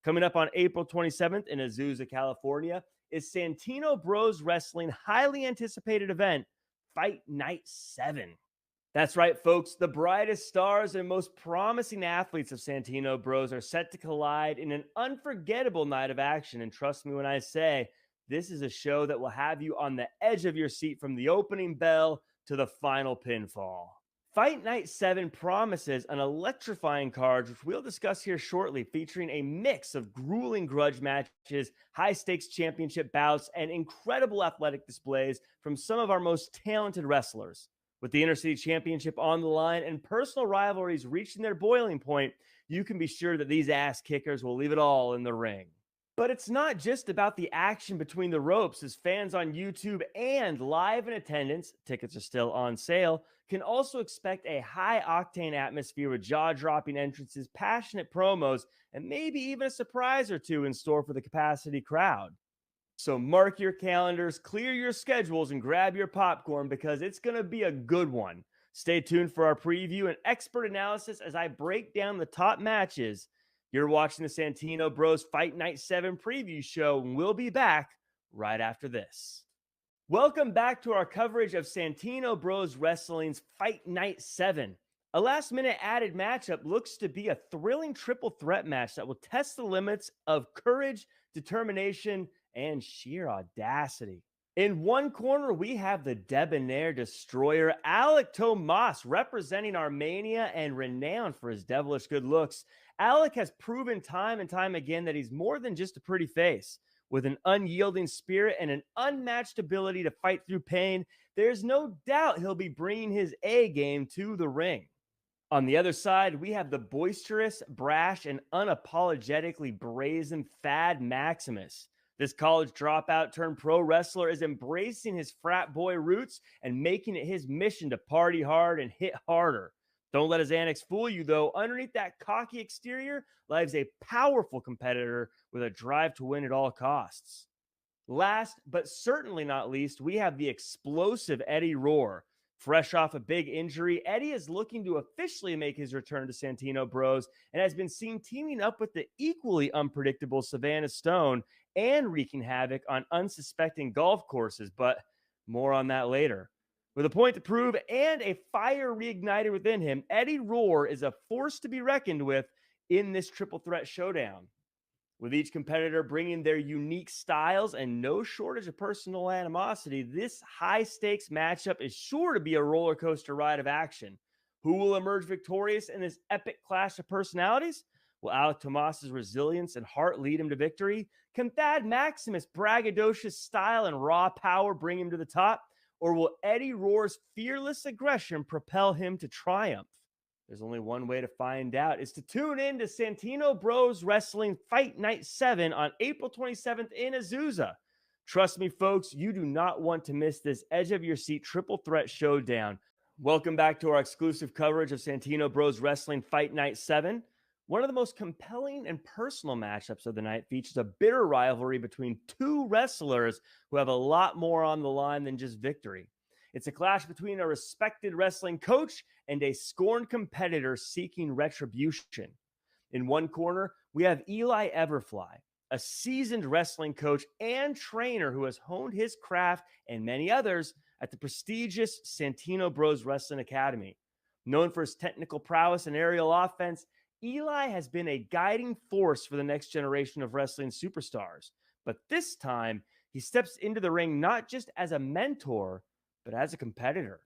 Coming up on April 27th in Azusa, California, is Santino Bros Wrestling highly anticipated event, Fight Night 7. That's right, folks. The brightest stars and most promising athletes of Santino Bros are set to collide in an unforgettable night of action. And trust me when I say, this is a show that will have you on the edge of your seat from the opening bell to the final pinfall. Fight Night 7 promises an electrifying card, which we'll discuss here shortly, featuring a mix of grueling grudge matches, high-stakes championship bouts, and incredible athletic displays from some of our most talented wrestlers. With the Intercity Championship on the line and personal rivalries reaching their boiling point, you can be sure that these ass kickers will leave it all in the ring. But it's not just about the action between the ropes, as fans on YouTube and live in attendance, tickets are still on sale, can also expect a high-octane atmosphere with jaw-dropping entrances, passionate promos, and maybe even a surprise or two in store for the capacity crowd. So mark your calendars, clear your schedules, and grab your popcorn because it's going to be a good one. Stay tuned for our preview and expert analysis as I break down the top matches. You're watching the Santino Bros Fight Night 7 preview show, and we'll be back right after this. Welcome back to our coverage of Santino Bros Wrestling's Fight Night 7. A last-minute added matchup looks to be a thrilling triple threat match that will test the limits of courage, determination, and sheer audacity. In one corner, we have the debonair destroyer, Alec Tomas, representing Armenia and renowned for his devilish good looks. Alec has proven time and time again that he's more than just a pretty face. With an unyielding spirit and an unmatched ability to fight through pain, there's no doubt he'll be bringing his A game to the ring. On the other side, we have the boisterous, brash, and unapologetically brazen Fad Maximus. This college dropout turned pro wrestler is embracing his frat boy roots and making it his mission to party hard and hit harder. Don't let his antics fool you, though. Underneath that cocky exterior lies a powerful competitor with a drive to win at all costs. Last, but certainly not least, we have the explosive Eddie Roar. Fresh off a big injury, Eddie is looking to officially make his return to Santino Bros and has been seen teaming up with the equally unpredictable Savannah Stone and wreaking havoc on unsuspecting golf courses, but more on that later. With a point to prove and a fire reignited within him, Eddie Roar is a force to be reckoned with in this triple threat showdown. With each competitor bringing their unique styles and no shortage of personal animosity, this high-stakes matchup is sure to be a roller coaster ride of action. Who will emerge victorious in this epic clash of personalities? Will Alec Tomas's resilience and heart lead him to victory? Can Thad Maximus' braggadocious style and raw power bring him to the top? Or will Eddie Roar's fearless aggression propel him to triumph? There's only one way to find out, is to tune in to Santino Bros Wrestling Fight Night 7 on April 27th in Azusa. Trust me, folks, you do not want to miss this edge-of-your-seat triple threat showdown. Welcome back to our exclusive coverage of Santino Bros Wrestling Fight Night 7. One of the most compelling and personal matchups of the night features a bitter rivalry between two wrestlers who have a lot more on the line than just victory. It's a clash between a respected wrestling coach and a scorned competitor seeking retribution. In one corner, we have Eli Everfly, a seasoned wrestling coach and trainer who has honed his craft and many others at the prestigious Santino Bros Wrestling Academy. Known for his technical prowess and aerial offense, Eli has been a guiding force for the next generation of wrestling superstars. But this time, he steps into the ring not just as a mentor, but as a competitor.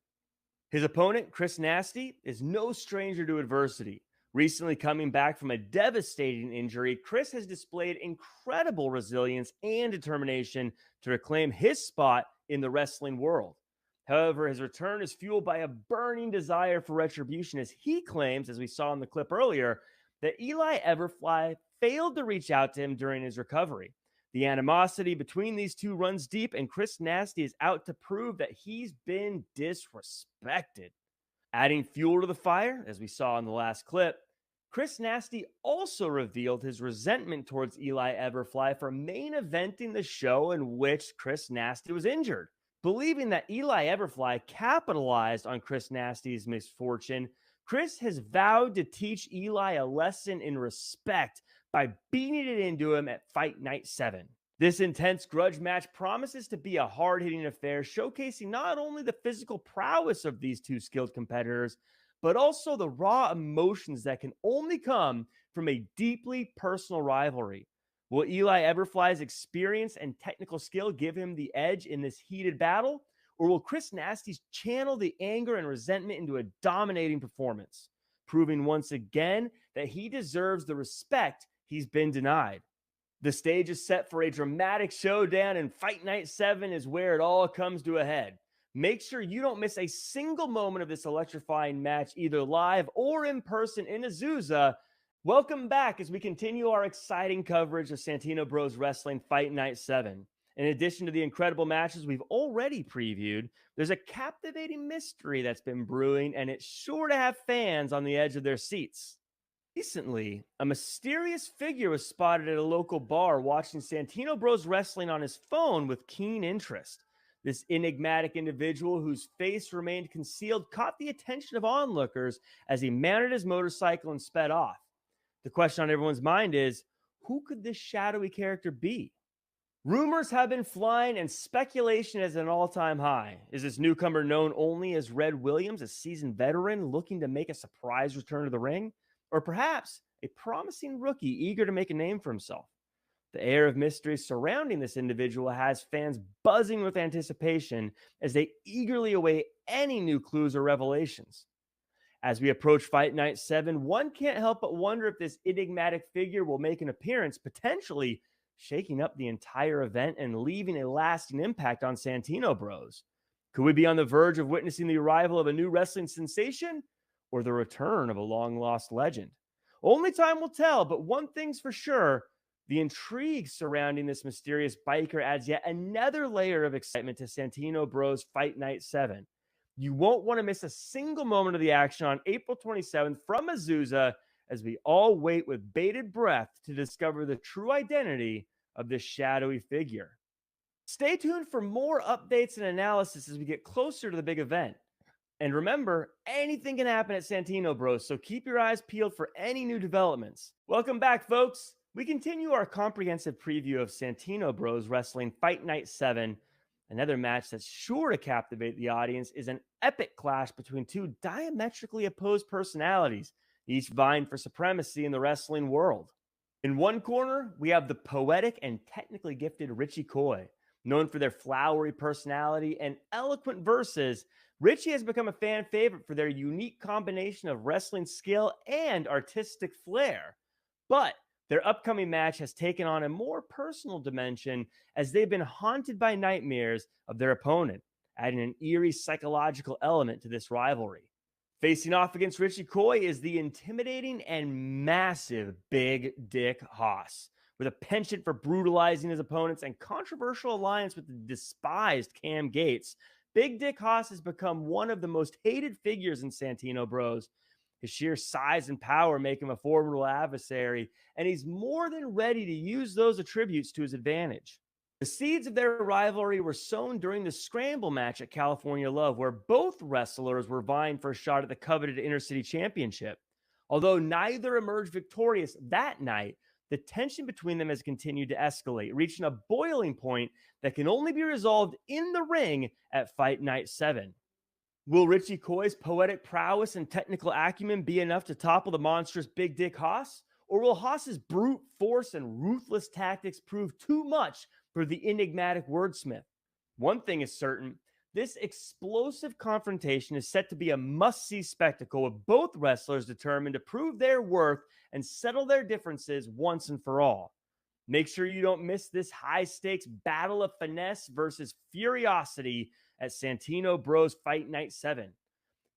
His opponent, Chris Nasty, is no stranger to adversity. Recently coming back from a devastating injury, Chris has displayed incredible resilience and determination to reclaim his spot in the wrestling world. However, his return is fueled by a burning desire for retribution, as he claims, as we saw in the clip earlier, that Eli Everfly failed to reach out to him during his recovery. The animosity between these two runs deep, and Chris Nasty is out to prove that he's been disrespected. Adding fuel to the fire, as we saw in the last clip, Chris Nasty also revealed his resentment towards Eli Everfly for main eventing the show in which Chris Nasty was injured. Believing that Eli Everfly capitalized on Chris Nasty's misfortune, Chris has vowed to teach Eli a lesson in respect by beating it into him at Fight Night 7. This intense grudge match promises to be a hard-hitting affair, showcasing not only the physical prowess of these two skilled competitors, but also the raw emotions that can only come from a deeply personal rivalry. Will Eli Everfly's experience and technical skill give him the edge in this heated battle? Or will Chris Nasty's channel the anger and resentment into a dominating performance, proving once again that he deserves the respect he's been denied? The stage is set for a dramatic showdown, and Fight Night 7 is where it all comes to a head. Make sure you don't miss a single moment of this electrifying match, either live or in person in Azusa. Welcome back as we continue our exciting coverage of Santino Bros Wrestling Fight Night 7. In addition to the incredible matches we've already previewed, there's a captivating mystery that's been brewing, and it's sure to have fans on the edge of their seats. Recently, a mysterious figure was spotted at a local bar watching Santino Bros Wrestling on his phone with keen interest. This enigmatic individual, whose face remained concealed, caught the attention of onlookers as he mounted his motorcycle and sped off. The question on everyone's mind is, who could this shadowy character be? Rumors have been flying and speculation is at an all-time high. Is this newcomer known only as Red Williams, a seasoned veteran looking to make a surprise return to the ring? Or perhaps a promising rookie eager to make a name for himself? The air of mystery surrounding this individual has fans buzzing with anticipation as they eagerly await any new clues or revelations. As we approach Fight Night 7, one can't help but wonder if this enigmatic figure will make an appearance, potentially shaking up the entire event and leaving a lasting impact on Santino Bros. Could we be on the verge of witnessing the arrival of a new wrestling sensation, or the return of a long-lost legend? Only time will tell, but one thing's for sure, the intrigue surrounding this mysterious biker adds yet another layer of excitement to Santino Bros Fight Night 7. You won't want to miss a single moment of the action on April 27th from Azusa as we all wait with bated breath to discover the true identity of this shadowy figure. Stay tuned for more updates and analysis as we get closer to the big event. And remember, anything can happen at Santino Bros, so keep your eyes peeled for any new developments. Welcome back, folks. We continue our comprehensive preview of Santino Bros Wrestling Fight Night 7. Another match that's sure to captivate the audience is an epic clash between two diametrically opposed personalities, each vying for supremacy in the wrestling world. In one corner, we have the poetic and technically gifted Richie Coy. Known for their flowery personality and eloquent verses, Richie has become a fan favorite for their unique combination of wrestling skill and artistic flair. But their upcoming match has taken on a more personal dimension as they've been haunted by nightmares of their opponent, adding an eerie psychological element to this rivalry. Facing off against Richie Coy is the intimidating and massive Big Dick Haas. With a penchant for brutalizing his opponents and controversial alliance with the despised Cam Gates, Big Dick Haas has become one of the most hated figures in Santino Bros. His sheer size and power make him a formidable adversary, and he's more than ready to use those attributes to his advantage. The seeds of their rivalry were sown during the Scramble match at California Love, where both wrestlers were vying for a shot at the coveted Intercity Championship. Although neither emerged victorious that night, the tension between them has continued to escalate, reaching a boiling point that can only be resolved in the ring at Fight Night 7. Will Richie Coy's poetic prowess and technical acumen be enough to topple the monstrous Big Dick Haas? Or will Haas's brute force and ruthless tactics prove too much for the enigmatic wordsmith? One thing is certain, this explosive confrontation is set to be a must-see spectacle, with both wrestlers determined to prove their worth and settle their differences once and for all. Make sure you don't miss this high-stakes battle of finesse versus furiosity at Santino Bros Fight Night 7.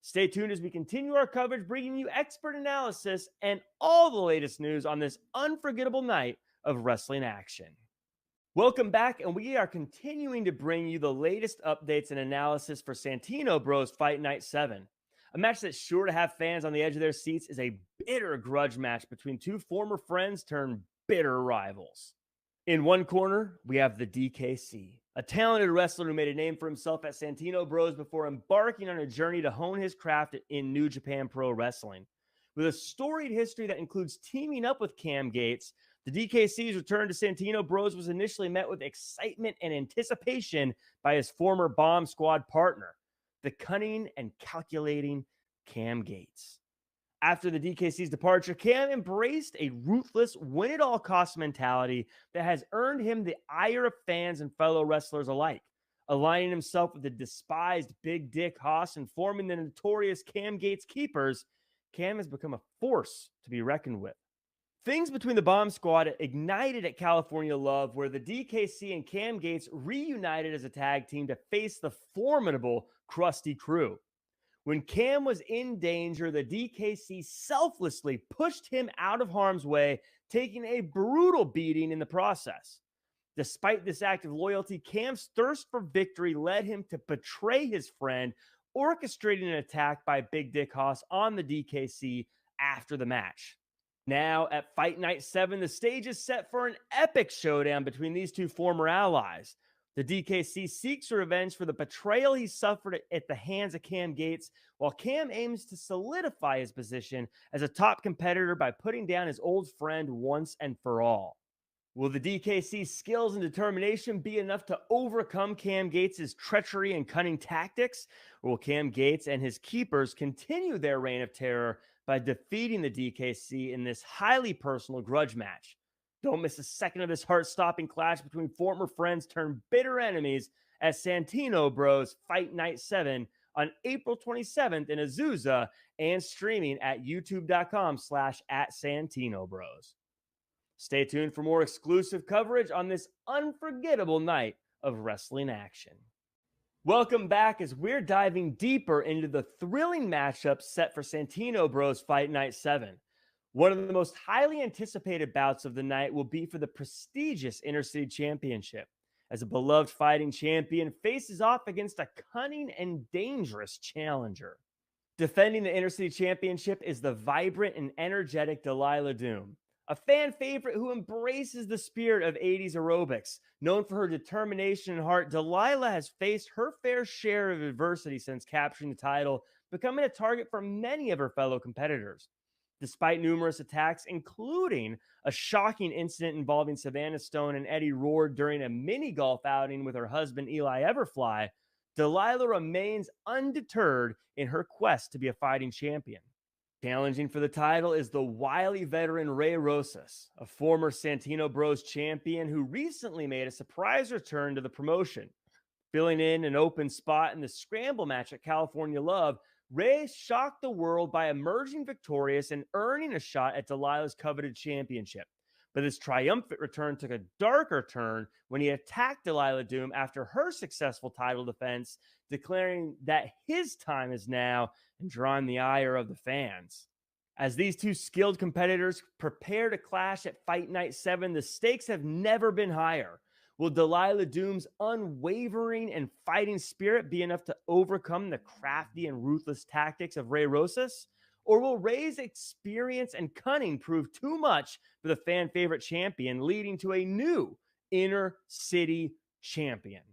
Stay tuned as we continue our coverage, bringing you expert analysis and all the latest news on this unforgettable night of wrestling action. Welcome back, and we are continuing to bring you the latest updates and analysis for Santino Bros Fight Night 7. A match that's sure to have fans on the edge of their seats is a bitter grudge match between two former friends turned bitter rivals. In one corner, we have the DKC, a talented wrestler who made a name for himself at Santino Bros before embarking on a journey to hone his craft in New Japan Pro Wrestling. With a storied history that includes teaming up with Cam Gates, the DKC's return to Santino Bros was initially met with excitement and anticipation by his former Bomb Squad partner, the cunning and calculating Cam Gates. After the DKC's departure, Cam embraced a ruthless, win-at-all-cost mentality that has earned him the ire of fans and fellow wrestlers alike. Aligning himself with the despised Big Dick Haas and forming the notorious Cam Gates Keepers, Cam has become a force to be reckoned with. Things between the Bomb Squad ignited at California Love, where the DKC and Cam Gates reunited as a tag team to face the formidable Krusty Krew. When Cam was in danger, the DKC selflessly pushed him out of harm's way, taking a brutal beating in the process. Despite this act of loyalty, Cam's thirst for victory led him to betray his friend, orchestrating an attack by Big Dick Haas on the DKC after the match. Now, at Fight Night 7, the stage is set for an epic showdown between these two former allies. The DKC seeks revenge for the betrayal he suffered at the hands of Cam Gates, while Cam aims to solidify his position as a top competitor by putting down his old friend once and for all. Will the DKC's skills and determination be enough to overcome Cam Gates' treachery and cunning tactics? Or will Cam Gates and his keepers continue their reign of terror by defeating the DKC in this highly personal grudge match? Don't miss a second of this heart-stopping clash between former friends turned bitter enemies at Santino Bros Fight Night 7 on April 27th in Azusa and streaming at youtube.com/@SantinoBros. Stay tuned for more exclusive coverage on this unforgettable night of wrestling action. Welcome back as we're diving deeper into the thrilling matchup set for Santino Bros Fight Night 7. One of the most highly anticipated bouts of the night will be for the prestigious Intercity Championship, as a beloved fighting champion faces off against a cunning and dangerous challenger. Defending the Intercity Championship is the vibrant and energetic Delilah Doom, a fan favorite who embraces the spirit of 80s aerobics. Known for her determination and heart, Delilah has faced her fair share of adversity since capturing the title, becoming a target for many of her fellow competitors. Despite numerous attacks, including a shocking incident involving Savannah Stone and Eddie Rohr during a mini golf outing with her husband Eli Everfly, Delilah remains undeterred in her quest to be a fighting champion. Challenging for the title is the wily veteran Rosas, a former Santino Bros champion who recently made a surprise return to the promotion. Filling in an open spot in the scramble match at California Love, Ray shocked the world by emerging victorious and earning a shot at Delilah's coveted championship. But his triumphant return took a darker turn when he attacked Delilah Doom after her successful title defense, declaring that his time is now and drawing the ire of the fans. As these two skilled competitors prepare to clash at Fight Night 7, the stakes have never been higher. Will Delilah Doom's unwavering and fighting spirit be enough to overcome the crafty and ruthless tactics of Rosas? Or will Ray's experience and cunning prove too much for the fan favorite champion, leading to a new Inner City champion?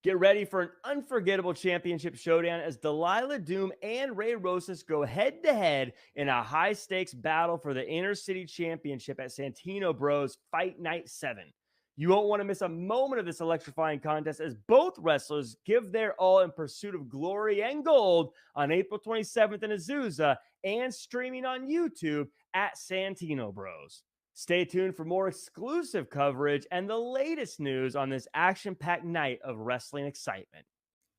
Get ready for an unforgettable championship showdown as Delilah Doom and Rosas go head-to-head in a high-stakes battle for the Inner City Championship at Santino Bros Fight Night 7. You won't want to miss a moment of this electrifying contest as both wrestlers give their all in pursuit of glory and gold on April 27th in Azusa and streaming on YouTube at Santino Bros. Stay tuned for more exclusive coverage and the latest news on this action-packed night of wrestling excitement.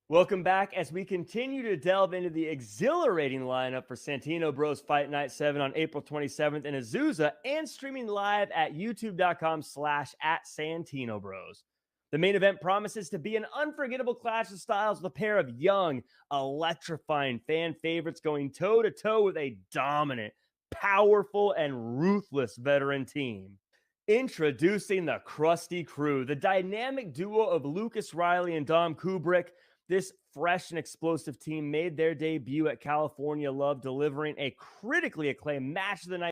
Welcome back as we continue to delve into the exhilarating lineup for Santino Bros Fight Night 7 on April 27th in Azusa and streaming live at youtube.com/@SantinoBros. The main event promises to be an unforgettable clash of styles with a pair of young, electrifying fan favorites going toe-to-toe with a dominant, powerful, and ruthless veteran team. Introducing the Krusty Krew, the dynamic duo of Lucas Riley and Dom Kubrick. This fresh and explosive team made their debut at California Love, delivering a critically acclaimed match of the night.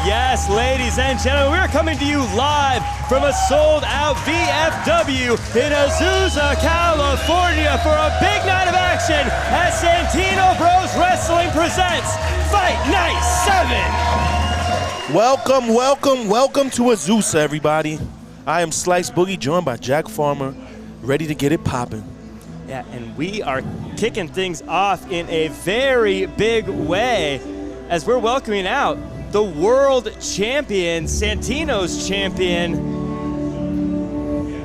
Yes, ladies and gentlemen, we're coming to you live from a sold-out VFW in Azusa, California for a big night of action as Santino Bros Wrestling presents Fight Night 7. Welcome to Azusa, everybody. I am Slice Boogie, joined by Jack Farmer, ready to get it popping. Yeah, and we are kicking things off in a very big way as we're welcoming out the world champion, Santino's champion.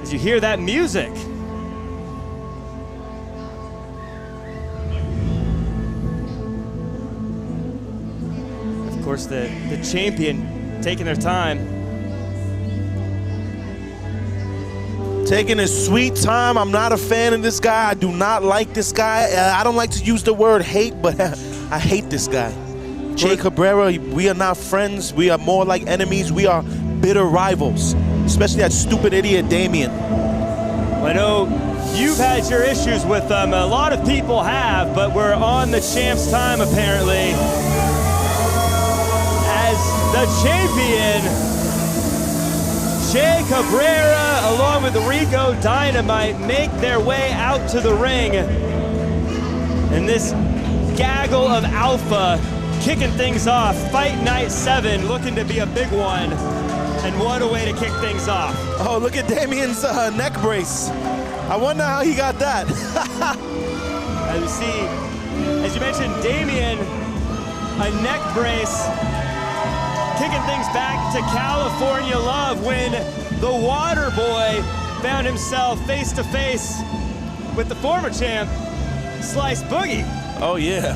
As you hear that music. Of course, the champion taking their time. Taking his sweet time. I'm not a fan of this guy. I do not like this guy. I don't like to use the word hate, but I hate this guy. Jay Cabrera, we are not friends. We are more like enemies. We are bitter rivals, especially that stupid idiot Damien. I know you've had your issues with them. A lot of people have, but we're on the champ's time apparently. As the champion, Jay Cabrera, along with Rico Dynamite, make their way out to the ring. And this gaggle of alpha kicking things off. Fight Night 7 looking to be a big one. And what a way to kick things off. Oh, look at Damien's neck brace. I wonder how he got that. As you see, as you mentioned, Damien, a neck brace, kicking things back to California love when the Water Boy found himself face to face with the former champ, Slice Boogie. Oh yeah.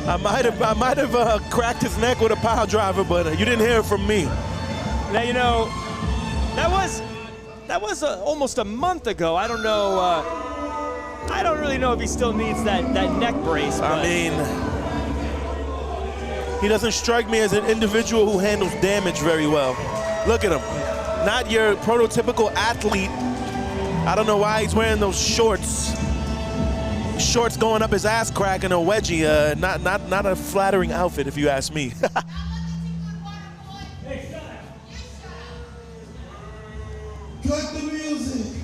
I might have cracked his neck with a power driver, but you didn't hear it from me. Now, you know, that was almost a month ago. I don't know. I don't really know if he still needs that neck brace. I mean, he doesn't strike me as an individual who handles damage very well. Look at him. Not your prototypical athlete. I don't know why he's wearing those shorts. Shorts going up his ass crack and a wedgie. Not a flattering outfit, if you ask me. Cut the music.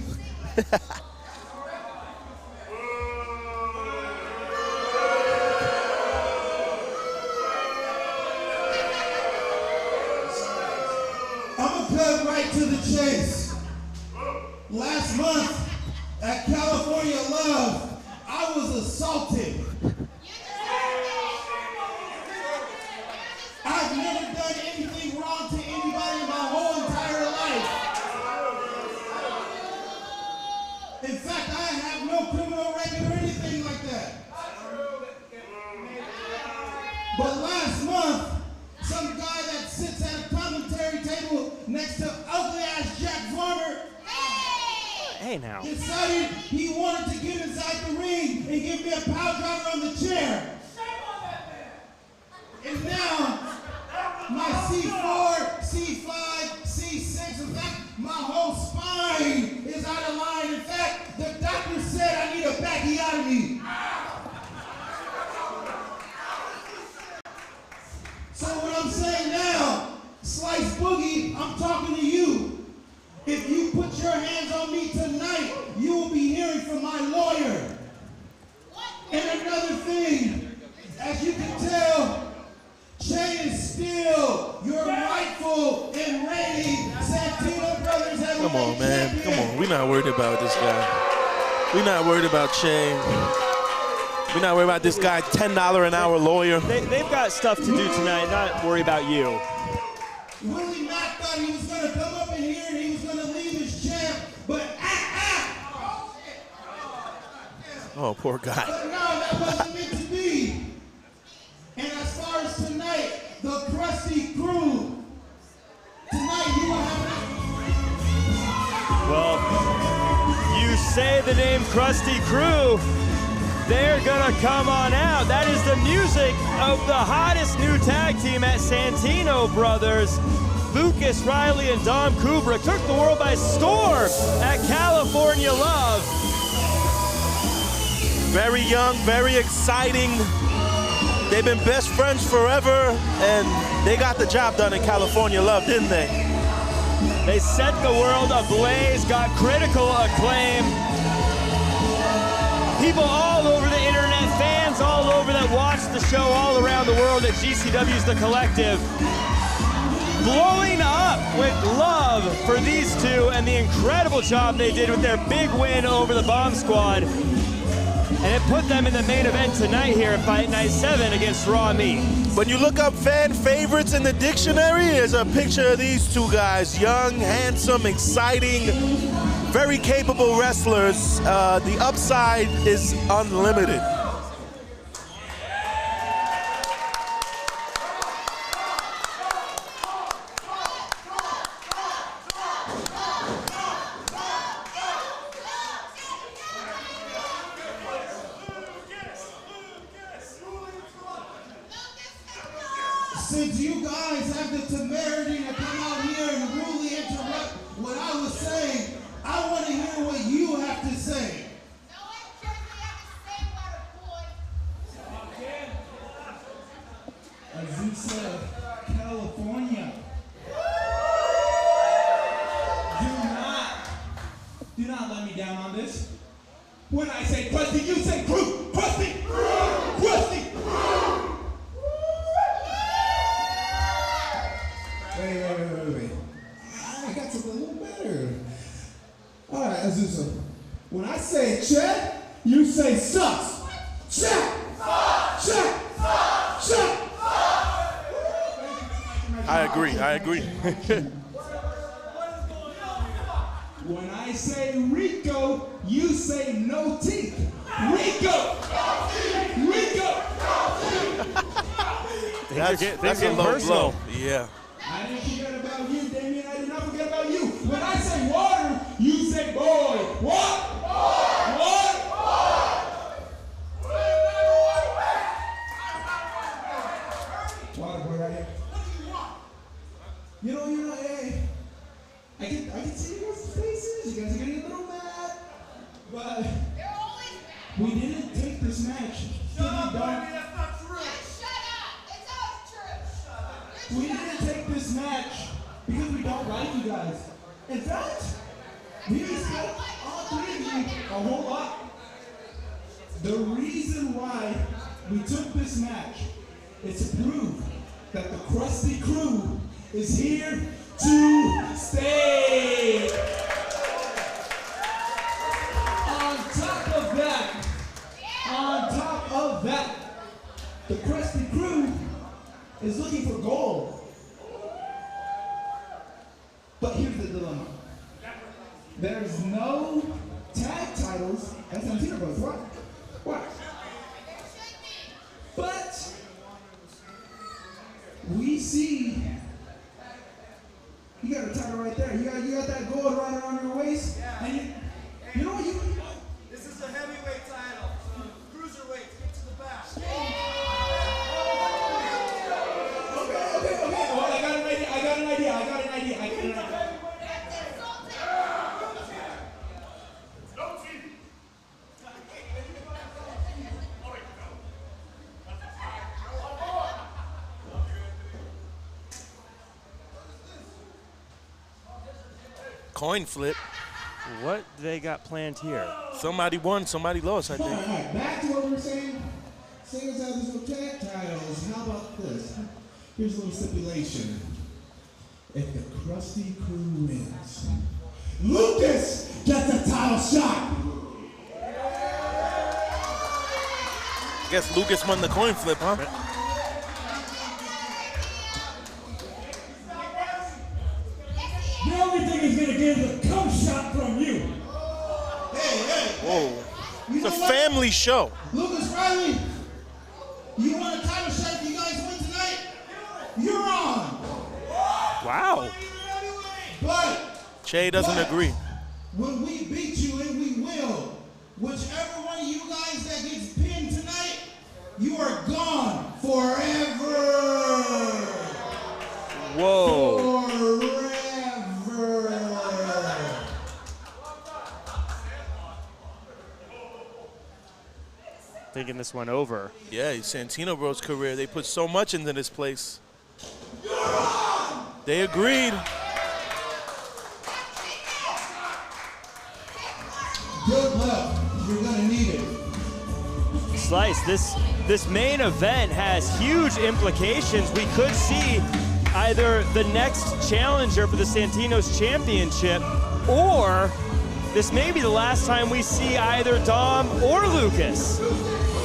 I'm gonna cut right to the chase. Last month at California Love, I was assaulted. I've never done anything wrong to anybody in my whole entire life. In fact, I have no criminal record or anything like that. But last month, some guy that sits at a commentary table next to ugly-ass Jack Farmer Hey now. decided he wanted to get inside the ring and give me a power driver on the chair. And now, my C4, C5, C6, in fact, my whole spine is out of line. In fact, the doctor said I need a backiotomy. So what I'm saying now, Slice Boogie, I'm talking to you. If you put your hands on me tonight, you will be hearing from my lawyer. And another thing, as you can tell, Che is still your rightful and reigning Santino Brothers heavyweight Come on, man. champion. Come on. We're not worried about this guy. We're not worried about Che. We're not worried about this guy, $10 an hour lawyer. They've got stuff to do tonight, not worry about you. Willie Mack thought he was going to come up in here and he was going to leave his champ, but Oh, poor guy. But no, that wasn't meant to be. And as far as tonight, the Krusty Krew, tonight you will have Well, you say the name Krusty Krew, they're gonna come on out. That is the music of the hottest new tag team at Santino Brothers. Lucas Riley and Dom Kubrick took the world by storm at California Love. Very young, very exciting. They've been best friends forever, and they got the job done in California Love, didn't they? They set the world ablaze, got critical acclaim. People all over the internet, fans all over that watch the show all around the world at GCW's The Collective, blowing up with love for these two and the incredible job they did with their big win over the Bomb Squad. And it put them in the main event tonight here at Fight Night 7 against Raw Meat. When you look up fan favorites in the dictionary, there's a picture of these two guys. Young, handsome, exciting, very capable wrestlers. The upside is unlimited. Since you guys have the temerity to come out here and rudely interrupt what I was saying, I want to hear what you have to say. No one cares what you have to say, Azusa, California. Do not let me down on this. When I say Krusty, you say Krew. Krusty, Krusty. Wait. I got something a little better. All right, Azusa. When I say check, you say sucks. Check. Check. Check. I agree. When I say Rico, you say no teeth. Rico! Rico! That's a low blow. Yeah. I didn't forget about you, Damien. I did not forget about you. When I say water, you say boy. What? What? Water boy right here. You know, hey. I can see you guys' faces. You guys are getting a little mad. But They're always mad. we didn't take this match. Shut up, baby, that's not true. Yeah, shut up. It's always true. Shut up. We didn't take this match because we don't like you guys. In fact, we respect all three of you a whole lot. The reason why we took this match is to prove that the Krusty Krew is here to stay. On top of that, the Krusty Krew is looking for gold. But here's the dilemma. There's no tag titles at Santino Brothers. Why? But we see you got a title right there. You got that gold right around your waist. Yeah. And you know what you This is a heavyweight title. Cruiserweight, get to the back. Okay. Oh, I got an idea. Coin flip. What do they got planned here? Somebody won, somebody lost, I All think. right, back to what we were saying. Seeing as how there's no tag titles, how about this? Here's a little stipulation. If the Krusty Krew wins, Lucas gets a title shot. guess Lucas won the coin flip, huh? The only thing he's gonna get is a cum shot from you. Hey. Whoa. You It's a know what? family show. Lucas Riley, you want a title shot if you guys win tonight? You're on. Wow. But Che doesn't agree. when we beat you, and we will, whichever one of you guys that gets pinned tonight, you are gone forever. Whoa. Forever. Thinking this one over. Yeah, Santino Bros' career. They put so much into this place. They agreed. Good luck. You're gonna need it. Slice, this main event has huge implications. We could see either the next challenger for the Santino's championship, or this may be the last time we see either Dom or Lucas.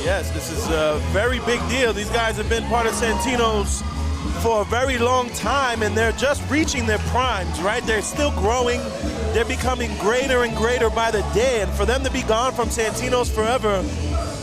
Yes, this is a very big deal. These guys have been part of Santino's for a very long time, and they're just reaching their primes, right? They're still growing. They're becoming greater and greater by the day, and for them to be gone from Santino's forever,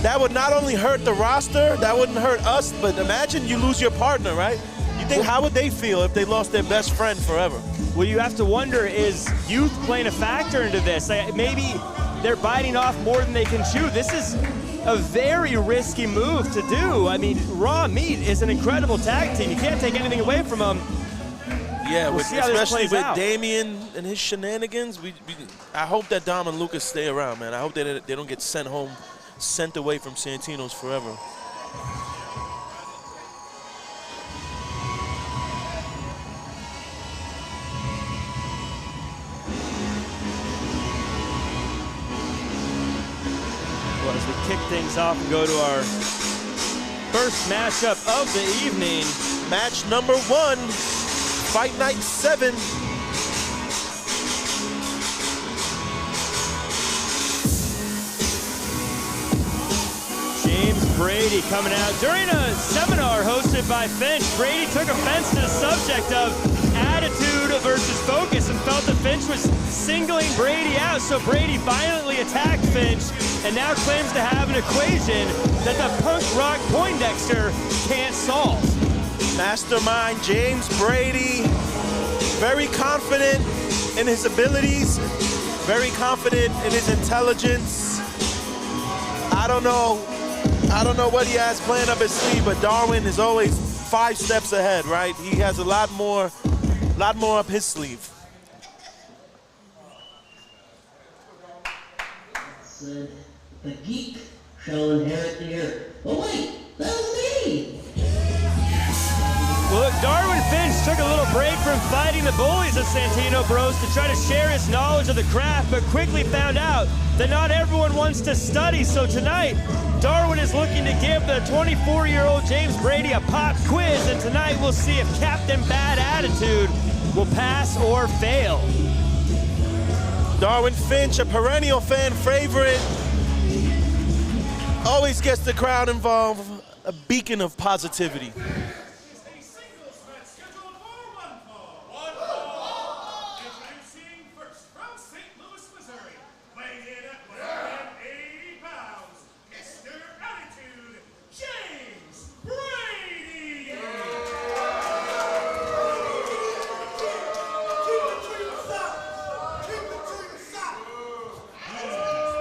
that would not only hurt the roster, that wouldn't hurt us, but imagine you lose your partner, right? You think, how would they feel if they lost their best friend forever? Well, you have to wonder, is youth playing a factor into this? Maybe they're biting off more than they can chew. This is a very risky move to do. I mean, Raw Meat is an incredible tag team. You can't take anything away from them. Yeah, We'll see how this especially plays with out. Damian and his shenanigans. I hope that Dom and Lucas stay around, man. I hope they don't get sent home, sent away from Santino's forever. Well, as we kick things off and go to our first matchup of the evening. Match number 1, Fight Night 7. James Brady coming out. During a seminar hosted by Finch, Brady took offense to the subject of attitude versus focus and felt that Finch was singling Brady out, so Brady violently attacked Finch and now claims to have an equation that the punk rock Poindexter can't solve. Mastermind James Brady, very confident in his abilities, very confident in his intelligence. I don't know what he has planned up his sleeve, but Darwin is always 5 steps ahead, right? He has a lot more up his sleeve. The geek shall inherit the earth. Oh wait, that was me! Well, look, Darwin Finch took a little break from fighting the bullies of Santino Bros to try to share his knowledge of the craft, but quickly found out that not everyone wants to study. So tonight, Darwin is looking to give the 24-year-old James Brady a pop quiz, and tonight we'll see if Captain Bad Attitude will pass or fail. Darwin Finch, a perennial fan favorite, always gets the crowd involved, a beacon of positivity. Introducing first from St. Louis, Missouri, weighing in at 180 pounds, Mr. Attitude, James Brady!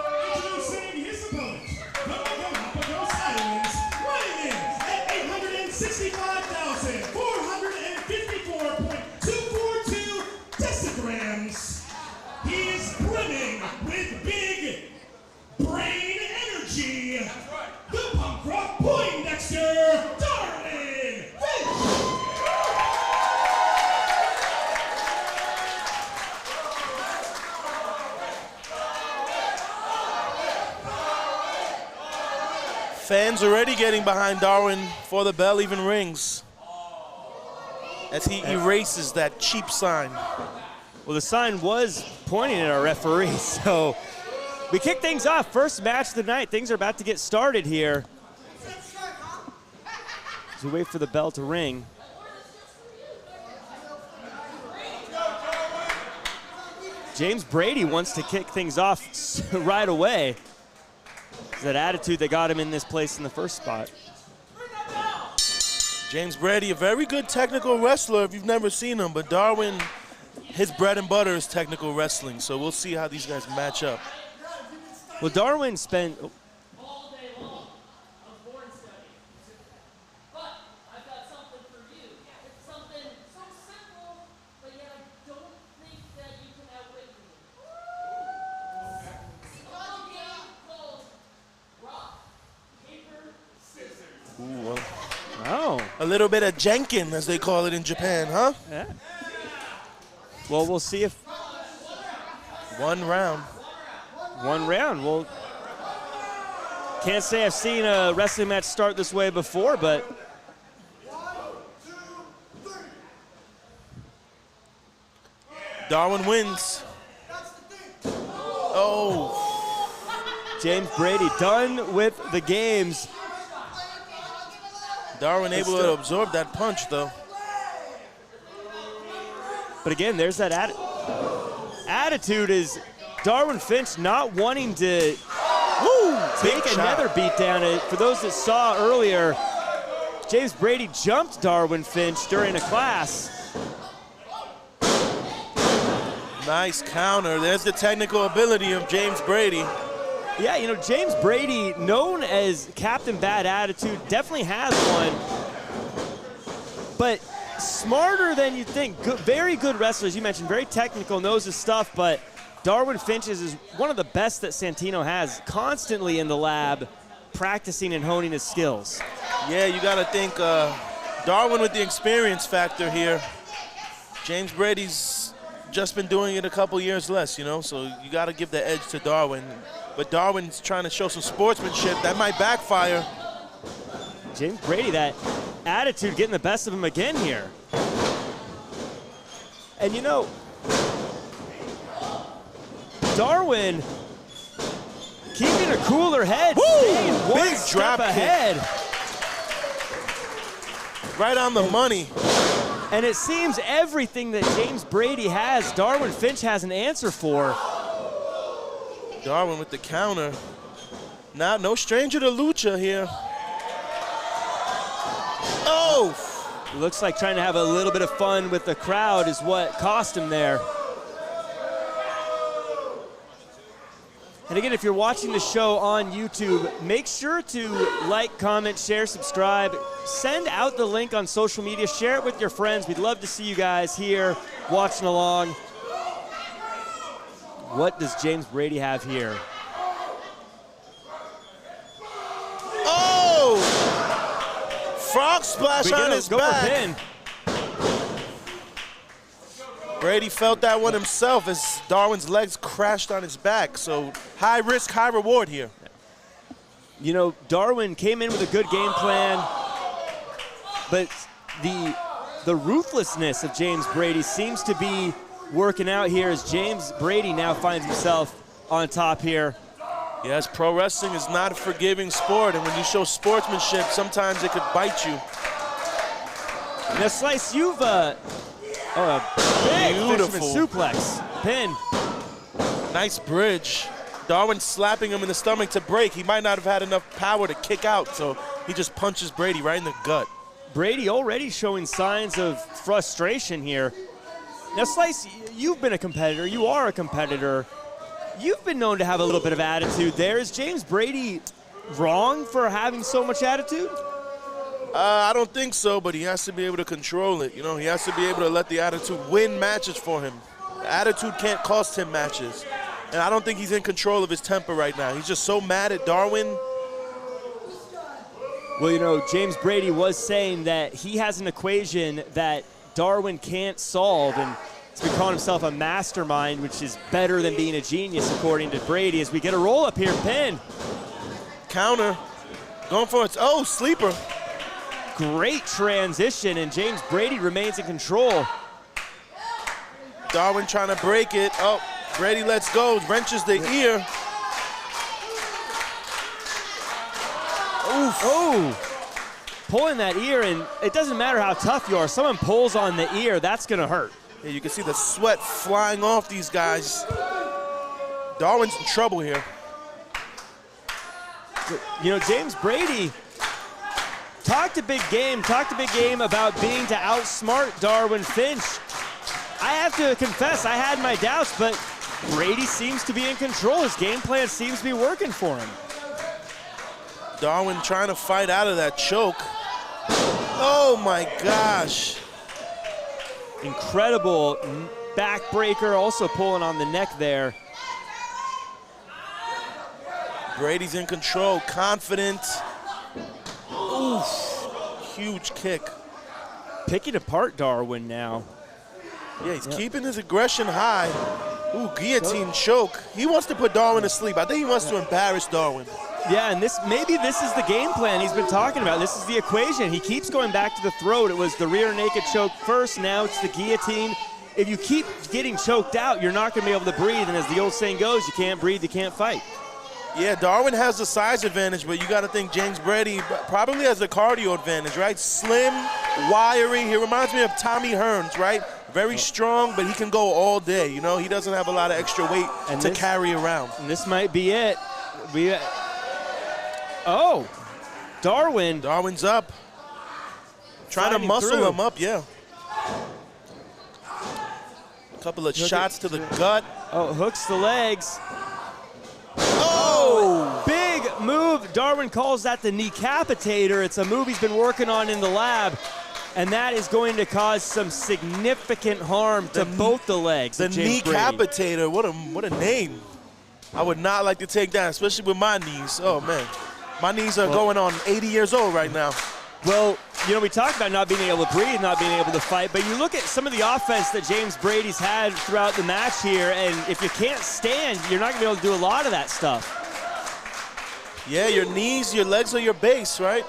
Introducing his opponent, from the Galapagos Islands, weighing in at 865,454.242 decigrams. He is brimming with big brain energy. The punk rock Poindexter, Darwin Finch. Fans already getting behind Darwin before the bell even rings, as he erases that cheap sign. Well, the sign was pointing at our referee, so we kick things off. First match of the night. Things are about to get started here. we wait for the bell to ring. James Brady wants to kick things off right away. It's that attitude that got him in this place in the first spot. James Brady, a very good technical wrestler if you've never seen him, but Darwin, his bread and butter is technical wrestling, so we'll see how these guys match up. Well, Darwin spent... all day long on born study. But I've got something for you. It's something so simple, but yet I don't think that you can outwit me. It's a little game called rock, paper, scissors. Ooh, well, Oh. a little bit of Jenkin, as they call it in Japan, huh? Yeah. Well, we'll see if... One round. One round. Well, can't say I've seen a wrestling match start this way before, but... Darwin wins. Oh, James Brady done with the games. Darwin able to absorb that punch, though. But again, there's that attitude is Darwin Finch not wanting to take another beat down. For those that saw earlier, James Brady jumped Darwin Finch during a class. Nice counter. There's the technical ability of James Brady. Yeah, you know, James Brady, known as Captain Bad Attitude, definitely has one. But smarter than you think. Good, very good wrestler, as you mentioned, very technical, knows his stuff, but Darwin Finch is one of the best that Santino has, constantly in the lab, practicing and honing his skills. Yeah, you got to think Darwin with the experience factor here. James Brady's just been doing it a couple years less, you know, so you got to give the edge to Darwin. But Darwin's trying to show some sportsmanship. That might backfire. James Brady, that attitude getting the best of him again here. And you know, Darwin keeping a cooler head, staying one step ahead. Right on the money. And it seems everything that James Brady has, Darwin Finch has an answer for. Darwin with the counter. Now, no stranger to lucha here. Oh! Looks like trying to have a little bit of fun with the crowd is what cost him there. And again, if you're watching the show on YouTube, make sure to like, comment, share, subscribe. Send out the link on social media. Share it with your friends. We'd love to see you guys here watching along. What does James Brady have here? Oh! Frog splash on his back. Brady felt that one himself as Darwin's legs crashed on his back. So high risk, high reward here. You know, Darwin came in with a good game plan, but the ruthlessness of James Brady seems to be working out here as James Brady now finds himself on top here. Yes, pro wrestling is not a forgiving sport, and when you show sportsmanship, sometimes it could bite you. Now, Slice, you've a big Beautiful suplex pin. Nice bridge. Darwin slapping him in the stomach to break. He might not have had enough power to kick out, so he just punches Brady right in the gut. Brady already showing signs of frustration here. Now, Slice, you've been a competitor. You are a competitor. You've been known to have a little bit of attitude there. Is James Brady wrong for having so much attitude? I don't think so, but he has to be able to control it. You know, he has to be able to let the attitude win matches for him. The attitude can't cost him matches. And I don't think he's in control of his temper right now. He's just so mad at Darwin. Well, you know, James Brady was saying that he has an equation that Darwin can't solve, and he's been calling himself a mastermind, which is better than being a genius, according to Brady, as we get a roll-up here, pin. Counter. Going for it. Oh, sleeper. Great transition, and James Brady remains in control. Darwin trying to break it. Oh, Brady lets go, wrenches the ear. Oof. Oh. pulling that ear, and it doesn't matter how tough you are. Someone pulls on the ear, that's going to hurt. Yeah, you can see the sweat flying off these guys. Darwin's in trouble here. You know, James Brady talked a big game about being to outsmart Darwin Finch. I have to confess, I had my doubts, but Brady seems to be in control. His game plan seems to be working for him. Darwin trying to fight out of that choke. Oh my gosh. Incredible backbreaker, also pulling on the neck there. Brady's in control, confident. Oof, huge kick. Picking apart Darwin now. Yeah, he's keeping his aggression high. Ooh, guillotine choke. He wants to put Darwin to sleep. I think he wants to embarrass Darwin. Yeah, and maybe this is the game plan he's been talking about. This is the equation. He keeps going back to the throat. It was the rear naked choke first, now it's the guillotine. If you keep getting choked out, you're not going to be able to breathe, and as the old saying goes, you can't breathe, you can't fight. Yeah, Darwin has the size advantage, but you got to think James Brady probably has the cardio advantage, right? Slim, wiry. He reminds me of Tommy Hearns, right? Very strong, but he can go all day. You know, he doesn't have a lot of extra weight to carry around. And this might be it. Oh, Darwin. Darwin's up. Trying to muscle him up, yeah. A couple of shots to the gut. Oh, hooks the legs. Oh, big move. Darwin calls that the kneecapitator. It's a move he's been working on in the lab, and that is going to cause some significant harm to both the legs. The kneecapitator, what a name. I would not like to take that, especially with my knees. Oh, man. My knees are going on 80 years old right now. Well, you know, we talked about not being able to breathe, not being able to fight, but you look at some of the offense that James Brady's had throughout the match here, and if you can't stand, you're not going to be able to do a lot of that stuff. Yeah, your knees, your legs are your base, right?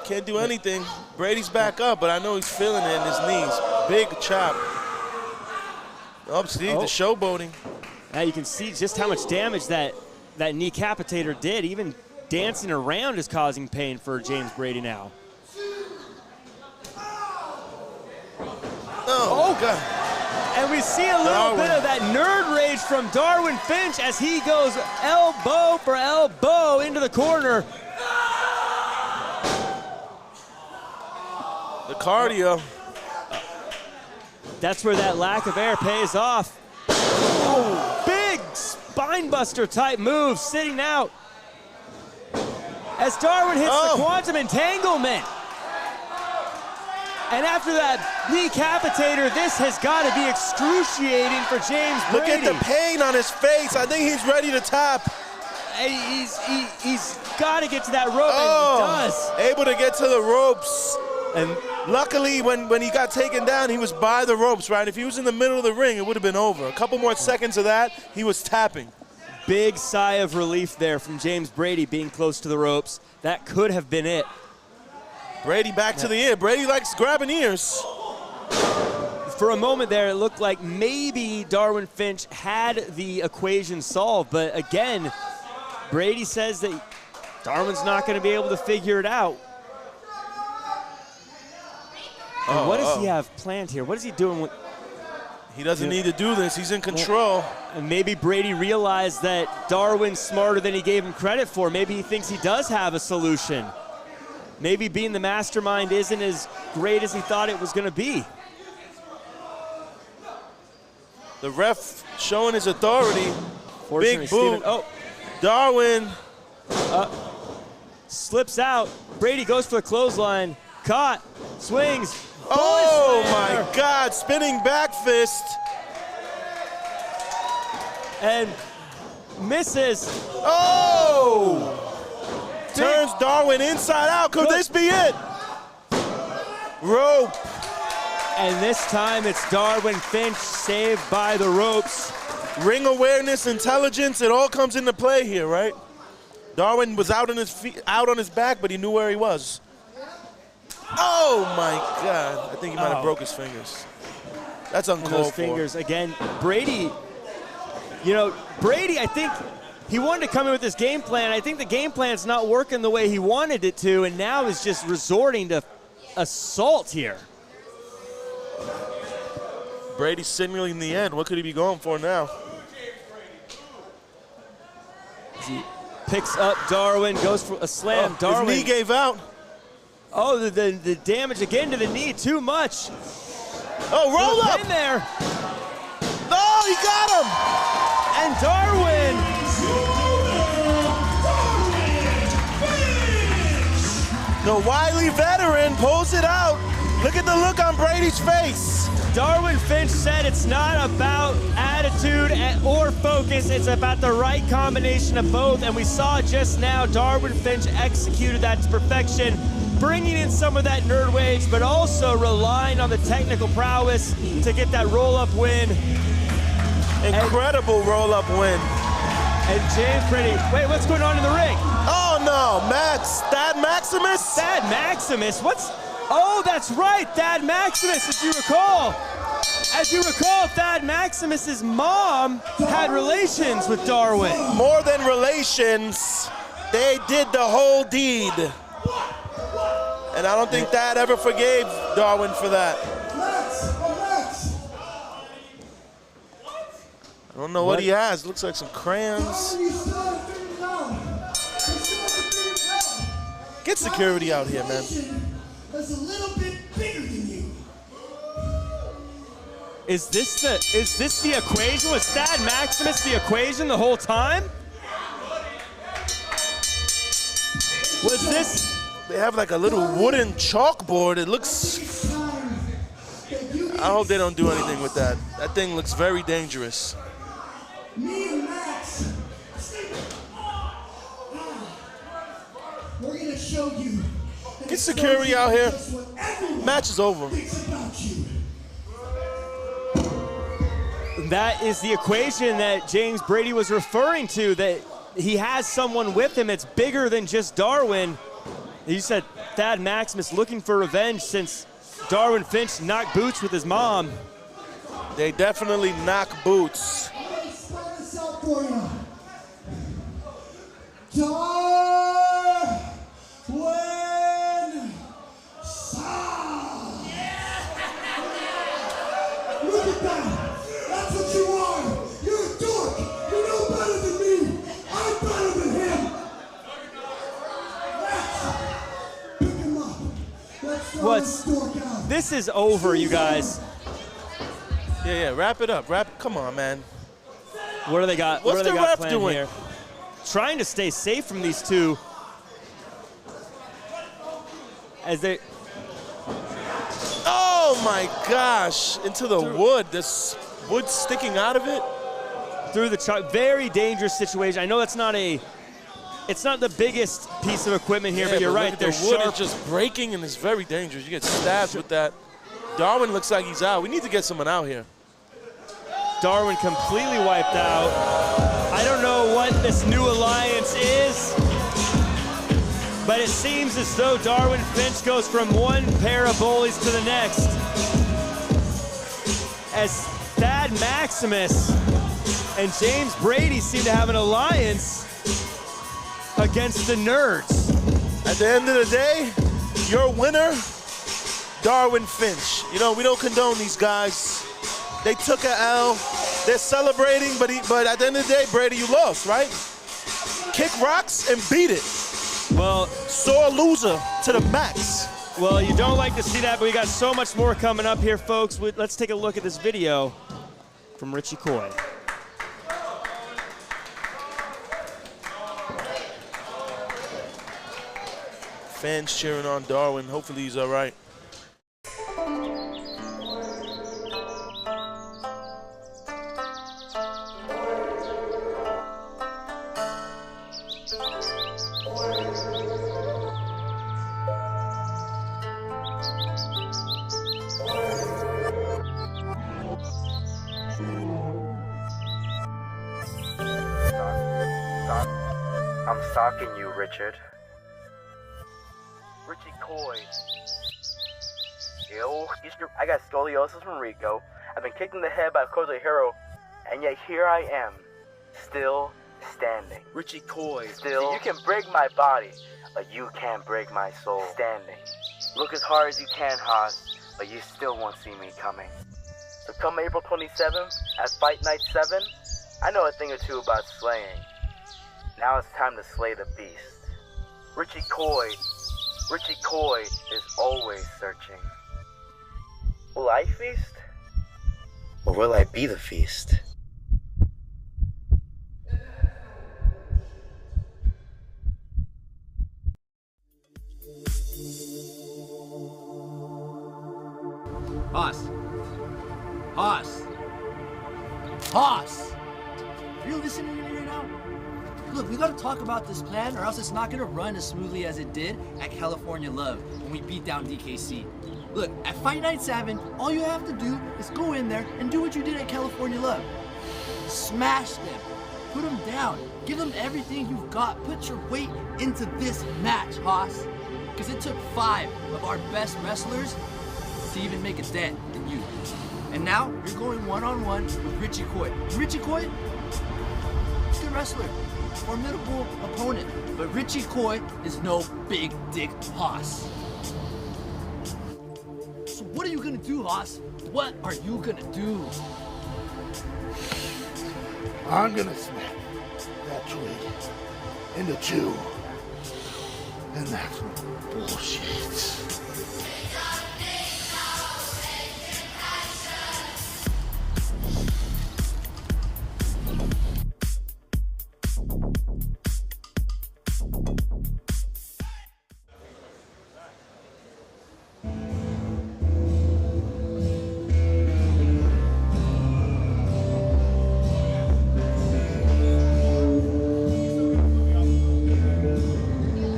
Can't do anything. Brady's back up, but I know he's feeling it in his knees. Big chop. Oh, see, the showboating. Now you can see just how much damage that kneecapitator did. Even dancing around is causing pain for James Brady now. Oh, God. And we see a little bit of that nerd rage from Darwin Finch as he goes elbow for elbow into the corner. The cardio. That's where that lack of air pays off. Oh, big spine buster type move sitting out as Darwin hits the quantum entanglement. And after that kneecapitator, this has got to be excruciating for James Brady. Look at the pain on his face. I think he's ready to tap. He's got to get to that rope, and he does. Able to get to the ropes. And luckily, when he got taken down, he was by the ropes, right? If he was in the middle of the ring, it would have been over. A couple more seconds of that, he was tapping. Big sigh of relief there from James Brady being close to the ropes. That could have been it. Brady back to the ear. Brady likes grabbing ears. For a moment there, it looked like maybe Darwin Finch had the equation solved, but again, Brady says that Darwin's not going to be able to figure it out. And what does he have planned here? What is he doing with? He doesn't need to do this. He's in control. And maybe Brady realized that Darwin's smarter than he gave him credit for. Maybe he thinks he does have a solution. Maybe being the mastermind isn't as great as he thought it was going to be. The ref showing his authority. Big boot. Oh, Darwin slips out. Brady goes for the clothesline. Caught. Swings. Oh, my God. Spinning back fist. And misses. Oh! Turns Darwin inside out. Could this be it? Rope. And this time it's Darwin Finch saved by the ropes. Ring awareness, intelligence, it all comes into play here, right? Darwin was out on his feet, out on his back, but he knew where he was. Oh my God! I think he might have broke his fingers. That's uncalled for. Those fingers again. Brady. You know, Brady. I think he wanted to come in with this game plan. I think the game plan's not working the way he wanted it to, and now is just resorting to assault here. Brady signaling the end. What could he be going for now? He picks up Darwin, goes for a slam. Darwin. His knee gave out. Oh, the damage again to the knee, too much. Oh, roll up. In there. Oh, he got him. And Darwin. The wily veteran pulls it out. Look at the look on Brady's face. Darwin Finch said it's not about attitude or focus, it's about the right combination of both, and we saw just now Darwin Finch executed that to perfection, bringing in some of that nerd rage, but also relying on the technical prowess to get that roll-up win. Incredible roll-up win. And James Brady, wait, what's going on in the ring? Oh no, Thad Maximus? Thad Maximus, oh, that's right, Thad Maximus, as you recall. As you recall, Thad Maximus's mom had relations with Darwin. More than relations, they did the whole deed. And I don't think Thad ever forgave Darwin for that. I don't know what he has. Looks like some crayons. Get security out here, man. That's a little bit bigger than you. Is this the equation? Was Thad Maximus the equation the whole time? Was this? They have like a little wooden chalkboard. It looks. I hope they don't do anything with that. That thing looks very dangerous. Me and Max, we're gonna show you. Get security out here. Match is over. That is the equation that James Brady was referring to, that he has someone with him that's bigger than just Darwin. He said Thad Maximus looking for revenge since Darwin Finch knocked boots with his mom. They definitely knock boots. Look at that! That's what you are! You're a dork! You're no better than me! I'm better than him! Max, pick him up. Let's throw this dork out. This is over, you guys. Yeah, wrap it up. Come on, man. What do they got? What's what do the they got ref planned doing here? Trying to stay safe from these two. As they. Oh my gosh! Into the wood. This wood sticking out of it. Through the truck. Very dangerous situation. I know it's not the biggest piece of equipment here, but you're right. The wood is just breaking and it's very dangerous. You get stabbed with that. Darwin looks like he's out. We need to get someone out here. Darwin completely wiped out. I don't know what this new alliance is, but it seems as though Darwin Finch goes from one pair of bullies to the next. As Thad Maximus and James Brady seem to have an alliance against the nerds. At the end of the day, your winner, Darwin Finch. You know, we don't condone these guys. They took a L. They're celebrating, but at the end of the day, Brady, you lost, right? Kick rocks and beat it. Well, sore loser to the max. Well, you don't like to see that, but we got so much more coming up here, folks. Let's take a look at this video from Richie Coy. Fans cheering on Darwin. Hopefully he's all right. I'm stalking you, Richard. Richie Coy. Yo, I got scoliosis from Rico. I've been kicked in the head by Koji Hero, and yet here I am, still Standing. Richie Coy. Still, you can break my body, but you can't break my soul. Standing. Look as hard as you can, Haas, but you still won't see me coming. So come April 27th at Fight Night 7, I know a thing or two about slaying. Now it's time to slay the beast. Richie Coy is always searching. Will I feast? Or will I be the feast? Haas. Haas. Haas! Are you listening to me right now? Look, we gotta talk about this plan or else it's not gonna run as smoothly as it did at California Love when we beat down DKC. Look, at Fight Night 7, all you have to do is go in there and do what you did at California Love. Smash them. Put them down. Give them everything you've got. Put your weight into this match, Haas. Because it took 5 of our best wrestlers to even make a dent in you. And now, you're going one-on-one with Richie Coy. Richie Coy, good wrestler, formidable opponent, but Richie Coy is no big dick Haas. So what are you gonna do, Haas? What are you gonna do? I'm gonna smack that twig into 2. And that's bullshit.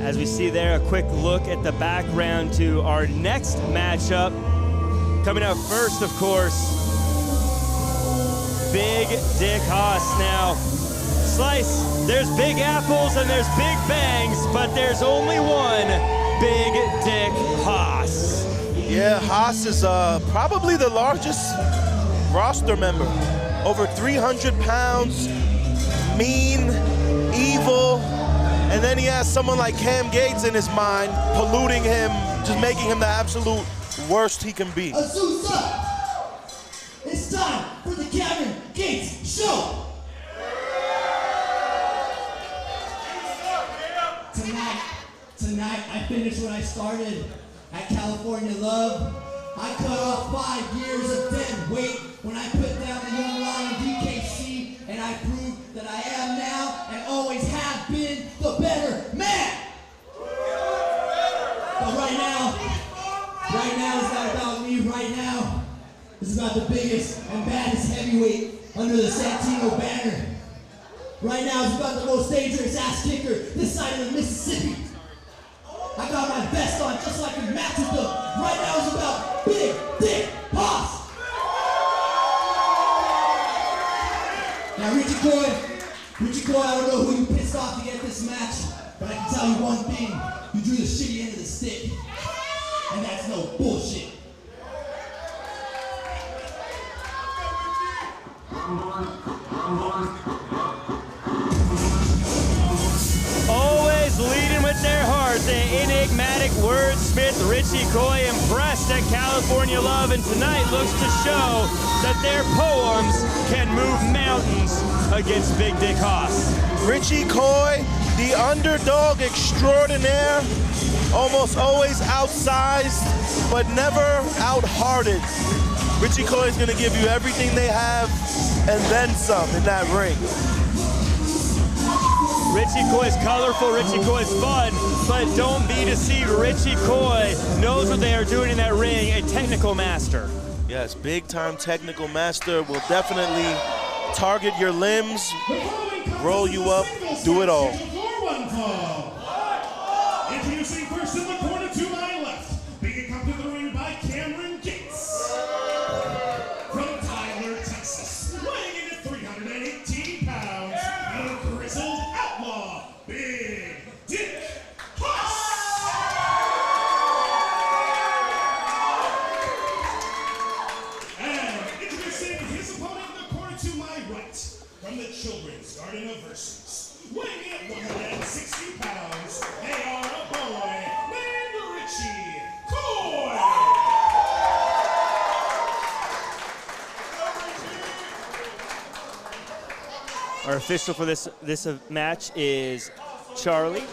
As we see there, a quick look at the background to our next matchup. Coming out first, of course, Big Dick Haas. Now, Slice, there's big apples and there's big bangs, but there's only one Big Dick Haas. Yeah, Haas is probably the largest roster member. Over 300 pounds, mean, evil, and then he has someone like Cam Gates in his mind, polluting him, just making him the absolute worst he can be. Azusa! It's time for the Cam Gates Show! Tonight I finished what I started at California Love. I cut off 5 years of dead weight when I put down the young lion DKC, and I proved that I am now and always have been the better man. But right now it's not about me. Right now, it's about the biggest and baddest heavyweight under the Santino banner. Right now, it's about the most dangerous ass kicker this side of the Mississippi. I got my vest on just like a match with them. Right now, it's about Big Dick Haas. Now, Richie Coy, I don't know who you pissed off to get this match, but I can tell you one thing. You drew the shitty end of the stick, and that's no bullshit. Always leading with their heart, the enigmatic wordsmith Richie Coy impressed at California Love, and tonight looks to show that their poems can move mountains against Big Dick Haas. Richie Coy, the underdog extraordinaire, almost always outsized, but never out-hearted. Richie Coy is gonna give you everything they have and then some in that ring. Richie Coy is colorful, Richie Coy is fun, but don't be deceived. Richie Coy knows what they are doing in that ring, a technical master. Yes, big-time technical master, will definitely target your limbs, roll you up, do it all. Introducing first in the corner to my left, being come to the ring by Cameron Gates. From Tyler, Texas, weighing in at 318 pounds, the grizzled outlaw, Big Dick Haas. And introducing his opponent in the corner to my right, from the Children's Garden of Versus, weighing at 160 pounds, they are a boy named Richie Coy. Our official for this match is Charlie.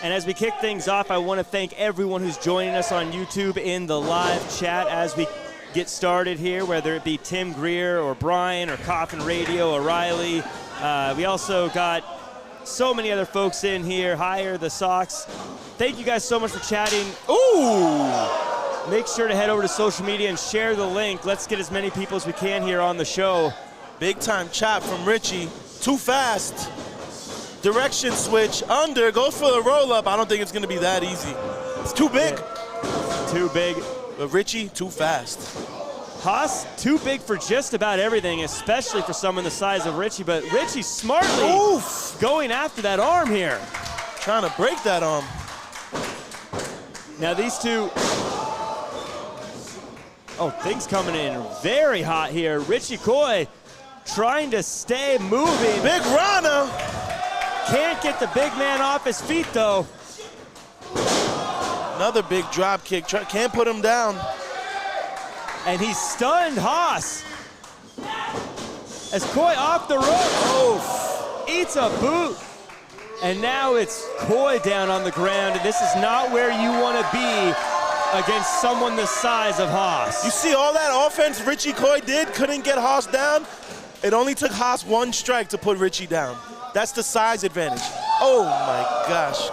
And as we kick things off, I want to thank everyone who's joining us on YouTube in the live chat as we get started here, whether it be Tim Greer or Brian or Coffin Radio or Riley. We also got so many other folks in here. Hire the Sox. Thank you guys so much for chatting. Ooh! Make sure to head over to social media and share the link. Let's get as many people as we can here on the show. Big time chop from Richie. Too fast. Direction switch. Under. Goes for the roll up. I don't think it's going to be that easy. It's too big. Yeah. Too big. But Richie, too fast. Haas, too big for just about everything, especially for someone the size of Richie. But Richie smartly going after that arm here. Trying to break that arm. Now these two. Oh, things coming in very hot here. Richie Coy trying to stay moving. Big Rana. Can't get the big man off his feet, though. Another big drop kick. Can't put him down. And he stunned Haas. As Coy off the rope. Eats a boot. And now it's Coy down on the ground. And this is not where you want to be against someone the size of Haas. You see all that offense Richie Coy did? Couldn't get Haas down. It only took Haas one strike to put Richie down. That's the size advantage. Oh my gosh.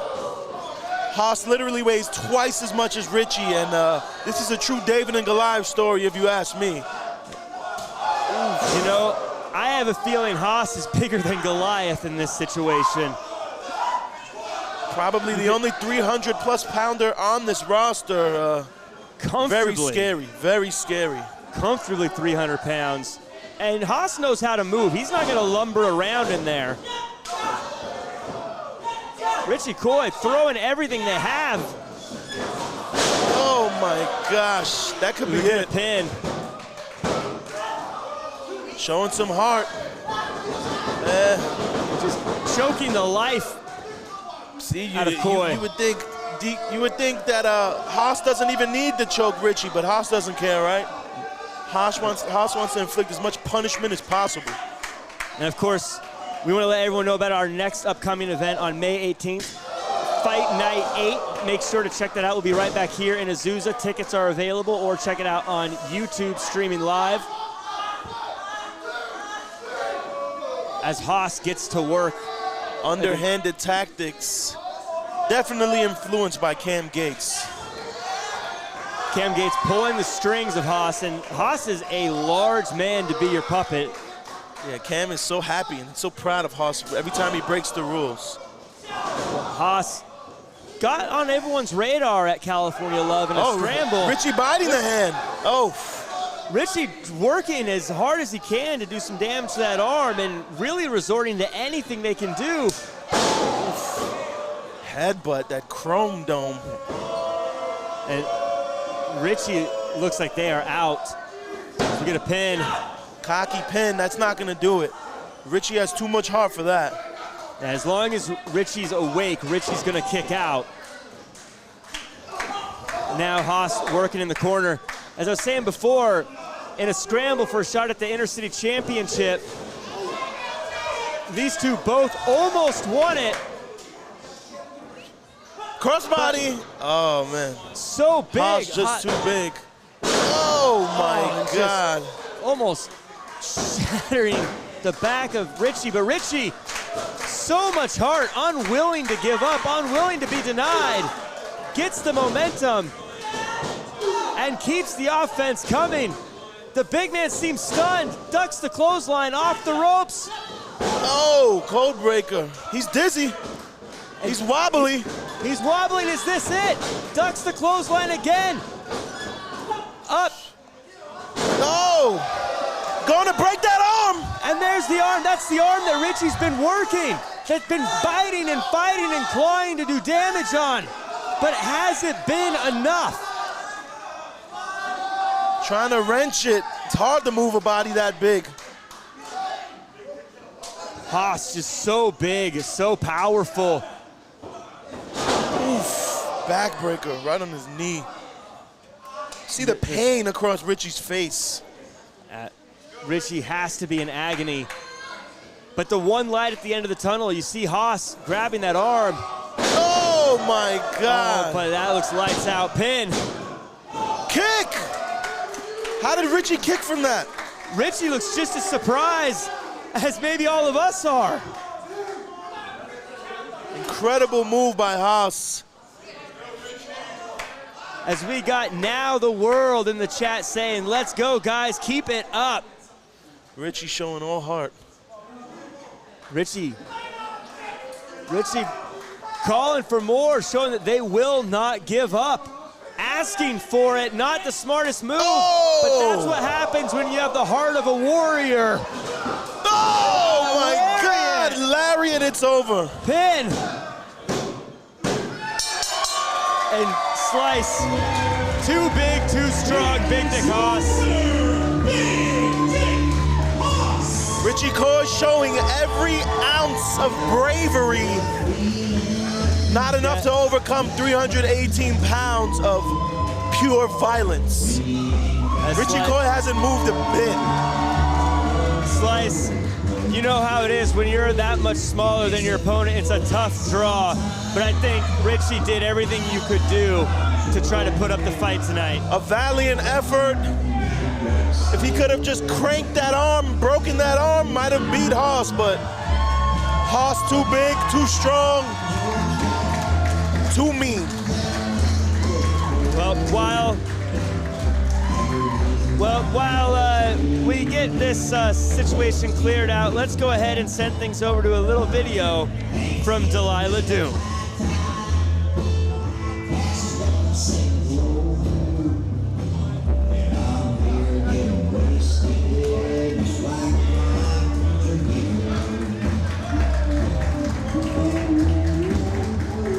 Haas literally weighs twice as much as Richie, and this is a true David and Goliath story if you ask me. You know, I have a feeling Haas is bigger than Goliath in this situation. Probably the only 300-plus pounder on this roster. Very scary, very scary. Comfortably 300 pounds. And Haas knows how to move. He's not going to lumber around in there. Richie Coy throwing everything they have. Oh my gosh, that could be it. Pin. Showing some heart. Just choking the life out of Coy. You would think that Haas doesn't even need to choke Richie, but Haas doesn't care, right? Haas wants to inflict as much punishment as possible. And of course, we want to let everyone know about our next upcoming event on May 18th, Fight Night 8. Make sure to check that out. We'll be right back here in Azusa. Tickets are available, or check it out on YouTube streaming live. As Haas gets to work. Underhanded tactics. Definitely influenced by Cam Gates. Cam Gates pulling the strings of Haas, and Haas is a large man to be your puppet. Yeah, Cam is so happy and so proud of Haas every time he breaks the rules. Haas got on everyone's radar at California Love in a scramble. Richie biting the hand. Richie working as hard as he can to do some damage to that arm and really resorting to anything they can do. Headbutt, that chrome dome. And Richie looks like they are out. We get a pin. Cocky pin, that's not gonna do it. Richie has too much heart for that. As long as Richie's awake, Richie's gonna kick out. Now Haas working in the corner. As I was saying before, in a scramble for a shot at the Intercity Championship, these two both almost won it. Crossbody. Oh, man. So big. Haas just too big. Oh, my God. Almost shattering the back of Richie, but Richie, so much heart, unwilling to give up, unwilling to be denied, gets the momentum and keeps the offense coming. The big man seems stunned, ducks the clothesline off the ropes. Oh, code breaker. He's dizzy. He's wobbly. He's wobbling. Is this it? Ducks the clothesline again. Up. No. Going to break that arm. And there's the arm. That's the arm that Richie's been working. That's been biting and fighting and clawing to do damage on. But has it been enough? Trying to wrench it. It's hard to move a body that big. Haas just so big, so powerful. Oof, backbreaker right on his knee. See the pain across Richie's face. Richie has to be in agony. But the one light at the end of the tunnel, you see Haas grabbing that arm. Oh my God. Oh, but that looks lights out. Pin. Kick! How did Richie kick from that? Richie looks just as surprised as maybe all of us are. Incredible move by Haas. As we got Now the World in the chat saying, let's go, guys, keep it up. Richie showing all heart. Richie calling for more, showing that they will not give up. Asking for it, not the smartest move, but that's what happens when you have the heart of a warrior. Oh my God, Lariat, it's over. Pin. And Slice, too big, too strong, Big Dick Haas. Richie Core showing every ounce of bravery. Not enough to overcome 318 pounds of pure violence. Richie Core hasn't moved a bit. Slice, you know how it is when you're that much smaller than your opponent. It's a tough draw, but I think Richie did everything you could do to try to put up the fight tonight. A valiant effort. If he could have just cranked that arm, broken that arm, might have beat Haas, but Haas too big, too strong, too mean. While we get this situation cleared out, let's go ahead and send things over to a little video from Delilah Doom.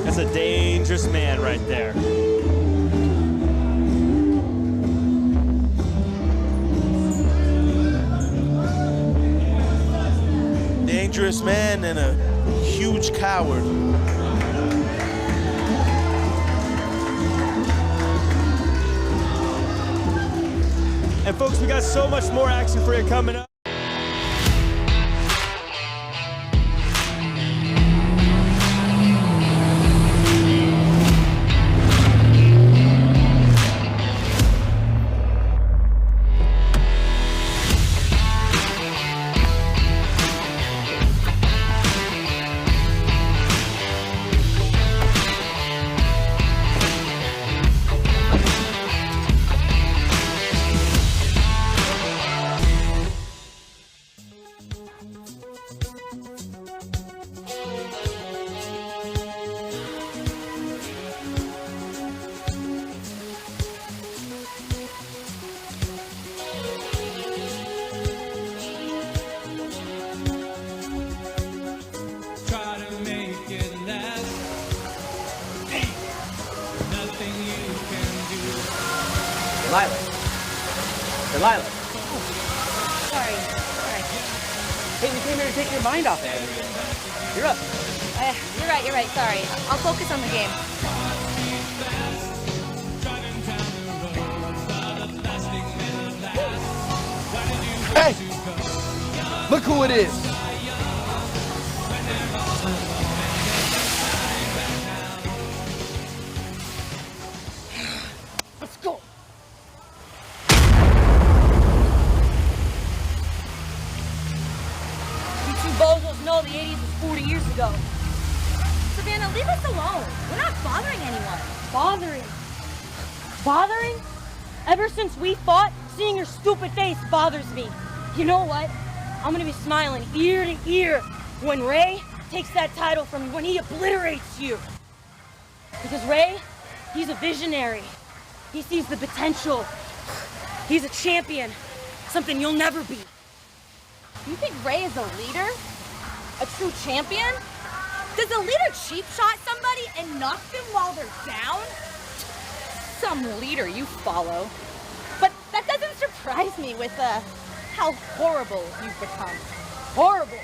That's a dangerous man right there. Dangerous man and a huge coward. And folks, we got so much more action for you coming up. Delilah. Sorry. Hey, we came here to take your mind off everything. You're up. You're right. Sorry. I'll focus on the game. Hey! Look who it is! Let's go! You two bozos know the 80s was 40 years ago. Savannah, leave us alone. We're not bothering anyone. Bothering? Ever since we fought, seeing your stupid face bothers me. You know what? I'm gonna be smiling ear to ear when Ray takes that title from you, when he obliterates you. Because Ray, he's a visionary. He sees the potential. He's a champion, something you'll never be. You think Ray is a leader? A true champion? Does a leader cheap shot somebody and knock them while they're down? Some leader you follow. But that doesn't impress me with how horrible you've become. Horrible.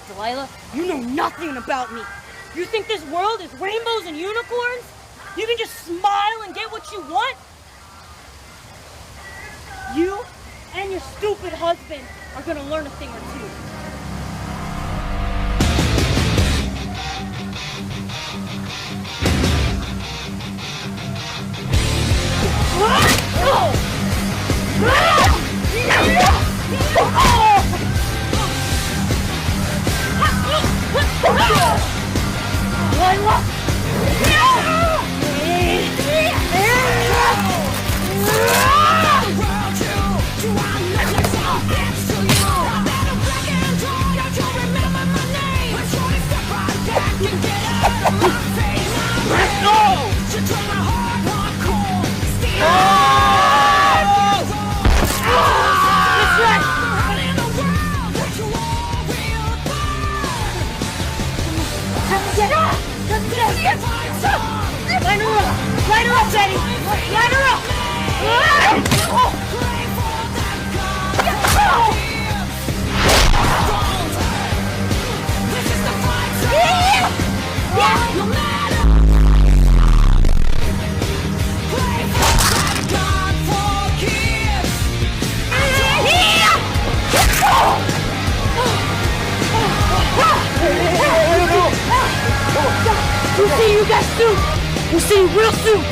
Delilah, you know nothing about me. You think this world is rainbows and unicorns? You can just smile and get what you want? You and your stupid husband are gonna learn a thing or two. Line her up, Betty! Line her up! We'll see you guys soon! We'll see you real soon!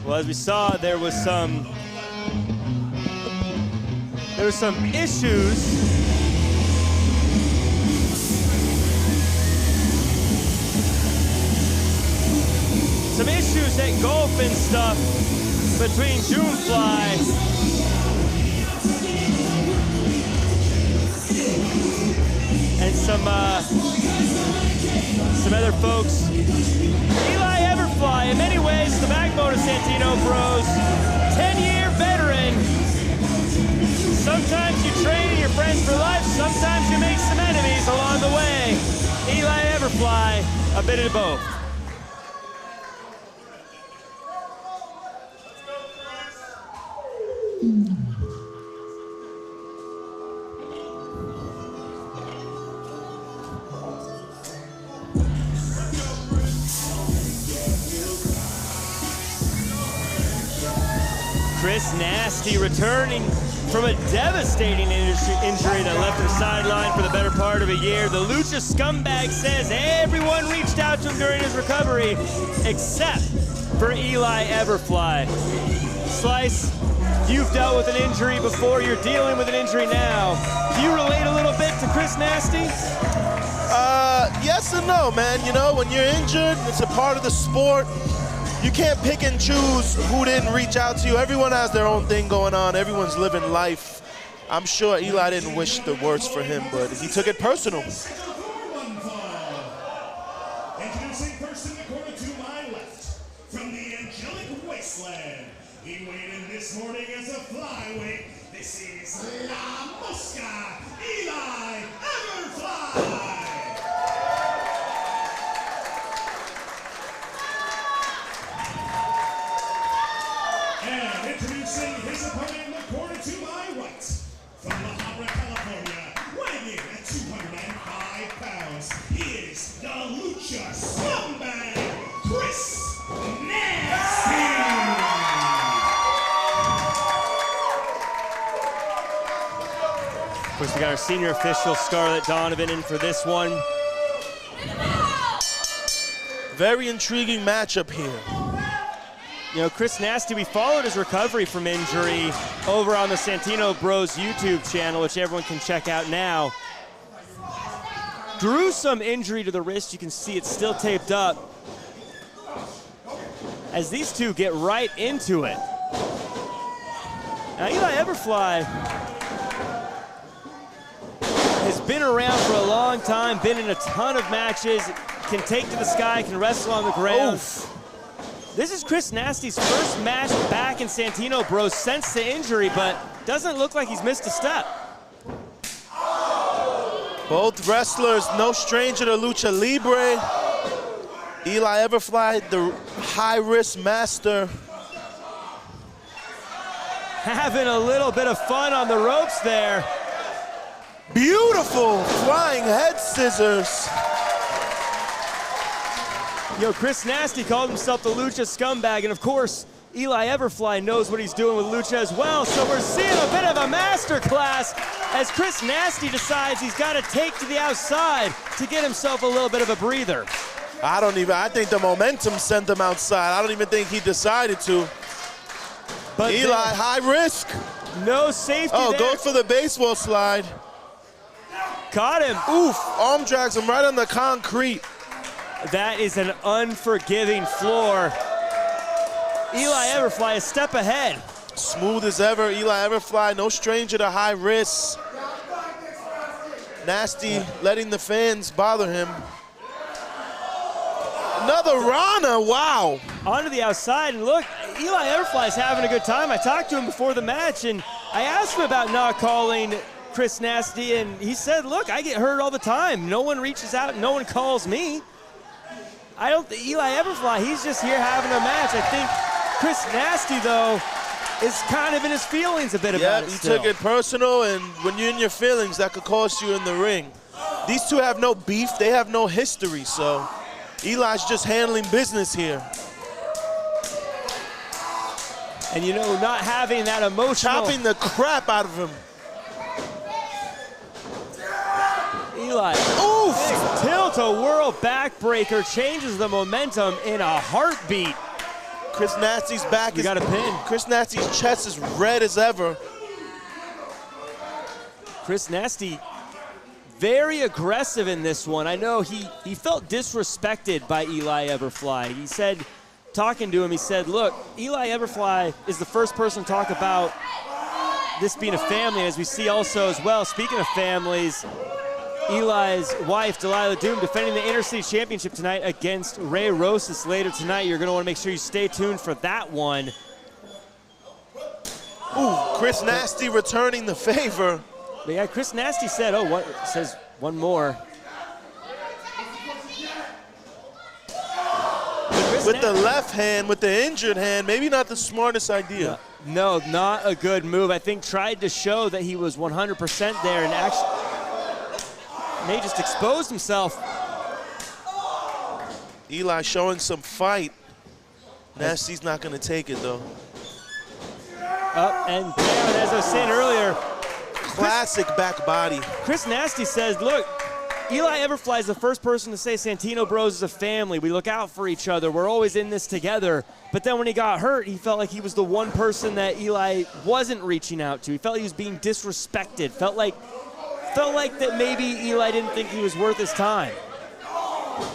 Well, as we saw, there was some issues. Some issues at golf and stuff between Junefly and some other folks. Eli Everfly, in many ways, the backbone of Santino Bros. 10-year veteran. Sometimes you train your friends for life, sometimes you make some enemies along the way. Eli Everfly, a bit of both. Chris Nasty returning from a devastating injury that left him sidelined for the better part of a year. The Lucha scumbag says everyone reached out to him during his recovery, except for Eli Everfly. Slice, you've dealt with an injury before, you're dealing with an injury now. Do you relate a little bit to Chris Nasty? Yes and no, man. You know, when you're injured, it's a part of the sport. You can't pick and choose who didn't reach out to you. Everyone has their own thing going on. Everyone's living life. I'm sure Eli didn't wish the worst for him, but he took it personal. Introducing first in the corner to my left, from the angelic wasteland. He weighed in this morning as a flyweight. This is La Mosca, Eli Everfly. And introducing his opponent in the corner to my right, from La Habra, California, weighing in at 205 pounds, he is the Lucha Scumbag, Chris Nasty. Of course, we got our senior official, Scarlett Donovan, in for this one. Very intriguing matchup here. You know, Chris Nasty, we followed his recovery from injury over on the Santino Bros YouTube channel, which everyone can check out now. Gruesome injury to the wrist. You can see it's still taped up. As these two get right into it. Now, Eli Everfly has been around for a long time, been in a ton of matches, can take to the sky, can wrestle on the ground. Oof. This is Chris Nasty's first match back in Santino Bros since the injury, but doesn't look like he's missed a step. Both wrestlers, no stranger to lucha libre. Eli Everfly, the high-risk master. Having a little bit of fun on the ropes there. Beautiful flying head scissors. Yo, Chris Nasty called himself the Lucha scumbag, and of course, Eli Everfly knows what he's doing with Lucha as well, so we're seeing a bit of a masterclass as Chris Nasty decides he's got to take to the outside to get himself a little bit of a breather. I think the momentum sent him outside. I don't even think he decided to. But Eli, high risk. No safety there. Goes for the baseball slide. Caught him. Oof, arm drags him right on the concrete. That is an unforgiving floor. Eli Everfly a step ahead. Smooth as ever, Eli Everfly, no stranger to high risks. Nasty letting the fans bother him. Another Rana, wow. Onto the outside, and look, Eli Everfly's having a good time. I talked to him before the match, and I asked him about not calling Chris Nasty, and he said, look, I get hurt all the time. No one reaches out, no one calls me. I don't think Eli Everfly, he's just here having a match. I think Chris Nasty, though, is kind of in his feelings a bit about it still. He took it personal, and when you're in your feelings, that could cost you in the ring. These two have no beef, they have no history, so Eli's just handling business here. And you know, not having that emotional... Chopping the crap out of him. Eli, oof! Tilt-a-whirl backbreaker changes the momentum in a heartbeat. Chris Nasty's back got a pin. Chris Nasty's chest is red as ever. Chris Nasty, very aggressive in this one. I know he felt disrespected by Eli Everfly. He said, talking to him, he said, look, Eli Everfly is the first person to talk about this being a family, as we see also as well, speaking of families, Eli's wife, Delilah Doom, defending the Intercity Championship tonight against Rosas later tonight. You're going to want to make sure you stay tuned for that one. Ooh, Chris Nasty returning the favor. But yeah, Chris Nasty said, says one more. With the left hand, with the injured hand, maybe not the smartest idea. No, not a good move. I think tried to show that he was 100% there and actually may just exposed himself. Eli showing some fight. Nasty's not going to take it, though. Up and down, as I was saying earlier. Classic back body. Chris Nasty says, look, Eli Everfly is the first person to say Santino Bros is a family. We look out for each other. We're always in this together. But then when he got hurt, he felt like he was the one person that Eli wasn't reaching out to. He felt he was being disrespected. Felt like that maybe Eli didn't think he was worth his time.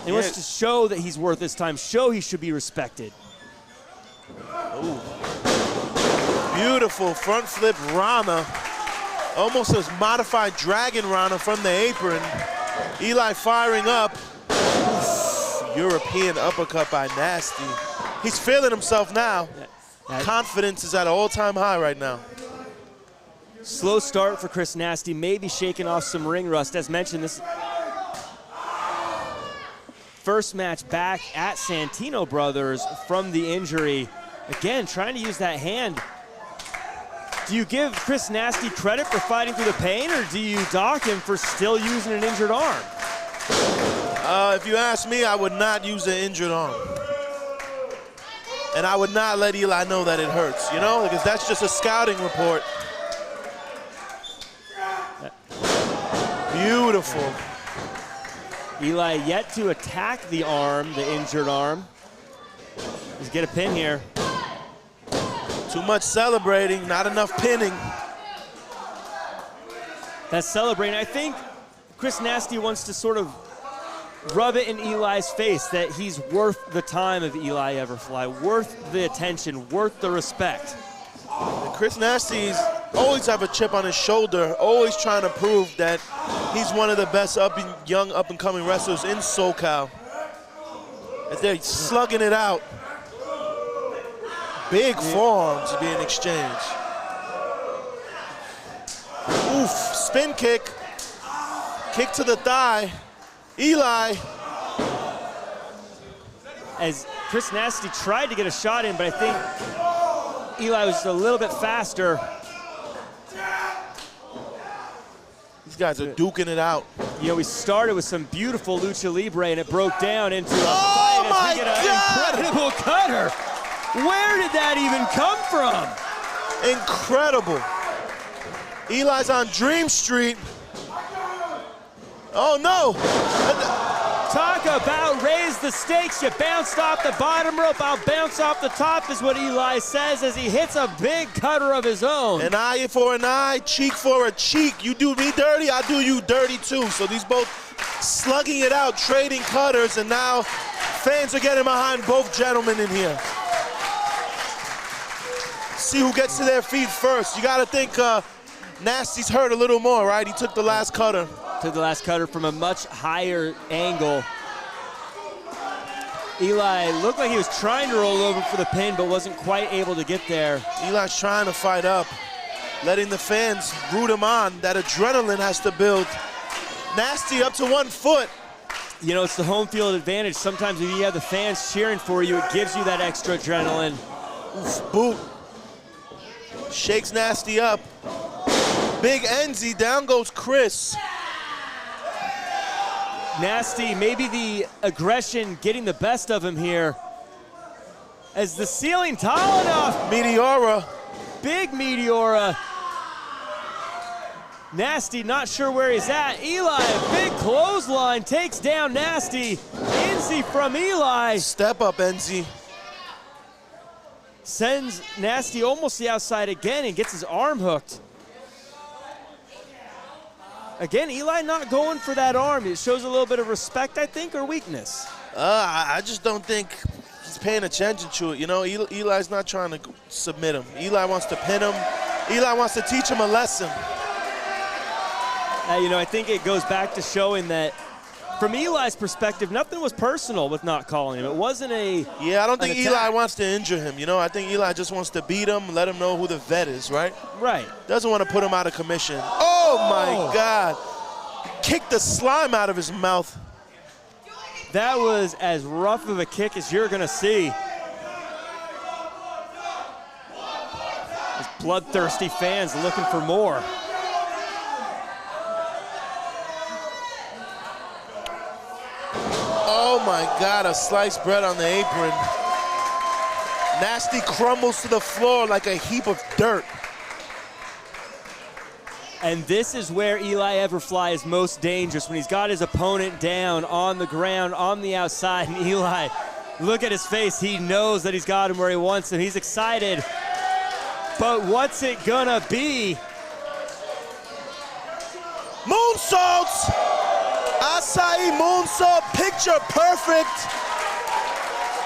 He wants to show that he's worth his time, show he should be respected. Ooh. Beautiful front flip Rana. Almost a modified Dragon Rana from the apron. Eli firing up. Oof. European uppercut by Nasty. He's feeling himself now. Confidence is at an all-time high right now. Slow start for Chris Nasty, maybe shaking off some ring rust. As mentioned, this first match back at Santino Brothers from the injury. Again, trying to use that hand. Do you give Chris Nasty credit for fighting through the pain, or do you dock him for still using an injured arm? If you ask me, I would not use an injured arm. And I would not let Eli know that it hurts, you know? Because that's just a scouting report. Beautiful. Eli yet to attack the arm, the injured arm. Let's get a pin here. Too much celebrating, not enough pinning. That's celebrating. I think Chris Nasty wants to sort of rub it in Eli's face that he's worth the time of Eli Everfly, worth the attention, worth the respect. And Chris Nasty's always have a chip on his shoulder, always trying to prove that he's one of the best young up-and-coming wrestlers in SoCal. As they're slugging it out. Big forearms being exchanged. Oof, spin kick. Kick to the thigh. Eli. As Chris Nasty tried to get a shot in, but I think Eli was just a little bit faster. These guys are duking it out. You know, we started with some beautiful lucha libre, and it broke down into a fight as we get an incredible cutter. Where did that even come from? Incredible. Eli's on Dream Street. Oh no! Talk about raise the stakes. You bounced off the bottom rope, I'll bounce off the top is what Eli says as he hits a big cutter of his own. An eye for an eye, cheek for a cheek. You do me dirty, I do you dirty too. So these both slugging it out, trading cutters, and now fans are getting behind both gentlemen in here. See who gets to their feet first. You gotta think Nasty's hurt a little more, right? He took the last cutter. Took the last cutter from a much higher angle. Eli looked like he was trying to roll over for the pin, but wasn't quite able to get there. Eli's trying to fight up, letting the fans root him on. That adrenaline has to build. Nasty up to 1 foot. You know, it's the home field advantage. Sometimes if you have the fans cheering for you, it gives you that extra adrenaline. Oof, boot. Shakes Nasty up. Big Enzy, down goes Chris. Nasty, maybe the aggression getting the best of him here. As the ceiling tall enough. Meteora. Big Meteora. Nasty not sure where he's at. Eli, big clothesline, takes down Nasty. Enzy from Eli. Step up, Enzy. Sends Nasty almost the outside again and gets his arm hooked. Again, Eli not going for that arm. It shows a little bit of respect, I think, or weakness. I just don't think he's paying attention to it. You know, Eli's not trying to submit him. Eli wants to pin him. Eli wants to teach him a lesson. You know, I think it goes back to showing that from Eli's perspective, nothing was personal with not calling him. It wasn't a Yeah, I don't think Eli wants to injure him. You know, I think Eli just wants to beat him, let him know who the vet is, right? Right. Doesn't want to put him out of commission. Oh my God. Kicked the slime out of his mouth. That was as rough of a kick as you're going to see. These bloodthirsty fans looking for more. Oh my God, a sliced bread on the apron. Nasty crumbles to the floor like a heap of dirt. And this is where Eli Everfly is most dangerous, when he's got his opponent down on the ground, on the outside, and Eli, look at his face. He knows that he's got him where he wants him. He's excited. But what's it gonna be? Moonsaults! Acai moonsault, picture perfect.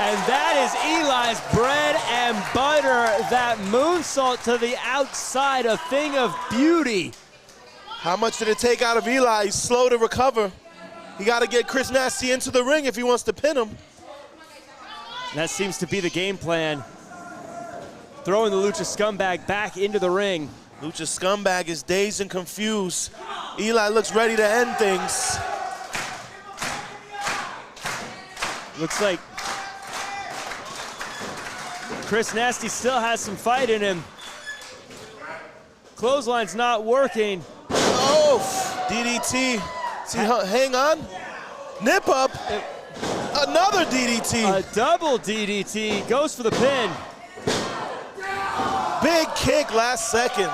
And that is Eli's bread and butter. That moonsault to the outside, a thing of beauty. How much did it take out of Eli? He's slow to recover. He got to get Chris Nasty into the ring if he wants to pin him. That seems to be the game plan. Throwing the Lucha Scumbag back into the ring. Lucha Scumbag is dazed and confused. Eli looks ready to end things. Looks like Chris Nasty still has some fight in him. Clothesline's not working. Oh, DDT. See, hang on. Nip up. Another DDT. A double DDT. Goes for the pin. Big kick last second.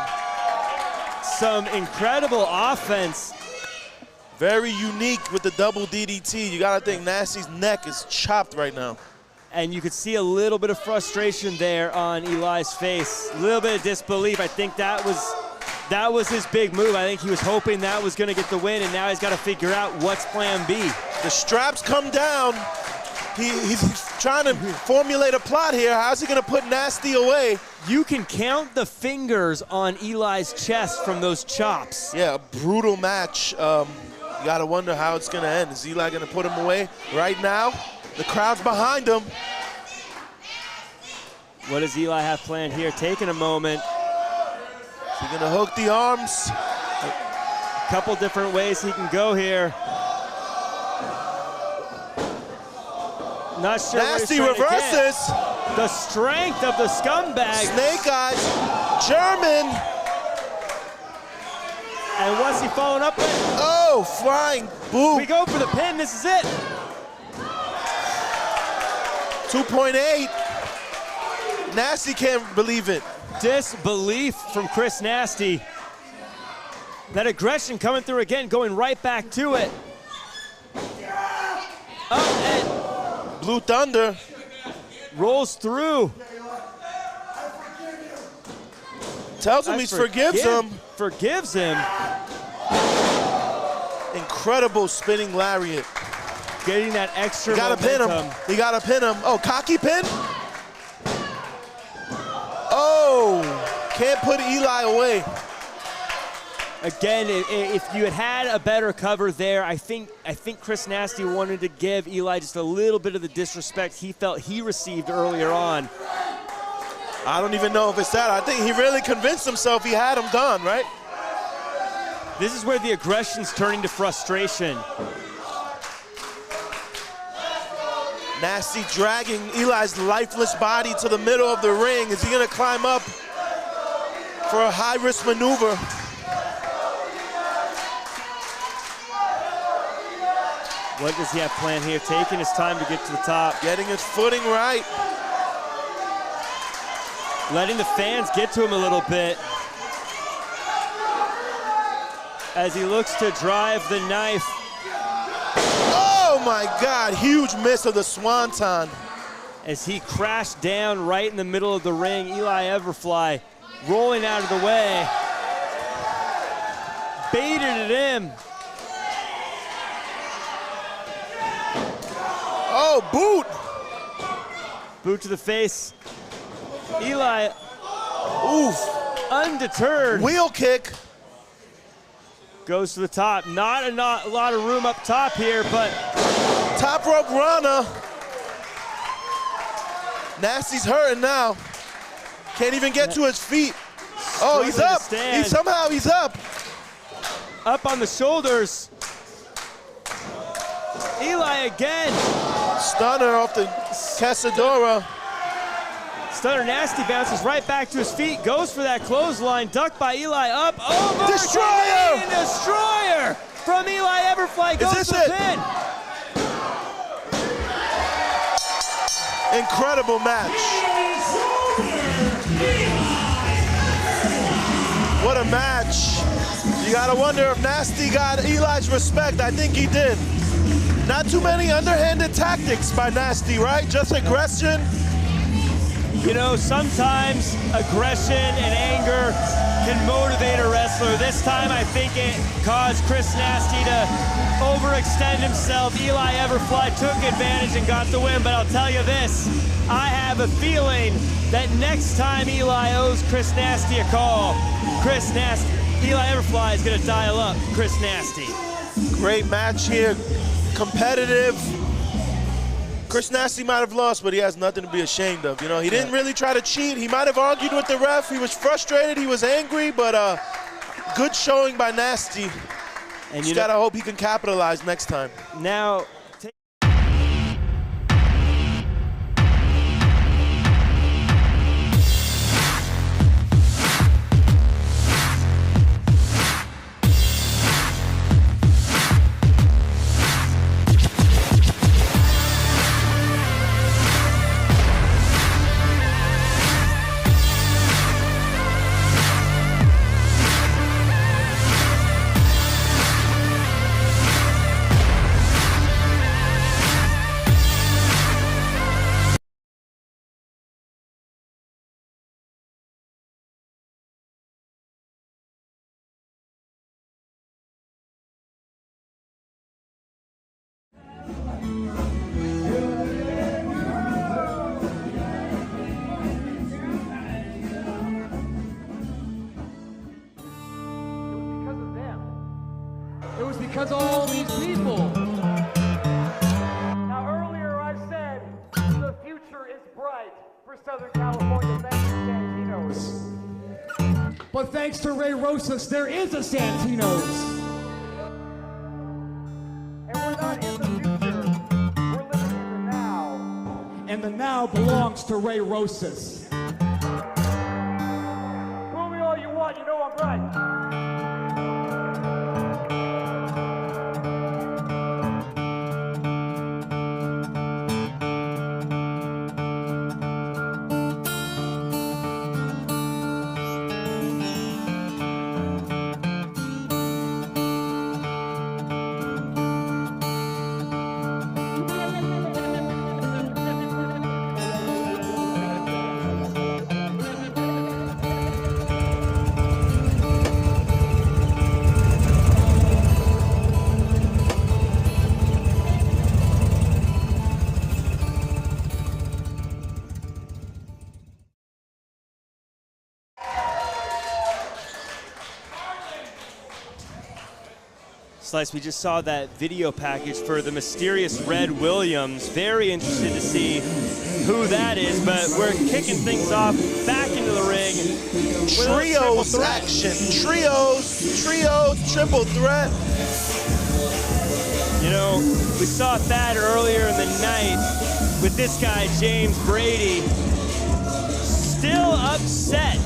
Some incredible offense. Very unique with the double DDT. You got to think Nasty's neck is chopped right now. And you could see a little bit of frustration there on Eli's face. A little bit of disbelief. I think that was his big move. I think he was hoping that was going to get the win, and now he's got to figure out what's plan B. The straps come down. He's trying to formulate a plot here. How's he going to put Nasty away? You can count the fingers on Eli's chest from those chops. Yeah, a brutal match. You got to wonder how it's going to end. Is Eli going to put him away right now? The crowd's behind him. What does Eli have planned here? Taking a moment. Is he going to hook the arms? Couple different ways he can go here. Not sure. Nasty reverses. The strength of the scumbag. Snake eyes. German. And what's he following up with? Oh, flying boot. We go for the pin. This is it. 2.8. Nasty can't believe it. Disbelief from Chris Nasty. That aggression coming through again, going right back to it. And Blue Thunder rolls through. Tells him he forgives him. Forgives him. Incredible spinning lariat. Getting that extra You gotta momentum. pin him. You gotta pin him. Oh, cocky pin? Oh, can't put Eli away. Again, if you had a better cover there, I think Chris Nasty wanted to give Eli just a little bit of the disrespect he felt he received earlier on. I don't even know if it's that. I think he really convinced himself he had him done, right? This is where the aggression's turning to frustration. Nasty dragging Eli's lifeless body to the middle of the ring. Is he gonna climb up for a high-risk maneuver? What does he have planned here? Taking his time to get to the top. Getting his footing right. Letting the fans get to him a little bit. As he looks to drive the knife. Oh my God, huge miss of the Swanton. As he crashed down right in the middle of the ring, Eli Everfly rolling out of the way. Baited it in. Oh, boot. Boot to the face. Eli, oof, undeterred. Wheel kick. Goes to the top. Not a lot of room up top here, but. Top rope runner. Nasty's hurting now. Can't even get to his feet. Oh, he's up. He's up. Up on the shoulders. Eli again. Stunner off the Casadora. Stunner Nasty bounces right back to his feet, goes for that clothesline, ducked by Eli, up, over, Destroyer! Destroyer from Eli Everfly, goes Is this for the it? pin. Incredible match. What a match. You gotta wonder if Nasty got Eli's respect. I think he did. Not too many underhanded tactics by Nasty, right? Just aggression. You know, sometimes aggression and anger can motivate a wrestler. This time, I think it caused Chris Nasty to overextend himself. Eli Everfly took advantage and got the win, but I'll tell you this, I have a feeling that next time Eli owes Chris Nasty a call, Eli Everfly is gonna dial up Chris Nasty. Great match here, competitive. Chris Nasty might have lost, but he has nothing to be ashamed of. You know, he didn't really try to cheat. He might have argued with the ref. He was frustrated. He was angry, but good showing by Nasty. And you gotta hope he can capitalize next time. Now, It was because of all these people. Now, earlier I said the future is bright for Southern California thanks to Santino's. But thanks to Ray Rosas, there is a Santino's. the now belongs to Ray Rosas. Fool me all you want, you know I'm right. Slice, we just saw that video package for the mysterious Red Williams. Very interested to see who that is, but we're kicking things off back into the ring. Trios action. Trios, triple threat. You know, we saw that earlier in the night with this guy, James Brady, still upset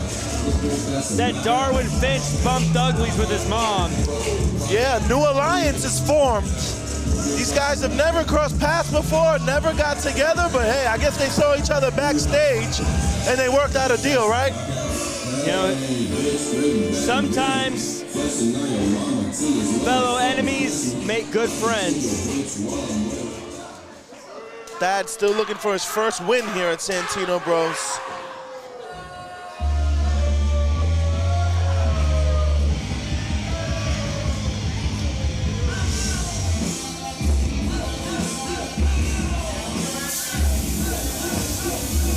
that Darwin Finch bumped uglies with his mom. Yeah, new alliance is formed. These guys have never crossed paths before, never got together, but hey, I guess they saw each other backstage and they worked out a deal, right? You know, sometimes fellow enemies make good friends. Thad's still looking for his first win here at Santino Bros.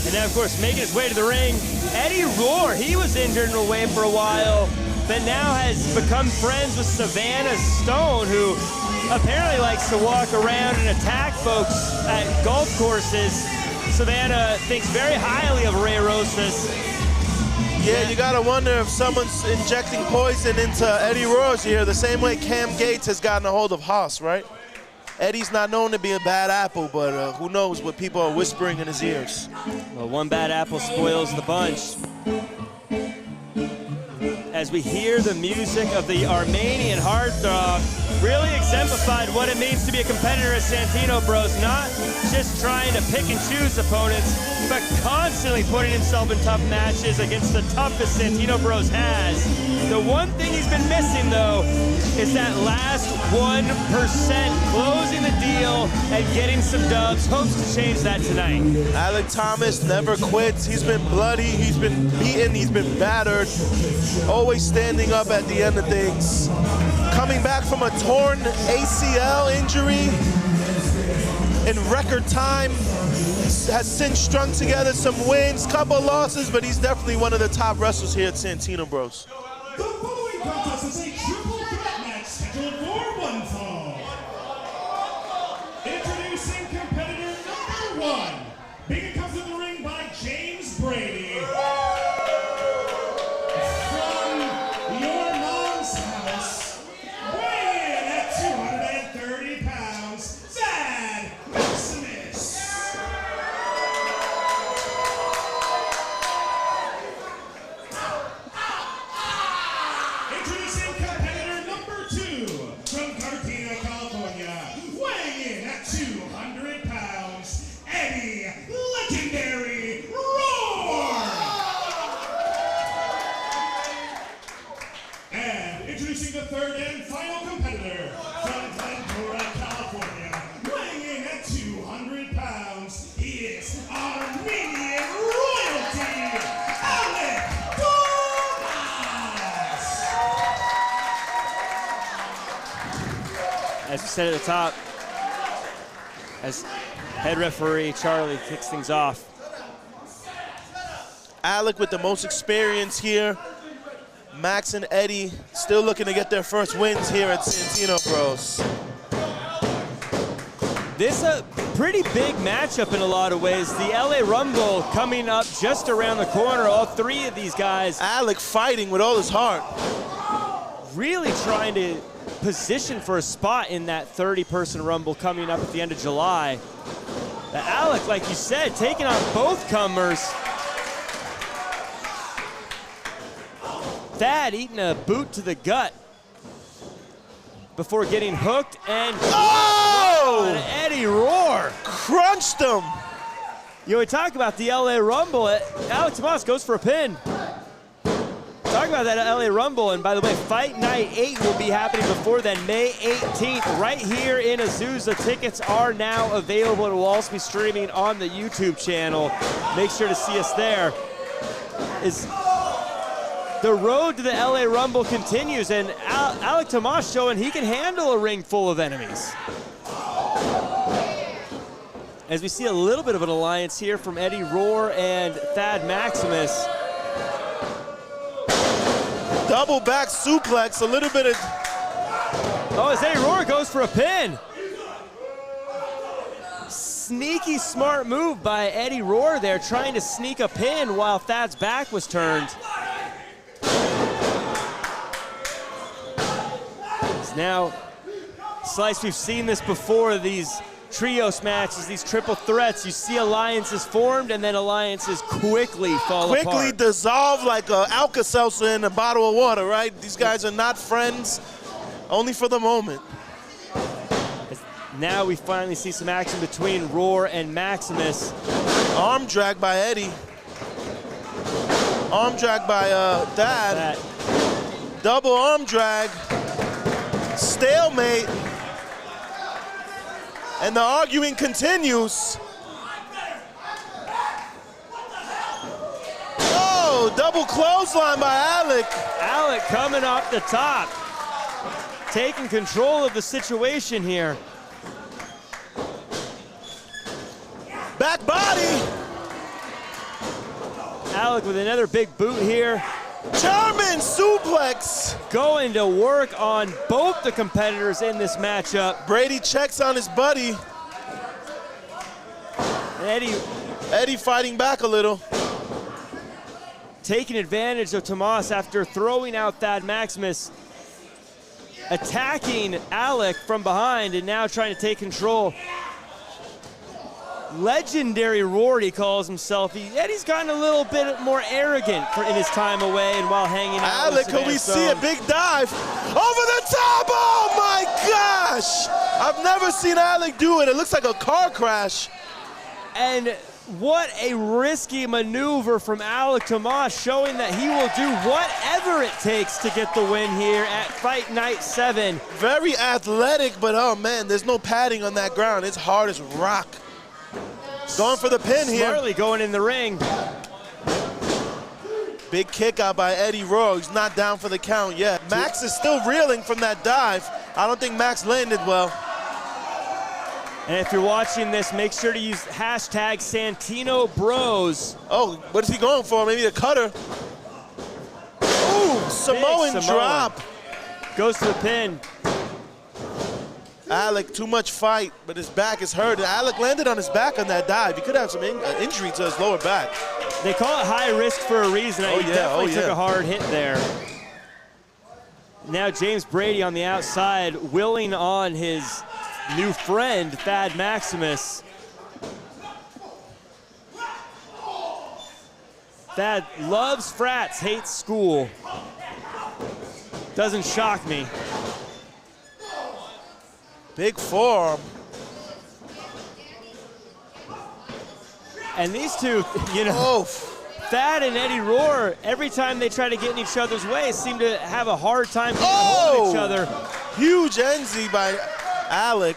And then, of course, making his way to the ring, Eddie Roar. He was injured and away for a while, but now has become friends with Savannah Stone, who apparently likes to walk around and attack folks at golf courses. Savannah thinks very highly of Ray Rosas. Yeah, you gotta wonder if someone's injecting poison into Eddie Roar's here, the same way Cam Gates has gotten a hold of Haas, right? Eddie's not known to be a bad apple, but who knows what people are whispering in his ears. Well, one bad apple spoils the bunch. As we hear the music of the Armenian heartthrob, really exemplified what it means to be a competitor at Santino Bros. Not just trying to pick and choose opponents, but constantly putting himself in tough matches against the toughest Santino Bros has. The one thing he's been missing, though, is that last 1%, closing the deal and getting some dubs. Hopes to change that tonight. Alec Thomas never quits. He's been bloody, he's been beaten, he's been battered. Always standing up at the end of things. Coming back from a torn ACL injury in record time. Has since strung together some wins, couple losses, but he's definitely one of the top wrestlers here at Santino Bros. The following contest is a triple threat match scheduled for one fall. Introducing competitor number 1, being comes to the ring by James Brady. From your mom's house, weighing in at 230 pounds, Maximus. Introducing competitor number 2, from Cartagena, California, weighing in at 200 pounds, Eddie Legendary Roar. And introducing the third and final competitor, from Glendora, California, weighing in at 200 pounds, he is Armenian royalty, Alec. As we said at the top, as head referee Charlie kicks things off. Alec with the most experience here. Max and Eddie still looking to get their first wins here at Santino Bros. This is a pretty big matchup in a lot of ways. The LA Rumble coming up just around the corner. All three of these guys. Alec fighting with all his heart. Really trying to position for a spot in that 30-person Rumble coming up at the end of July. Alec, like you said, taking on both comers. Thad eating a boot to the gut before getting hooked and oh! Eddie Roar. Crunched him. You know, we talk about the LA Rumble. Alec Tomas goes for a pin. Talk about that LA Rumble, and by the way, Fight Night 8 will be happening before then, May 18th, right here in Azusa. Tickets are now available and will also be streaming on the YouTube channel. Make sure to see us there. The road to the LA Rumble continues, and Alec Tomas showing he can handle a ring full of enemies. As we see a little bit of an alliance here from Eddie Roar and Thad Maximus. Double back suplex, a little bit of... Oh, as Eddie Roar goes for a pin. Sneaky smart move by Eddie Roar there, trying to sneak a pin while Thad's back was turned. Now, Slice, we've seen this before, these trios matches, these triple threats. You see alliances formed and then alliances quickly fall apart. Quickly dissolve like a Alka-Seltzer in a bottle of water, right? These guys are not friends, only for the moment. Now we finally see some action between Roar and Maximus. Arm drag by Eddie. Arm drag by Thad. Double arm drag. Stalemate. And the arguing continues. Oh, double clothesline by Alec. Alec coming off the top, taking control of the situation here. Back body. Alec with another big boot here. German suplex. Going to work on both the competitors in this matchup. Brady checks on his buddy. Eddie fighting back a little. Taking advantage of Tomas after throwing out Thad Maximus. Attacking Alec from behind and now trying to take control. Legendary Roar, he calls himself. Eddie's gotten a little bit more arrogant in his time away and while hanging out. Alec, can we see a big dive? Over the top! Oh my gosh! I've never seen Alec do it. It looks like a car crash. And what a risky maneuver from Alec Tomas, showing that he will do whatever it takes to get the win here at Fight Night 7. Very athletic, but oh man, there's no padding on that ground. It's hard as rock. Going for the pin here. Smartly going in the ring. Big kick out by Eddie Roar. He's not down for the count yet. Max is still reeling from that dive. I don't think Max landed well. And if you're watching this, make sure to use hashtag Santino Bros. Oh, what is he going for? Maybe a cutter. Ooh, Samoan drop. Goes to the pin. Alec, too much fight, but his back is hurt. Alec landed on his back on that dive. He could have some injury to his lower back. They call it high risk for a reason. He definitely took a hard hit there. Now James Brady on the outside, willing on his new friend, Thad Maximus. Thad loves frats, hates school. Doesn't shock me. Big forearm. And these two, you know, Thad and Eddie Roar, every time they try to get in each other's way, seem to have a hard time getting hold of each other. Huge NZ by Alec.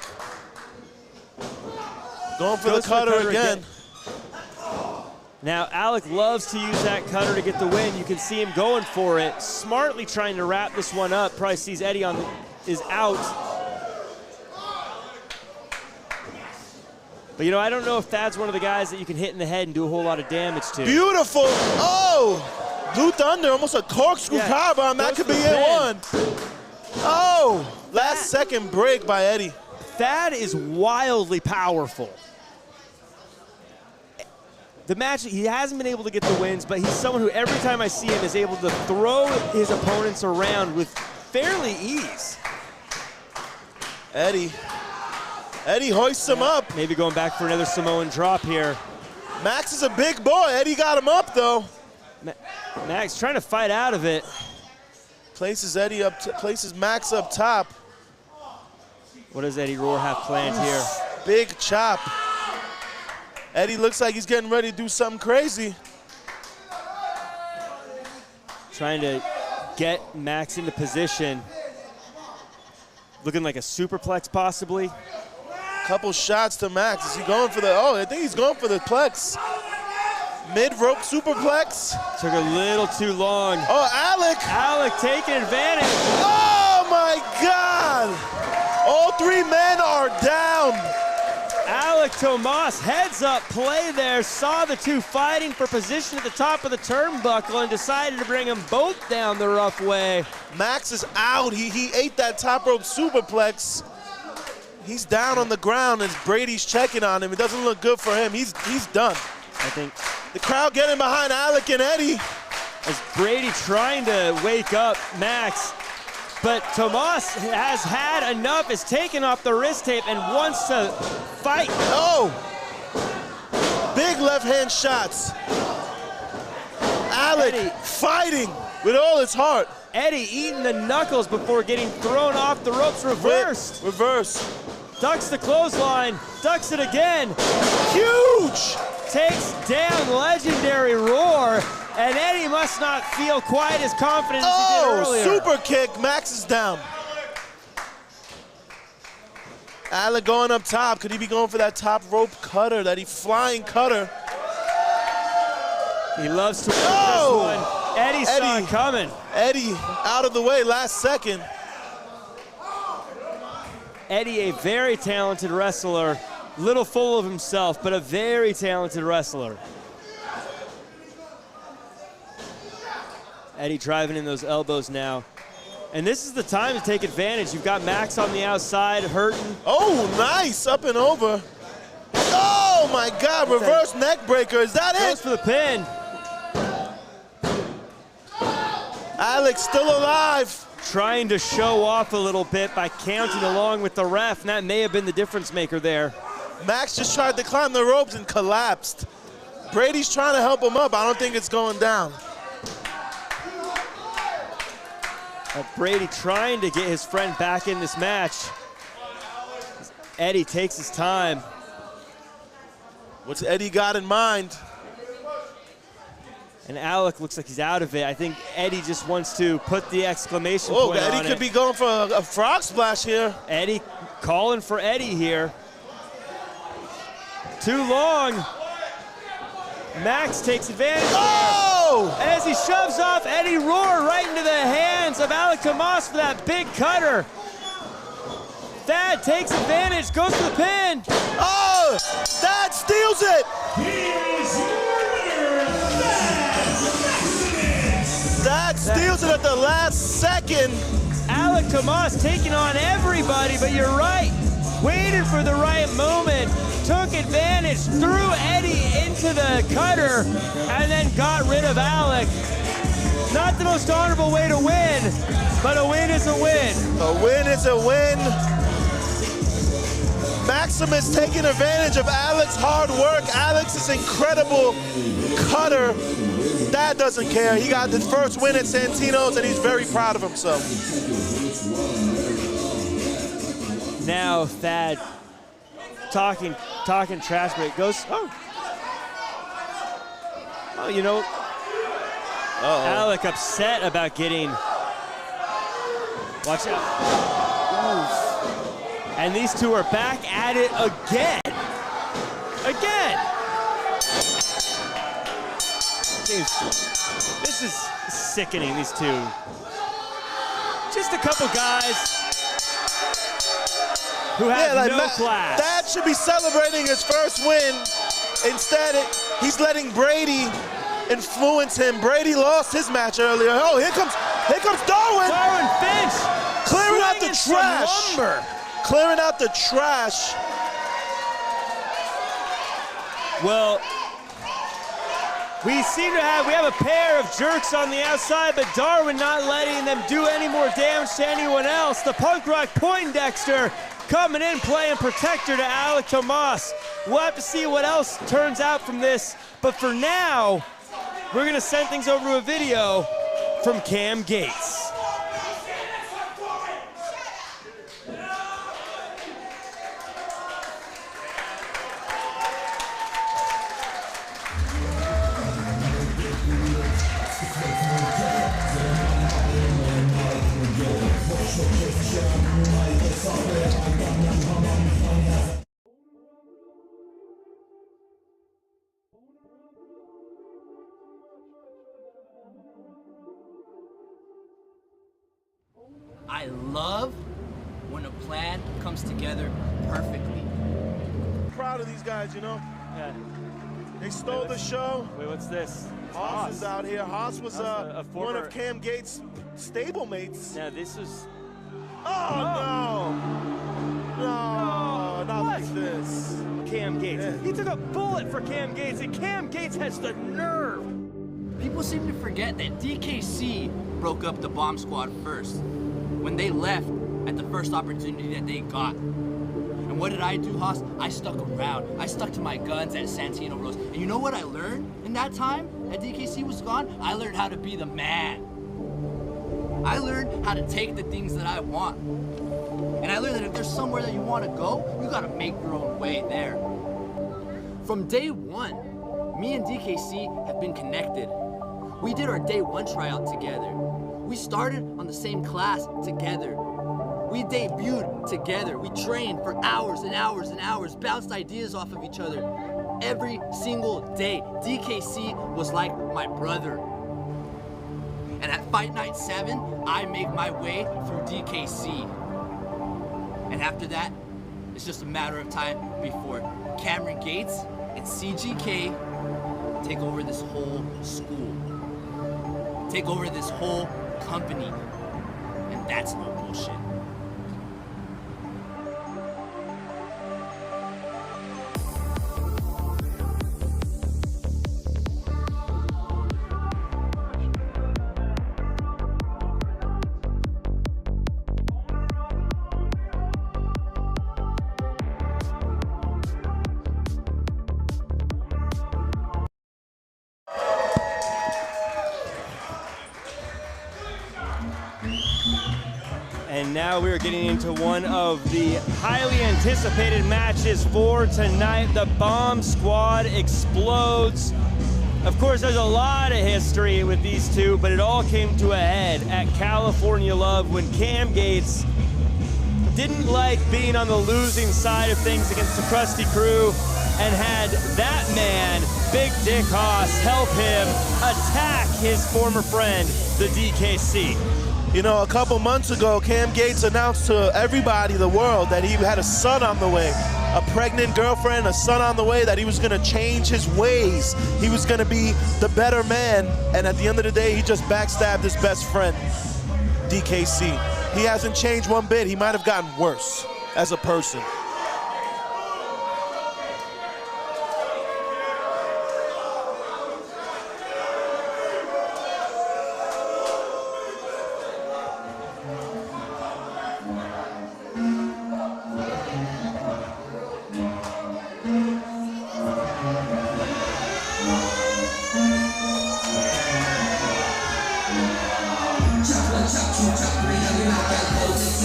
Going for the cutter again. Now, Alec loves to use that cutter to get the win. You can see him going for it, smartly trying to wrap this one up. Probably sees Eddie is out. But, you know, I don't know if Thad's one of the guys that you can hit in the head and do a whole lot of damage to. Beautiful. Oh, Blue Thunder, almost a corkscrew power bomb. That could be it one. Oh, last second break by Eddie. Thad is wildly powerful. The match, he hasn't been able to get the wins, but he's someone who every time I see him is able to throw his opponents around with fairly ease. Eddie Eddie hoists him up. Maybe going back for another Samoan drop here. Max is a big boy. Eddie got him up, though. Max trying to fight out of it. Places Eddie up, places Max up top. What does Eddie Roar have planned here? Big chop. Eddie looks like he's getting ready to do something crazy. Trying to get Max into position. Looking like a superplex possibly. Couple shots to Max. Is he going for the, oh, I think he's going for the plex. Mid-rope superplex. Took a little too long. Oh, Alec. Alec taking advantage. Oh my God. All three men are down. Alec Tomas, heads up play there, saw the two fighting for position at the top of the turnbuckle and decided to bring them both down the rough way. Max is out. He ate that top rope superplex. He's down on the ground as Brady's checking on him. It doesn't look good for him. He's done. I think the crowd getting behind Alec and Eddie. As Brady trying to wake up Max, but Tomas has had enough, is taking off the wrist tape and wants to fight. Oh! Big left hand shots. Alec Eddie fighting with all his heart. Eddie eating the knuckles before getting thrown off the ropes, reversed. Reverse. Ducks the clothesline, ducks it again. Huge! Takes down legendary Roar, and Eddie must not feel quite as confident as he did earlier. Super kick, Max is down. Alec going up top. Could he be going for that top rope cutter, that flying cutter? He loves to win this one. Eddie saw it coming. Eddie out of the way last second. Eddie, a very talented wrestler, little full of himself, but a very talented wrestler. Eddie driving in those elbows now. And this is the time to take advantage. You've got Max on the outside, hurting. Oh, nice, up and over. Oh my God, reverse neck breaker, is that it? Goes for the pin. Alex still alive. Trying to show off a little bit by counting along with the ref, and that may have been the difference maker there. Max just tried to climb the ropes and collapsed. Brady's trying to help him up. I don't think it's going down. Brady trying to get his friend back in this match. Eddie takes his time. What's Eddie got in mind? And Alec looks like he's out of it. I think Eddie just wants to put the exclamation point on it. Eddie could be going for a frog splash here. Eddie calling for Eddie here. Too long. Max takes advantage. Oh! And as he shoves off Eddie Roar right into the hands of Alec Tomas for that big cutter. Thad takes advantage, goes for the pin. Oh! Thad steals it! Here's your winner, Thad steals it at the last second. Alec Tomas taking on everybody, but you're right. Waited for the right moment, took advantage, threw Eddie into the cutter, and then got rid of Alec. Not the most honorable way to win, but a win is a win. A win is a win. Maximus taking advantage of Alec's hard work. Alex's incredible cutter. Thad doesn't care. He got the first win at Santino's, and he's very proud of himself. Now Thad talking trash, but it goes, oh, you know, Alec upset about getting, watch out. Oof. And these two are back at it again. This is sickening, these two. Just a couple guys who have no class. Thad should be celebrating his first win. Instead, he's letting Brady influence him. Brady lost his match earlier. Oh, here comes Darwin. Darwin Finch. Clearing out the trash. Clearing out the trash. Well, we have a pair of jerks on the outside, but Darwin not letting them do any more damage to anyone else. The punk rock Poindexter coming in, playing protector to Alec Tomas. We'll have to see what else turns out from this. But for now, we're going to send things over to a video from Cam Gates. I love when a plan comes together perfectly. Proud of these guys, you know? Yeah. They stole the show. Wait, what's this? Haas is out here. Haas was a former... one of Cam Gates' stablemates. Yeah, this was... Oh, no, not like this. Cam Gates. Yeah. He took a bullet for Cam Gates, and Cam Gates has the nerve. People seem to forget that DKC broke up the bomb squad first, when they left at the first opportunity that they got. And what did I do, Haas? I stuck around. I stuck to my guns at Santino Rose. And you know what I learned in that time that DKC was gone? I learned how to be the man. I learned how to take the things that I want. And I learned that if there's somewhere that you want to go, you gotta make your own way there. From day one, me and DKC have been connected. We did our day one tryout together. We started on the same class together. We debuted together. We trained for hours and hours and hours, bounced ideas off of each other every single day. DKC was like my brother. And at Fight Night 7, I make my way through DKC. And after that, it's just a matter of time before Cameron Gates and CGK take over this whole school. Take over this whole company. And that's no bullshit. And now we're getting into one of the highly anticipated matches for tonight. The Bomb Squad explodes. Of course, there's a lot of history with these two, but it all came to a head at California Love when Cam Gates didn't like being on the losing side of things against the Krusty Krew and had that man, Big Dick Haas, help him attack his former friend, the DKC. You know, a couple months ago, Cam Gates announced to everybody, the world, that he had a son on the way. A pregnant girlfriend, a son on the way, that he was gonna change his ways. He was gonna be the better man. And at the end of the day, he just backstabbed his best friend, DKC. He hasn't changed one bit. He might have gotten worse as a person.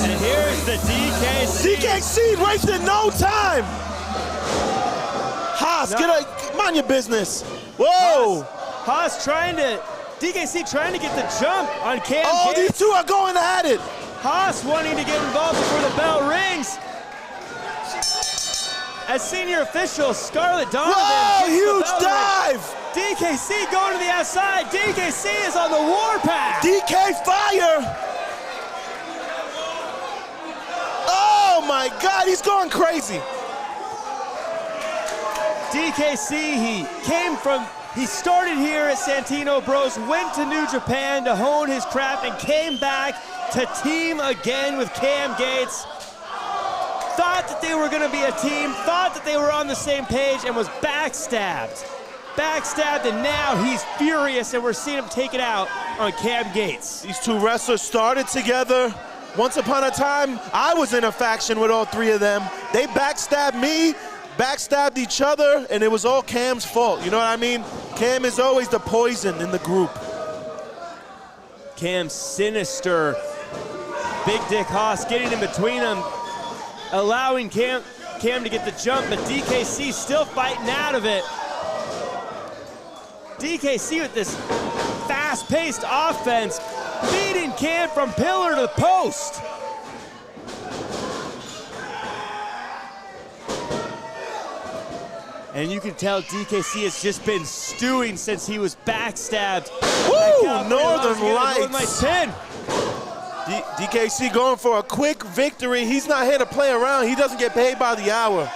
And here's the DKC. DKC wasted no time. Haas, mind your business. Whoa. Haas trying to, DKC trying to get the jump on Cam Oh, Gates. these two are going at it. Haas wanting to get involved before the bell rings. As senior official, Scarlett Donovan. Whoa, huge dive. DKC going to the outside. DKC is on the warpath. DK fire. Oh my God, he's going crazy. DKC, he started here at Santino Bros, went to New Japan to hone his craft and came back to team again with Cam Gates. Thought that they were gonna be a team, thought that they were on the same page and was backstabbed. Backstabbed, and now he's furious and we're seeing him take it out on Cam Gates. These two wrestlers started together, Once upon a time, I was in a faction with all three of them. They backstabbed me, backstabbed each other, and it was all Cam's fault. You know what I mean? Cam is always the poison in the group. Cam sinister. Big Dick Haas getting in between them, allowing Cam to get the jump, but DKC still fighting out of it. DKC with this fast-paced offense, beating Cam from pillar to post. And you can tell DKC has just been stewing since he was backstabbed. Woo! Northern Lights. Pin. DKC going for a quick victory. He's not here to play around. He doesn't get paid by the hour.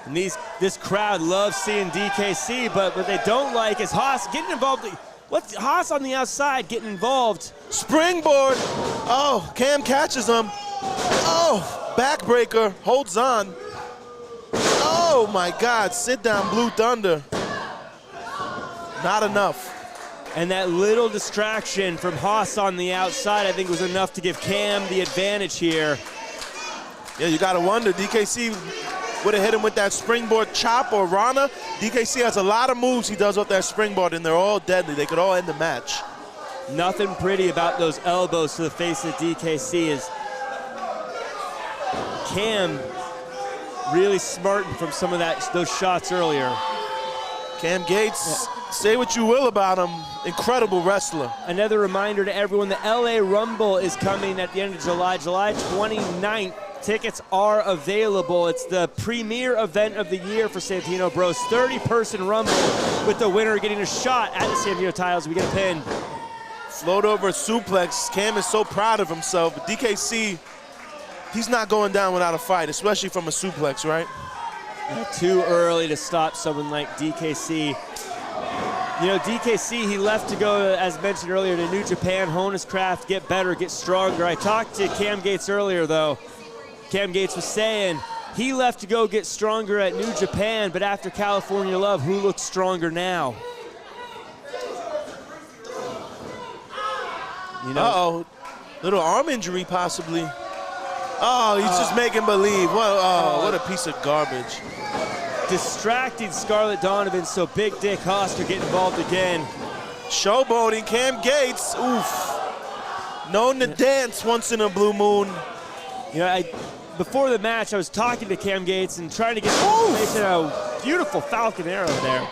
And this crowd loves seeing DKC, but what they don't like is Haas getting involved. What's Haas on the outside getting involved? Springboard. Oh, Cam catches him. Oh, backbreaker, holds on. Oh my God, sit down, Blue Thunder. Not enough. And that little distraction from Haas on the outside, I think, was enough to give Cam the advantage here. Yeah, you gotta wonder, DKC would have hit him with that springboard chop or Rana. DKC has a lot of moves he does off that springboard, and they're all deadly. They could all end the match. Nothing pretty about those elbows to the face of DKC is Cam really smarting from some of those shots earlier. Cam Gates, say what you will about him, incredible wrestler. Another reminder to everyone, the LA Rumble is coming at the end of July 29th. Tickets are available. It's the premier event of the year for Santino Bros. 30-person Rumble with the winner getting a shot at the Santino titles. We get a pin. Float over suplex. Cam is so proud of himself. But DKC, he's not going down without a fight, especially from a suplex, right? Too early to stop someone like DKC. You know, DKC, he left to go, as mentioned earlier, to New Japan, hone his craft, get better, get stronger. I talked to Cam Gates earlier, though. Cam Gates was saying he left to go get stronger at New Japan, but after California Love, who looks stronger now? You know, uh-oh, little arm injury possibly. Oh, he's just making believe. What a piece of garbage. Distracting Scarlett Donovan, so Big Dick Haas could get involved again. Showboating Cam Gates, oof. Known to dance once in a blue moon. You know, before the match, I was talking to Cam Gates and trying to get information on a beautiful Falcon arrow there.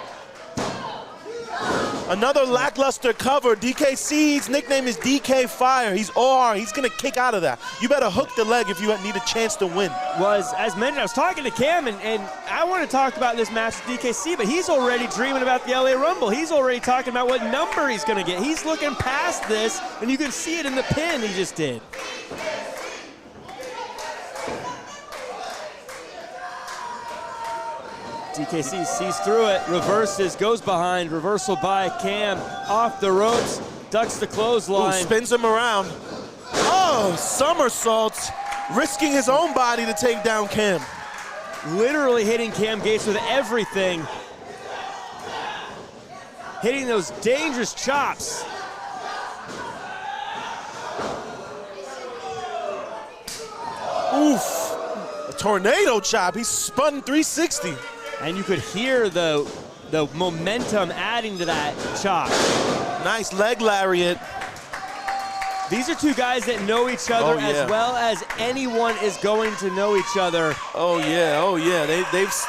Another lackluster cover. DKC's nickname is DK Fire. He's OR. He's going to kick out of that. You better hook the leg if you need a chance to win. As mentioned, I was talking to Cam, and I want to talk about this match with DKC, but he's already dreaming about the LA Rumble. He's already talking about what number he's going to get. He's looking past this, and you can see it in the pin he just did. DKC sees through it, reverses, goes behind, reversal by Cam, off the ropes, ducks the clothesline. Ooh, spins him around. Oh, somersaults, risking his own body to take down Cam. Literally hitting Cam Gates with everything. Hitting those dangerous chops. Oof, a tornado chop. He's spun 360. And you could hear the momentum adding to that chop. Nice leg lariat. These are two guys that know each other as well as anyone is going to know each other. Oh yeah.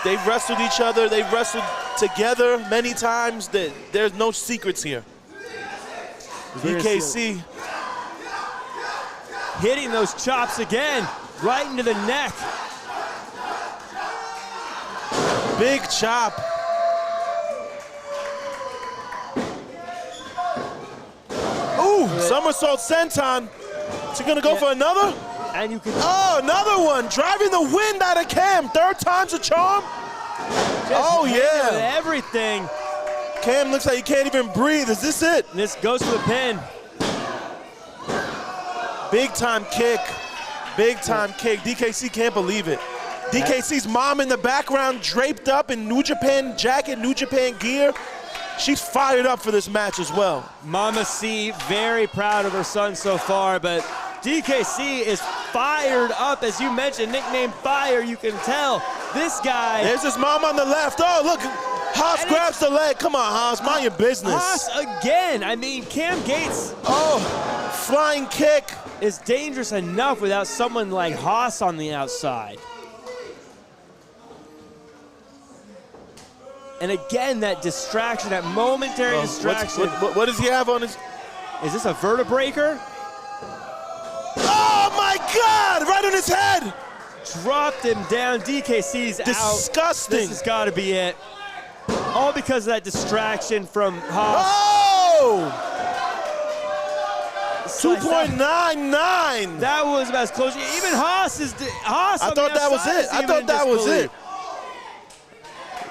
They've wrestled each other. They've wrestled together many times. There's no secrets here. DKC hitting those chops again, right into the neck. Big chop. Ooh, somersault senton. Is he gonna go for another? And you can. Oh, another one. Driving the wind out of Cam. Third time's a charm. Everything. Cam looks like he can't even breathe. Is this it? This goes to the pin. Big time kick. Big time kick. DKC can't believe it. DKC's mom in the background, draped up in New Japan jacket, New Japan gear. She's fired up for this match as well. Mama C, very proud of her son so far, but DKC is fired up. As you mentioned, nicknamed Fire, you can tell. This guy. There's his mom on the left. Oh, look. Haas grabs the leg. Come on, Haas, mind your business. Haas again. I mean, Cam Gates. Oh, flying kick. Is dangerous enough without someone like Haas on the outside. And again, that distraction, that momentary distraction. What does he have on his? Is this a vertebreaker? Oh my God! Right on his head. Dropped him down. DKC's out. Disgusting. This has got to be it. All because of that distraction from Haas. Oh! 2.99. That was about as close. Even Haas is. Haas. I thought that was it. I thought that was it.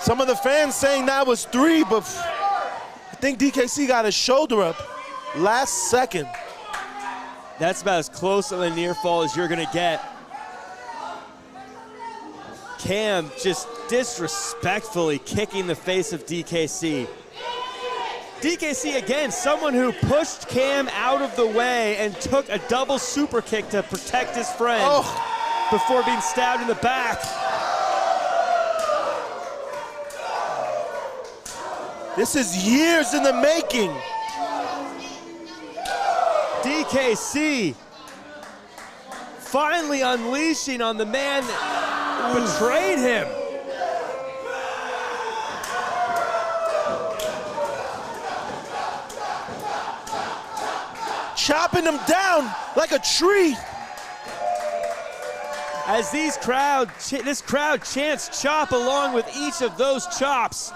Some of the fans saying that was 3, but I think DKC got his shoulder up last second. That's about as close of a near fall as you're going to get. Cam just disrespectfully kicking the face of DKC. DKC, again, someone who pushed Cam out of the way and took a double super kick to protect his friend before being stabbed in the back. This is years in the making. DKC finally unleashing on the man that betrayed him. Chopping him down like a tree. As this crowd chants chop along with each of those chops.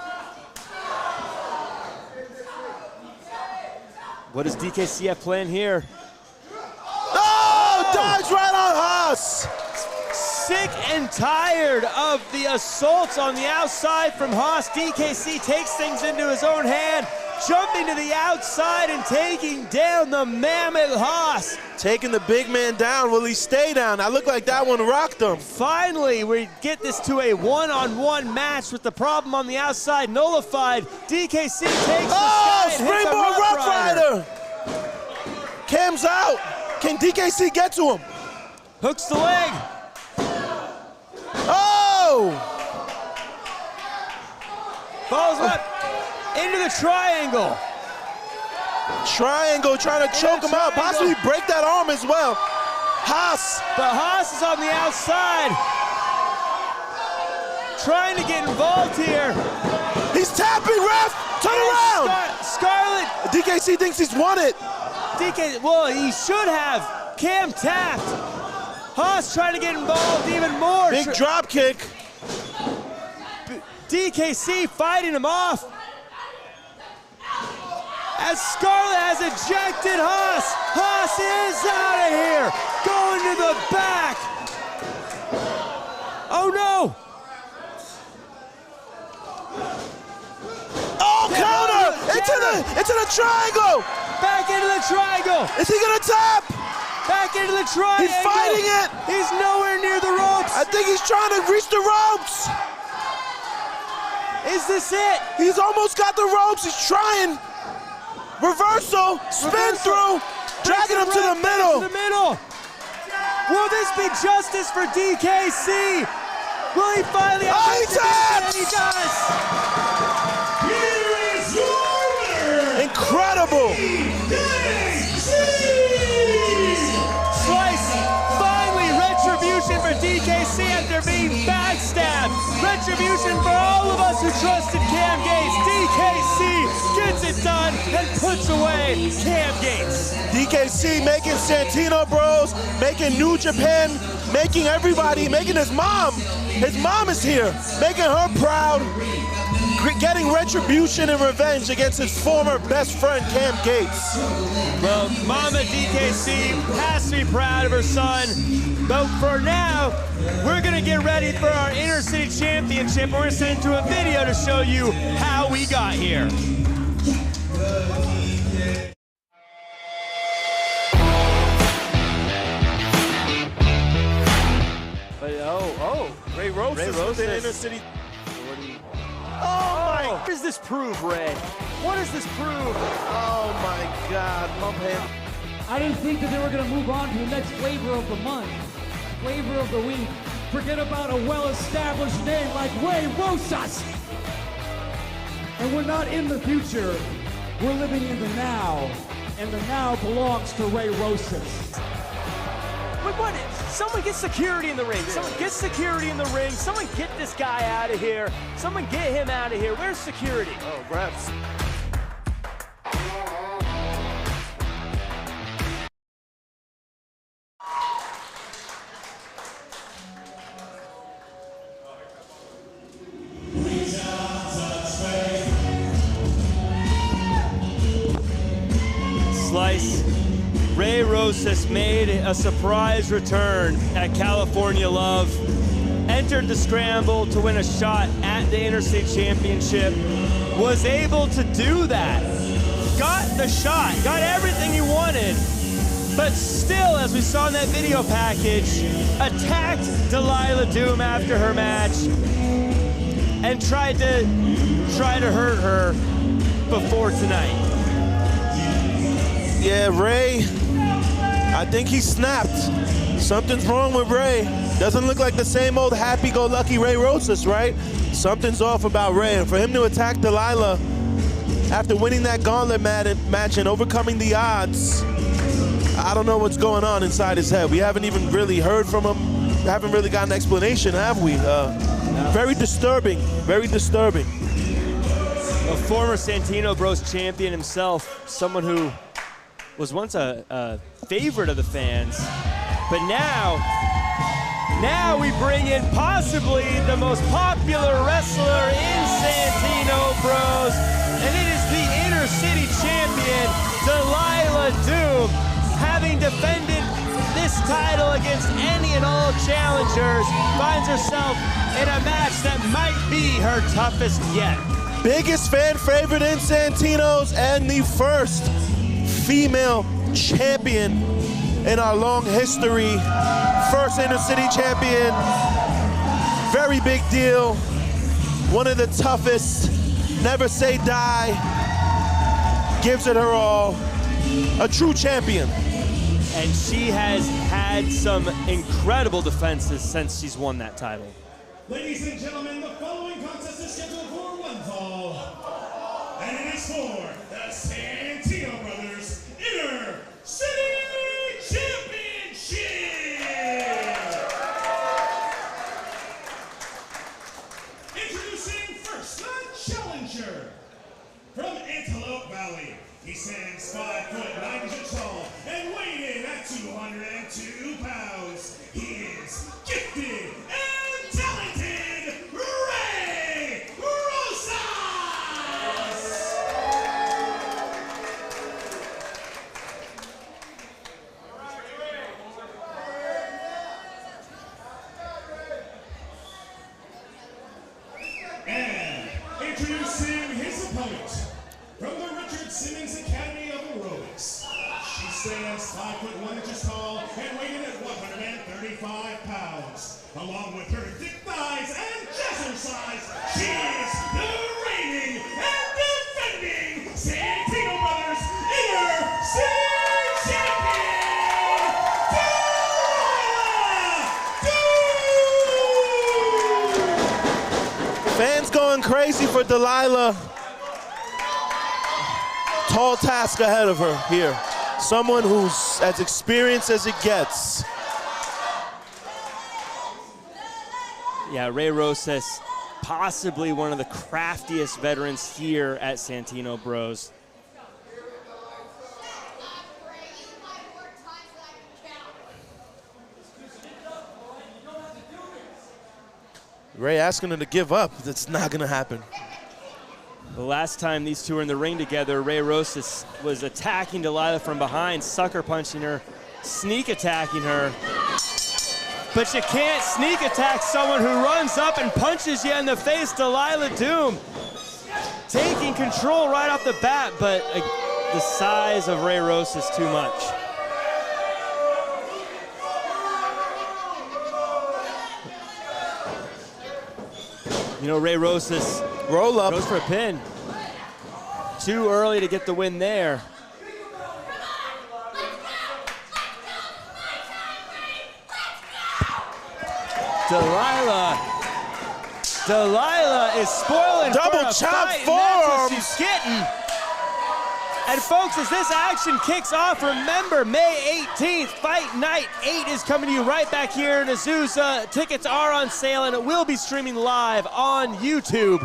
What does DKC have planned here? Oh, dodge right on Haas. Sick and tired of the assaults on the outside from Haas. DKC takes things into his own hand, jumping to the outside and taking down the mammoth Haas. Taking the big man down. Will he stay down? I look like that one rocked him. Finally, we get this to a one-on-one match with the problem on the outside nullified. DKC takes the sky and hits a springboard Rough Rider. Cam's out. Can DKC get to him? Hooks the leg. Oh! Follows up into the triangle. Triangle trying to choke him out, possibly break that arm as well. Haas. But Haas is on the outside. Trying to get involved here. He's tapping, ref. Turn around. Scarlett. DKC thinks he's won it. Well, he should have. Cam tapped. Haas trying to get involved even more. Big drop kick. DKC fighting him off. As Scarlett has ejected Haas. Haas is out of here. Going to the back. Oh no. Oh, counter. Into the triangle. Back into the triangle. Is he gonna tap? Back into the triangle. He's fighting it. He's nowhere near the ropes. I think he's trying to reach the ropes. Is this it? He's almost got the ropes. He's trying. Reversal. Spin through. Dragging him to the middle. Will this be justice for DKC? Will he finally have he taps! And he does. Here is your winner. Incredible. Slice, finally retribution for DKC after being backstabbed. Retribution for all of us who trusted Cam Gates. DKC gets it done and puts away Cam Gates. DKC making Santino Bros, making New Japan, making everybody, making his mom. His mom is here, making her proud, getting retribution and revenge against his former best friend, Cam Gates. Well, Mama DKC has to be proud of her son. But for now, we're gonna get ready for our Inner City Championship. We're gonna send it to a video to show you how we got here. But great roll. Rosas with the inner city. Oh my! What does this prove, Ray? What does this prove? Oh my God, pump hand. I didn't think that they were going to move on to the next flavor of the month, flavor of the week. Forget about a well-established name like Ray Rosas. And we're not in the future. We're living in the now, and the now belongs to Ray Rosas. Wait, what? Someone get security in the ring. Someone get security in the ring. Someone get this guy out of here. Someone get him out of here. Where's security? Oh, refs. Slice. Ray Rosas made a surprise return at California Love. Entered the scramble to win a shot at the Interstate Championship. Was able to do that. Got the shot, got everything he wanted. But still, as we saw in that video package, attacked Delilah Doom after her match and tried to hurt her before tonight. Yeah, Ray, I think he snapped. Something's wrong with Ray. Doesn't look like the same old happy-go-lucky Ray Rosas, right? Something's off about Ray. And for him to attack Delilah after winning that gauntlet match and overcoming the odds, I don't know what's going on inside his head. We haven't even really heard from him. Haven't really got an explanation, have we? Very disturbing, very disturbing. A former Santino Bros champion himself, someone who was once a favorite of the fans, but now we bring in possibly the most popular wrestler in Santino Bros, and it is the Inner City champion, Delilah Doom, having defended this title against any and all challengers, finds herself in a match that might be her toughest yet. Biggest fan favorite in Santino's and the first female champion in our long history. First Inner City champion. Very big deal. One of the toughest. Never say die. Gives it her all. A true champion. And she has had some incredible defenses since she's won that title. Ladies and gentlemen, the following contest is scheduled for one fall. And it is for the Santino Brothers Inner City Championship! Introducing first, the challenger. From Antelope Valley, he stands 5'9" inches tall and weighed in at 202 pounds. He is gifted and talented, Ray Rosas! And introducing his opponent, from the Richard Simmons Academy of Aerobics, she stands 5'1" inches tall and weighed in at 135 pounds. Along with her thick thighs and jazzercise, she is the reigning and defending Santino Brothers Inner City Champion, Delilah Doom! Fans going crazy for Delilah. Tall task ahead of her here. Someone who's as experienced as it gets. Yeah, Ray Rosas, possibly one of the craftiest veterans here at Santino Bros. Ray asking her to give up. That's not gonna happen. The last time these two were in the ring together, Ray Rosas was attacking Delilah from behind, sucker punching her, sneak attacking her. But you can't sneak attack someone who runs up and punches you in the face. Delilah Doom taking control right off the bat, but the size of Ray Rosas too much. You know, Ray Rosas roll up. Goes for a pin. Too early to get the win there. Delilah is spoiling double for a chop fight, forearms. and that's what she's getting. And folks, as this action kicks off, remember May 18th, Fight Night 8 is coming to you right back here in Azusa. Tickets are on sale and it will be streaming live on YouTube.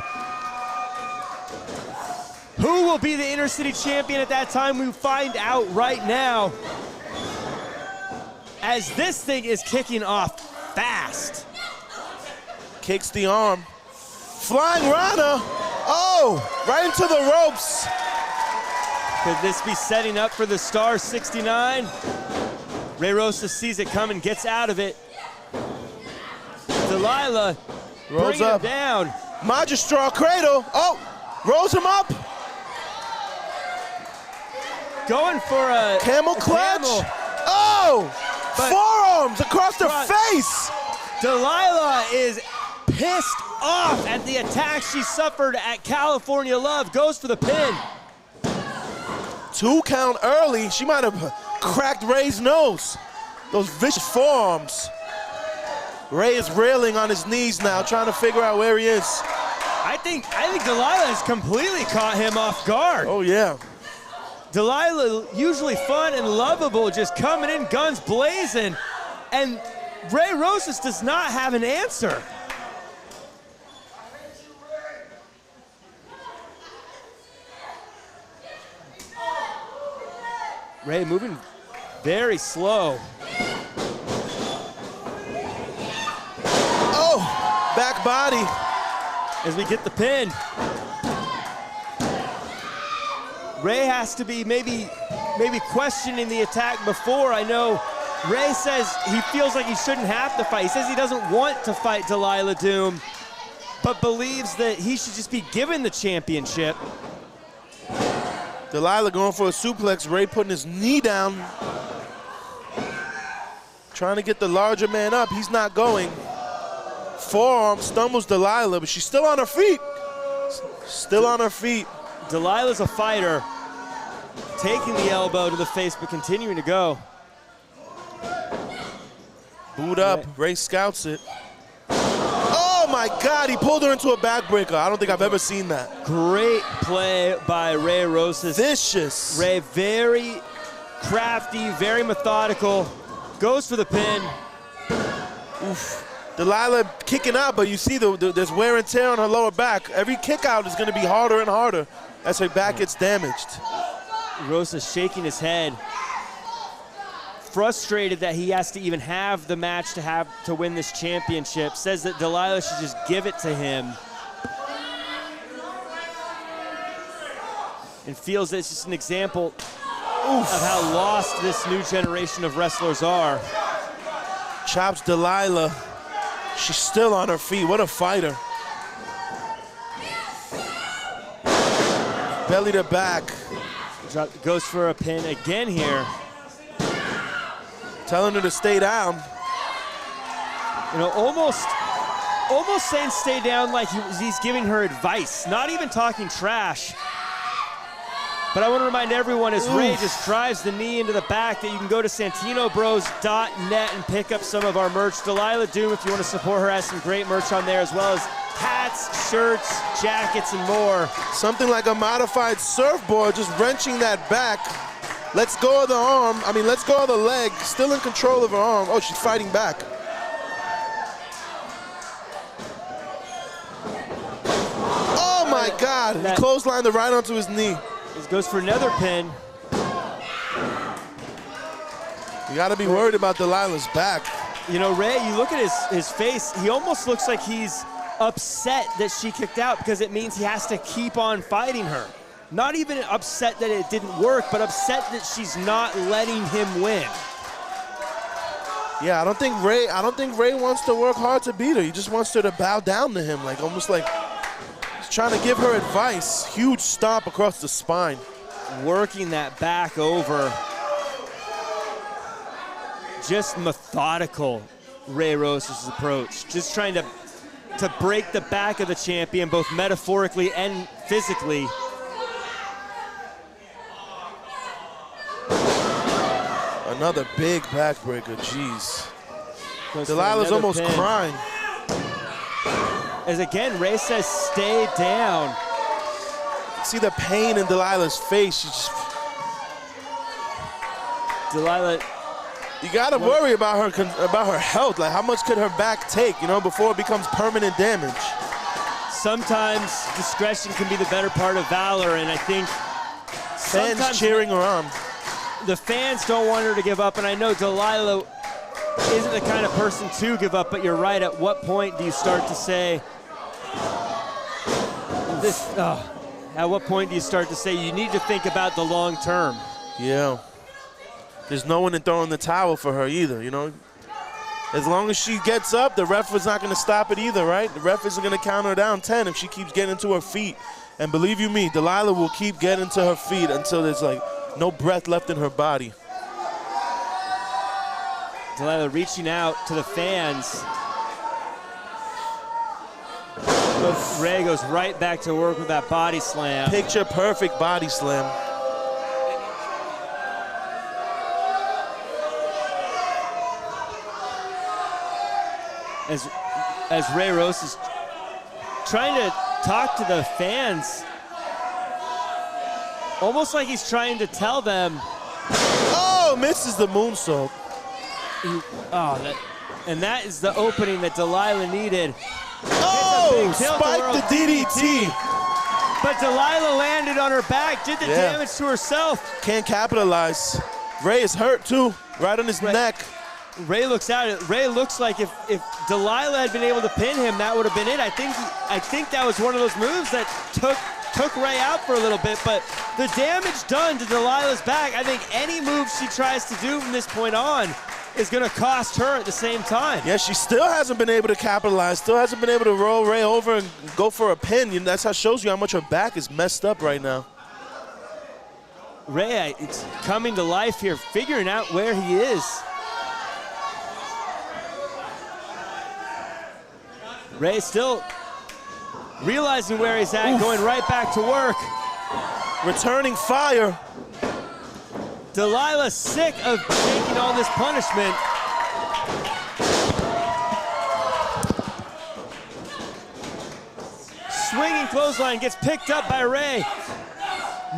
Who will be the Intercity champion at that time? We find out right now. As this thing is kicking off fast. Kicks the arm. Flying Rana. Oh, right into the ropes. Could this be setting up for the Star 69? Ray Rosas sees it coming, gets out of it. Delilah rolls up. Him down. Magistral cradle. Oh, rolls him up. Going for a camel clutch. Camel. Oh, forearms across the face. Delilah is pissed off at the attack she suffered at California Love. Goes for the pin. 2 count early. She might have cracked Ray's nose. Those vicious forearms. Ray is railing on his knees now, trying to figure out where he is. I think Delilah has completely caught him off guard. Oh yeah. Delilah, usually fun and lovable, just coming in guns blazing. And Ray Rosas does not have an answer. Ray moving very slow. Oh, back body. As we get the pin. Ray has to be maybe questioning the attack before. I know Ray says he feels like he shouldn't have to fight. He says he doesn't want to fight Delilah Doom, but believes that he should just be given the championship. Delilah going for a suplex. Ray putting his knee down. Trying to get the larger man up. He's not going. Forearm stumbles Delilah, but she's still on her feet. Still on her feet. Delilah's a fighter. Taking the elbow to the face, but continuing to go. Boot up. Ray scouts it. Oh my God, he pulled her into a backbreaker. I don't think I've ever seen that. Great play by Ray Rosas. Vicious. Ray very crafty, very methodical. Goes for the pin. Oof. Delilah kicking out, but you see there's wear and tear on her lower back. Every kick out is going to be harder and harder as her back gets damaged. Rosas shaking his head. Frustrated that he has to even have the match to win this championship. Says that Delilah should just give it to him. And feels that it's just an example of how lost this new generation of wrestlers are. Chops Delilah. She's still on her feet. What a fighter. Belly to back. Goes for a pin again here. Telling her to stay down. You know, almost saying stay down like he's giving her advice. Not even talking trash. But I want to remind everyone as Ray just drives the knee into the back that you can go to SantinoBros.net and pick up some of our merch. Delilah Doom, if you want to support her, has some great merch on there, as well as hats, shirts, jackets, and more. Something like a modified surfboard, just wrenching that back. Let's go of the arm. Let's go of the leg. Still in control of her arm. Oh, she's fighting back. Oh my God! He clotheslined her right onto his knee. This goes for another pin. You got to be worried about Delilah's back. You know, Ray, you look at his face. He almost looks like he's upset that she kicked out because it means he has to keep on fighting her. Not even upset that it didn't work, but upset that she's not letting him win. Yeah, I don't think Ray wants to work hard to beat her. He just wants her to bow down to him, almost like he's trying to give her advice. Huge stomp across the spine. Working that back over. Just methodical Ray Rosas' approach. Just trying to to break the back of the champion, both metaphorically and physically. Another big backbreaker, jeez. Delilah's almost crying. As again, Ray says, stay down. See the pain in Delilah's face. She just... Delilah, you gotta worry about her health. Like, how much could her back take, you know, before it becomes permanent damage? Sometimes discretion can be the better part of valor, and I think fans cheering her on. The fans don't want her to give up, and I know Delilah isn't the kind of person to give up, but you're right. At what point do you start to say this? At what point do you start to say you need to think about the long term? Yeah. There's no one to throw in the towel for her either, you know? As long as she gets up, the ref is not going to stop it either, right? The ref isn't going to count her down 10 if she keeps getting to her feet. And believe you me, Delilah will keep getting to her feet until there's like no breath left in her body. Delilah reaching out to the fans. But Ray goes right back to work with that body slam. Picture perfect body slam. As Ray Rosas is trying to talk to the fans, almost like he's trying to tell them. Oh, misses the moonsault. And that is the opening that Delilah needed. Oh, spiked the DDT. But Delilah landed on her back, did the damage to herself. Can't capitalize. Ray is hurt too, right on his neck. Ray looks at it. Ray looks like if Delilah had been able to pin him, that would have been it. I think that was one of those moves that took Ray out for a little bit, but the damage done to Delilah's back, I think any move she tries to do from this point on is going to cost her at the same time. Yeah, she still hasn't been able to capitalize, still hasn't been able to roll Ray over and go for a pin. You know, that's how shows you how much her back is messed up right now. Ray, it's coming to life here, figuring out where he is. Ray still realizing where he's at, going right back to work. Returning fire. Delilah sick of taking all this punishment. Swinging clothesline gets picked up by Ray.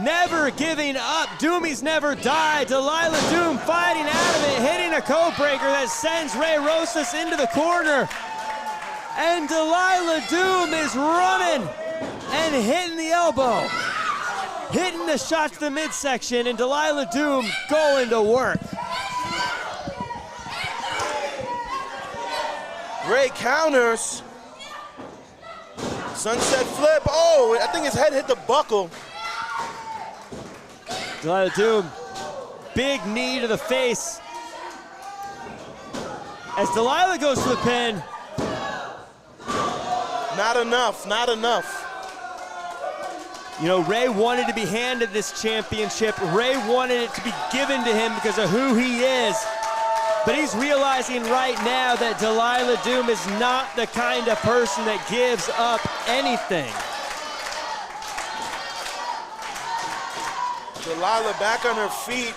Never giving up. Doomy's never died. Delilah Doom fighting out of it, hitting a code breaker that sends Ray Rosas into the corner. And Delilah Doom is running and hitting the elbow. Hitting the shot to the midsection, and Delilah Doom going to work. Ray counters. Sunset flip. Oh, I think his head hit the buckle. Delilah Doom, big knee to the face. As Delilah goes to the pin. Not enough, not enough. You know, Ray wanted to be handed this championship. Ray wanted it to be given to him because of who he is. But he's realizing right now that Delilah Doom is not the kind of person that gives up anything. Delilah back on her feet.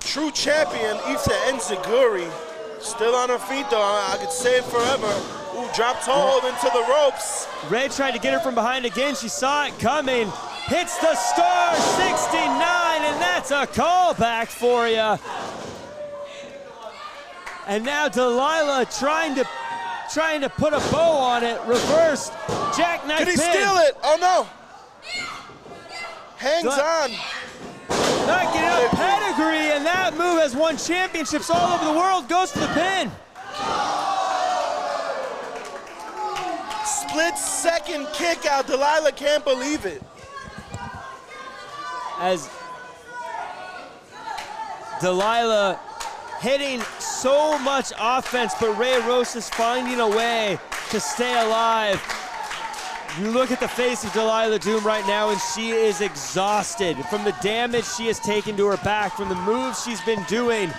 True champion, Issa Enziguri. Still on her feet though, I could say it forever. Ooh, dropped hold into the ropes. Ray tried to get her from behind again. She saw it coming. Hits the star 69, and that's a callback for you. And now Delilah trying to put a bow on it. Reversed jackknife pin. Did he steal it? Oh no. Hangs on. Not getting up pedigree, and that move has won championships all over the world. Goes to the pin. Split second kick out. Delilah can't believe it. As Delilah hitting so much offense, but Ray Rosas finding a way to stay alive. You look at the face of Delilah Doom right now, and she is exhausted from the damage she has taken to her back, from the moves she's been doing.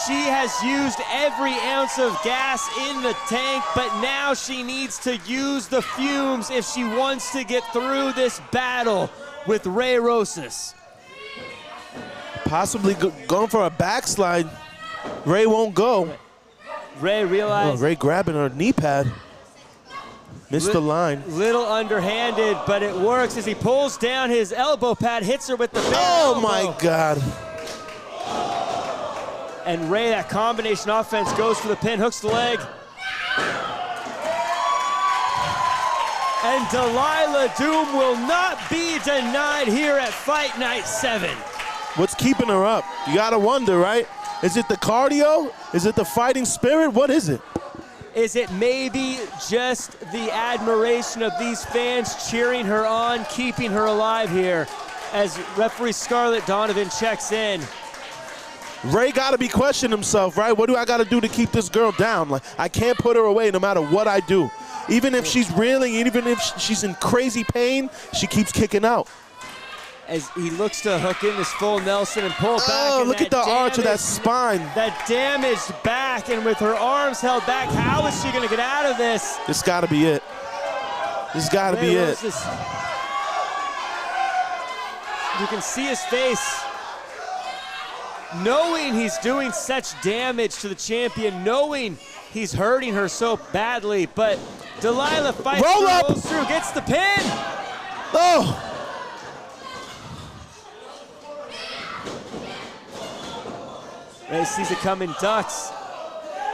She has used every ounce of gas in the tank, but now she needs to use the fumes if she wants to get through this battle with Rosas. Possibly going for a backslide. Ray won't go. Ray realized. Ray grabbing her knee pad. Missed the line. Little underhanded, but it works as he pulls down his elbow pad, hits her with the bare Oh elbow. my God. And Ray, that combination offense, goes for the pin, hooks the leg. And Delilah Doom will not be denied here at Fight Night 7. What's keeping her up? You gotta wonder, right? Is it the cardio? Is it the fighting spirit? What is it? Is it maybe just the admiration of these fans cheering her on, keeping her alive here as referee Scarlett Donovan checks in? Ray gotta be questioning himself, right? What do I gotta do to keep this girl down? Like, I can't put her away no matter what I do. Even if she's reeling, even if she's in crazy pain, she keeps kicking out. As he looks to hook in this full Nelson and pull back. Oh, look at the arch of that spine. That damaged back, and with her arms held back, how is she gonna get out of this? This gotta be it. This gotta be it. You can see his face. Knowing he's doing such damage to the champion, knowing he's hurting her so badly, but Delilah fights through, rolls through, gets the pin. Oh! Ray sees it coming, ducks.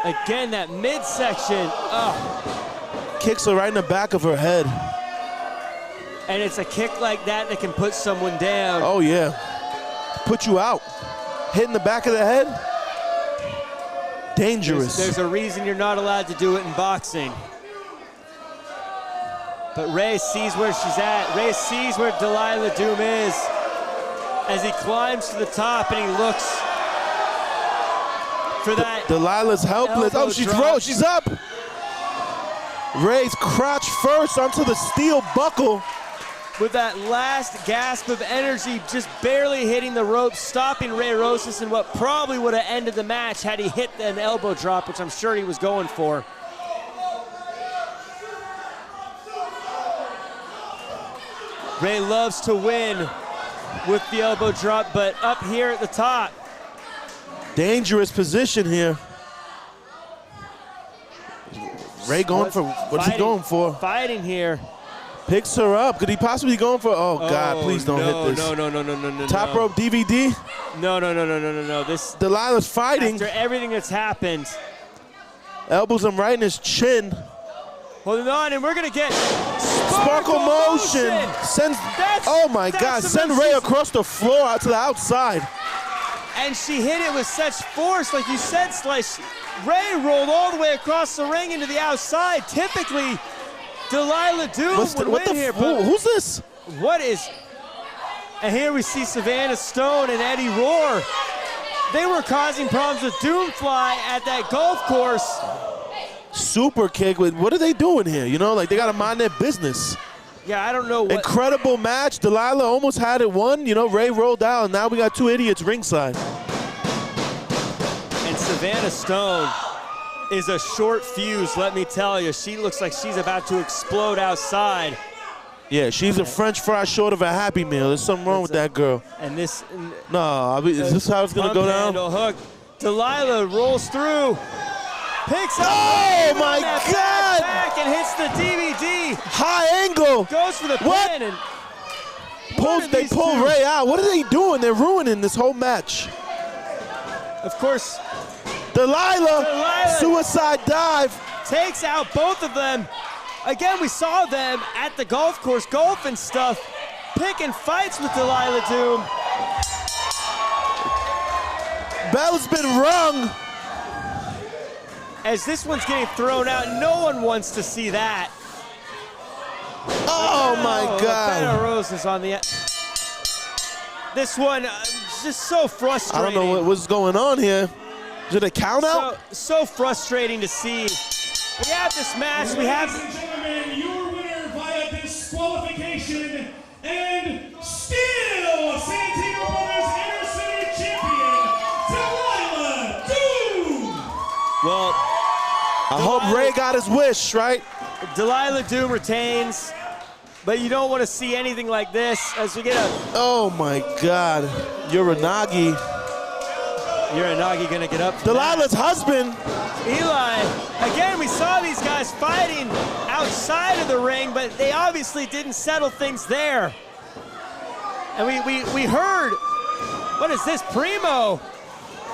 Again, that midsection. Oh. Kicks her right in the back of her head. And it's a kick like that that can put someone down. Oh, yeah. Put you out. Hitting the back of the head. Dangerous. There's a reason you're not allowed to do it in boxing. But Ray sees where she's at. Ray sees where Delilah Doom is as he climbs to the top and he looks for that. Delilah's helpless. Oh, she's up. Ray's crotch first onto the steel buckle. With that last gasp of energy, just barely hitting the ropes, stopping Rosas in what probably would have ended the match had he hit an elbow drop, which I'm sure he was going for. Ray loves to win with the elbow drop, but up here at the top. Dangerous position here. Ray going for, what's he going for? Fighting here. Picks her up. Could he possibly going for, oh God, please don't hit this. No. Top rope DVD? No. This Delilah's fighting. After everything that's happened. Elbows him right in his chin. Holding on, and we're gonna get Sparkle motion. Sends, oh my God, send Ray across the floor out to the outside. And she hit it with such force, like you said, Slice. Ray rolled all the way across the ring into the outside. Typically, Delilah Doom would win here. Who's this? What is? And here we see Savannah Stone and Eddie Roar. They were causing problems with Doomfly at that golf course. Super kick. What are they doing here? You know, like they got to mind their business. Yeah, I don't know what. Incredible match. Delilah almost had it won. You know, Ray rolled out, and now we got two idiots ringside. And Savannah Stone is a short fuse, let me tell you. She looks like she's about to explode outside. Yeah, she's a French fry short of a Happy Meal. There's something wrong with that girl. And this. No, I mean, is this how it's gonna go down? Hook. Delilah rolls through. Picks up. Oh my God! Back and hits the DVD. High angle. Goes for the pin and they pull Ray out. What are they doing? They're ruining this whole match. Of course. Delilah, suicide dive. Takes out both of them. Again, we saw them at the golf course, golf and stuff, picking fights with Delilah Doom. Bell's been rung. As this one's getting thrown out, no one wants to see that. Oh my God. Rosas on the. This one, just so frustrating. I don't know what's going on here. Is it a count out? So frustrating to see. We have this match. We have. Ladies and gentlemen, your winner via disqualification and still Santino Brothers Inner City Champion, Delilah Doom. Well, I hope Ray got his wish, right? Delilah Doom retains, but you don't want to see anything like this as we get a... Oh my God, Uranagi. Uranagi gonna get up. Delilah's husband. Eli, again, we saw these guys fighting outside of the ring, but they obviously didn't settle things there. And we heard, what is this, Primo?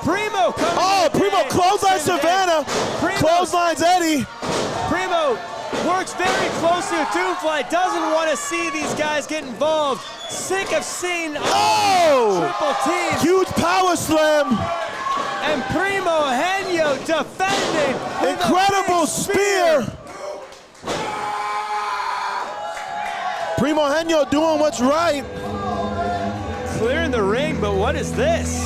Primo coming. Oh, Primo clotheslines Savannah. Clotheslines Eddie. Primo works very closely with Doomfly, doesn't want to see these guys get involved. Sick of seeing triple teams. Huge power slam. And Primo Henyo defending. Incredible spear. Primo Henyo doing what's right. Clearing the ring, but what is this?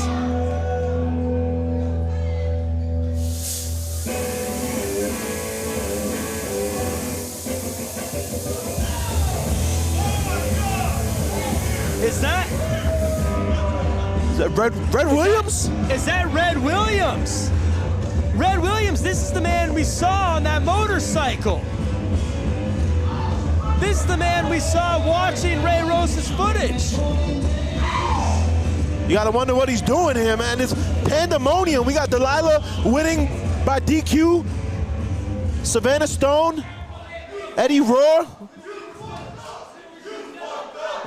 Is that Red Williams? Is that Red Williams? Red Williams, this is the man we saw on that motorcycle. This is the man we saw watching Ray Rosas footage. You gotta wonder what he's doing here, man. It's pandemonium. We got Delilah winning by DQ. Savannah Stone. Eddie Roar.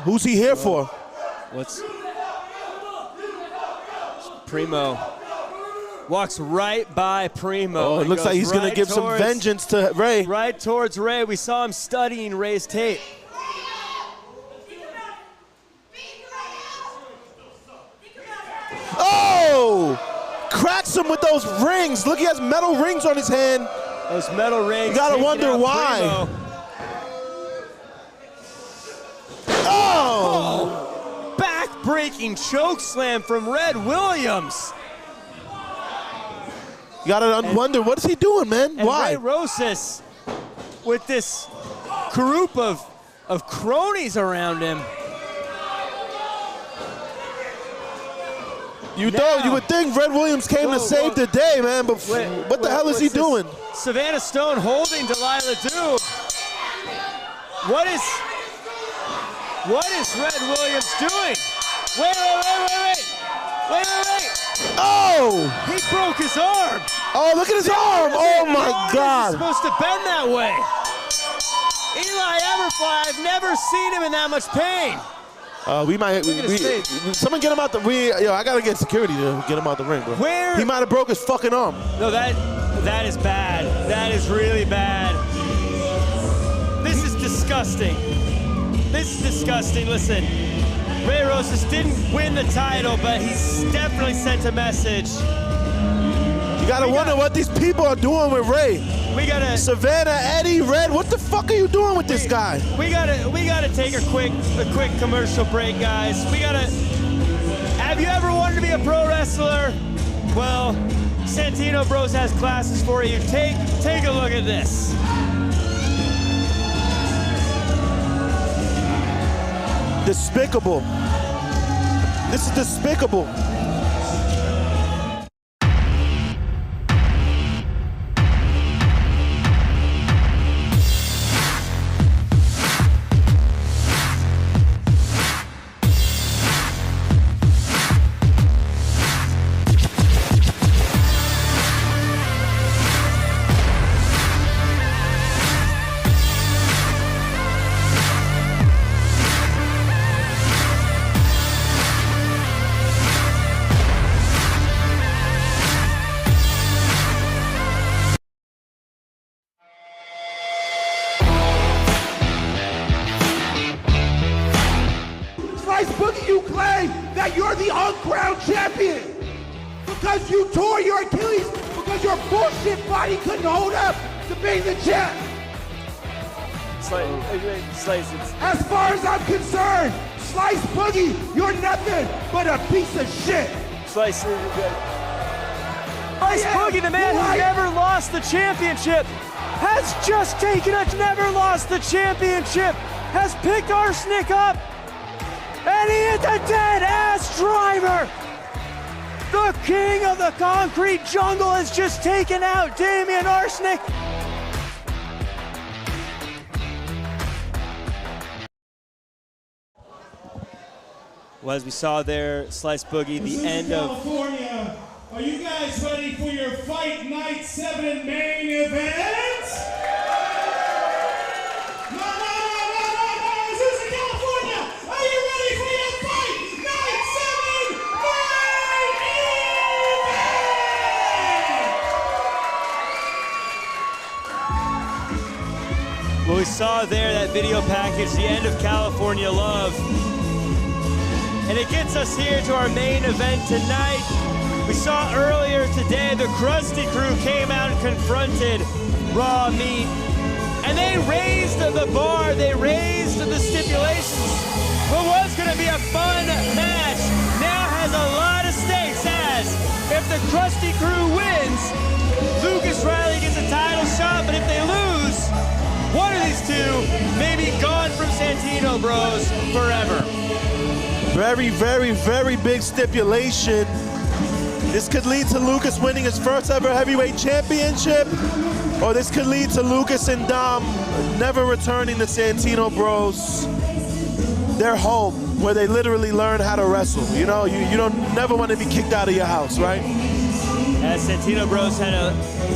Who's he here for? What's Primo walks right by Primo. Oh, it looks like he's gonna give some vengeance to Ray. Right towards Ray. We saw him studying Ray's tape. Oh! Cracks him with those rings. Look, he has metal rings on his hand. Those metal rings. You gotta wonder why. Primo. Oh! Back-breaking choke slam from Red Williams. You gotta wonder, what is he doing, man? And Why? Ray Rosas with this group of cronies around him. You would think Red Williams came to save the day, man, but what the hell is he doing? Savannah Stone holding Delilah Doom. What is Red Williams doing? Wait. Oh! He broke his arm. Oh, look at his arm. Oh my God. He's supposed to bend that way. Eli Everfly, I've never seen him in that much pain. Someone get him out the I gotta get security to get him out the ring, bro. Where? He might have broke his fucking arm. No, that is bad. That is really bad. This is disgusting. This is disgusting. Listen, Ray Rosas didn't win the title, but he's definitely sent a message. You gotta wonder what these people are doing with Ray. We gotta Savannah, Eddie, Red. What the fuck are you doing with this guy? We gotta take a quick commercial break, guys. Have you ever wanted to be a pro wrestler? Well, Santino Bros has classes for you. Take a look at this. Despicable. This is despicable. You claim that you're the uncrowned champion because you tore your Achilles because your bullshit body couldn't hold up to being the champ. As far as I'm concerned, Slice Boogie, you're nothing but a piece of shit. Slice Boogie, the man who never lost the championship, has just taken a never lost the championship, has picked Arsenic up, and he is a dead-ass driver. The The king of the concrete jungle has just taken out Damian Arsenic. Well, as we saw there, Slice Boogie, the end of... California, are you guys ready for your Fight Night 7 main event? No, Azusa, California, are you ready for your Fight Night 7 main event? Well, we saw there that video package, the end of California Love. And it gets us here to our main event tonight. We saw earlier today the Krusty Krew came out and confronted Raw Meat. And they raised the bar, they raised the stipulations. What was gonna be a fun match now has a lot of stakes, as if the Krusty Krew wins, Lucas Riley gets a title shot, but if they lose, one of these two may be gone from Santino Bros forever. Very, very, very big stipulation. This could lead to Lucas winning his first ever heavyweight championship, or this could lead to Lucas and Dom never returning to Santino Bros, their home, where they literally learn how to wrestle. You know, you don't never want to be kicked out of your house, right? As Santino Bros had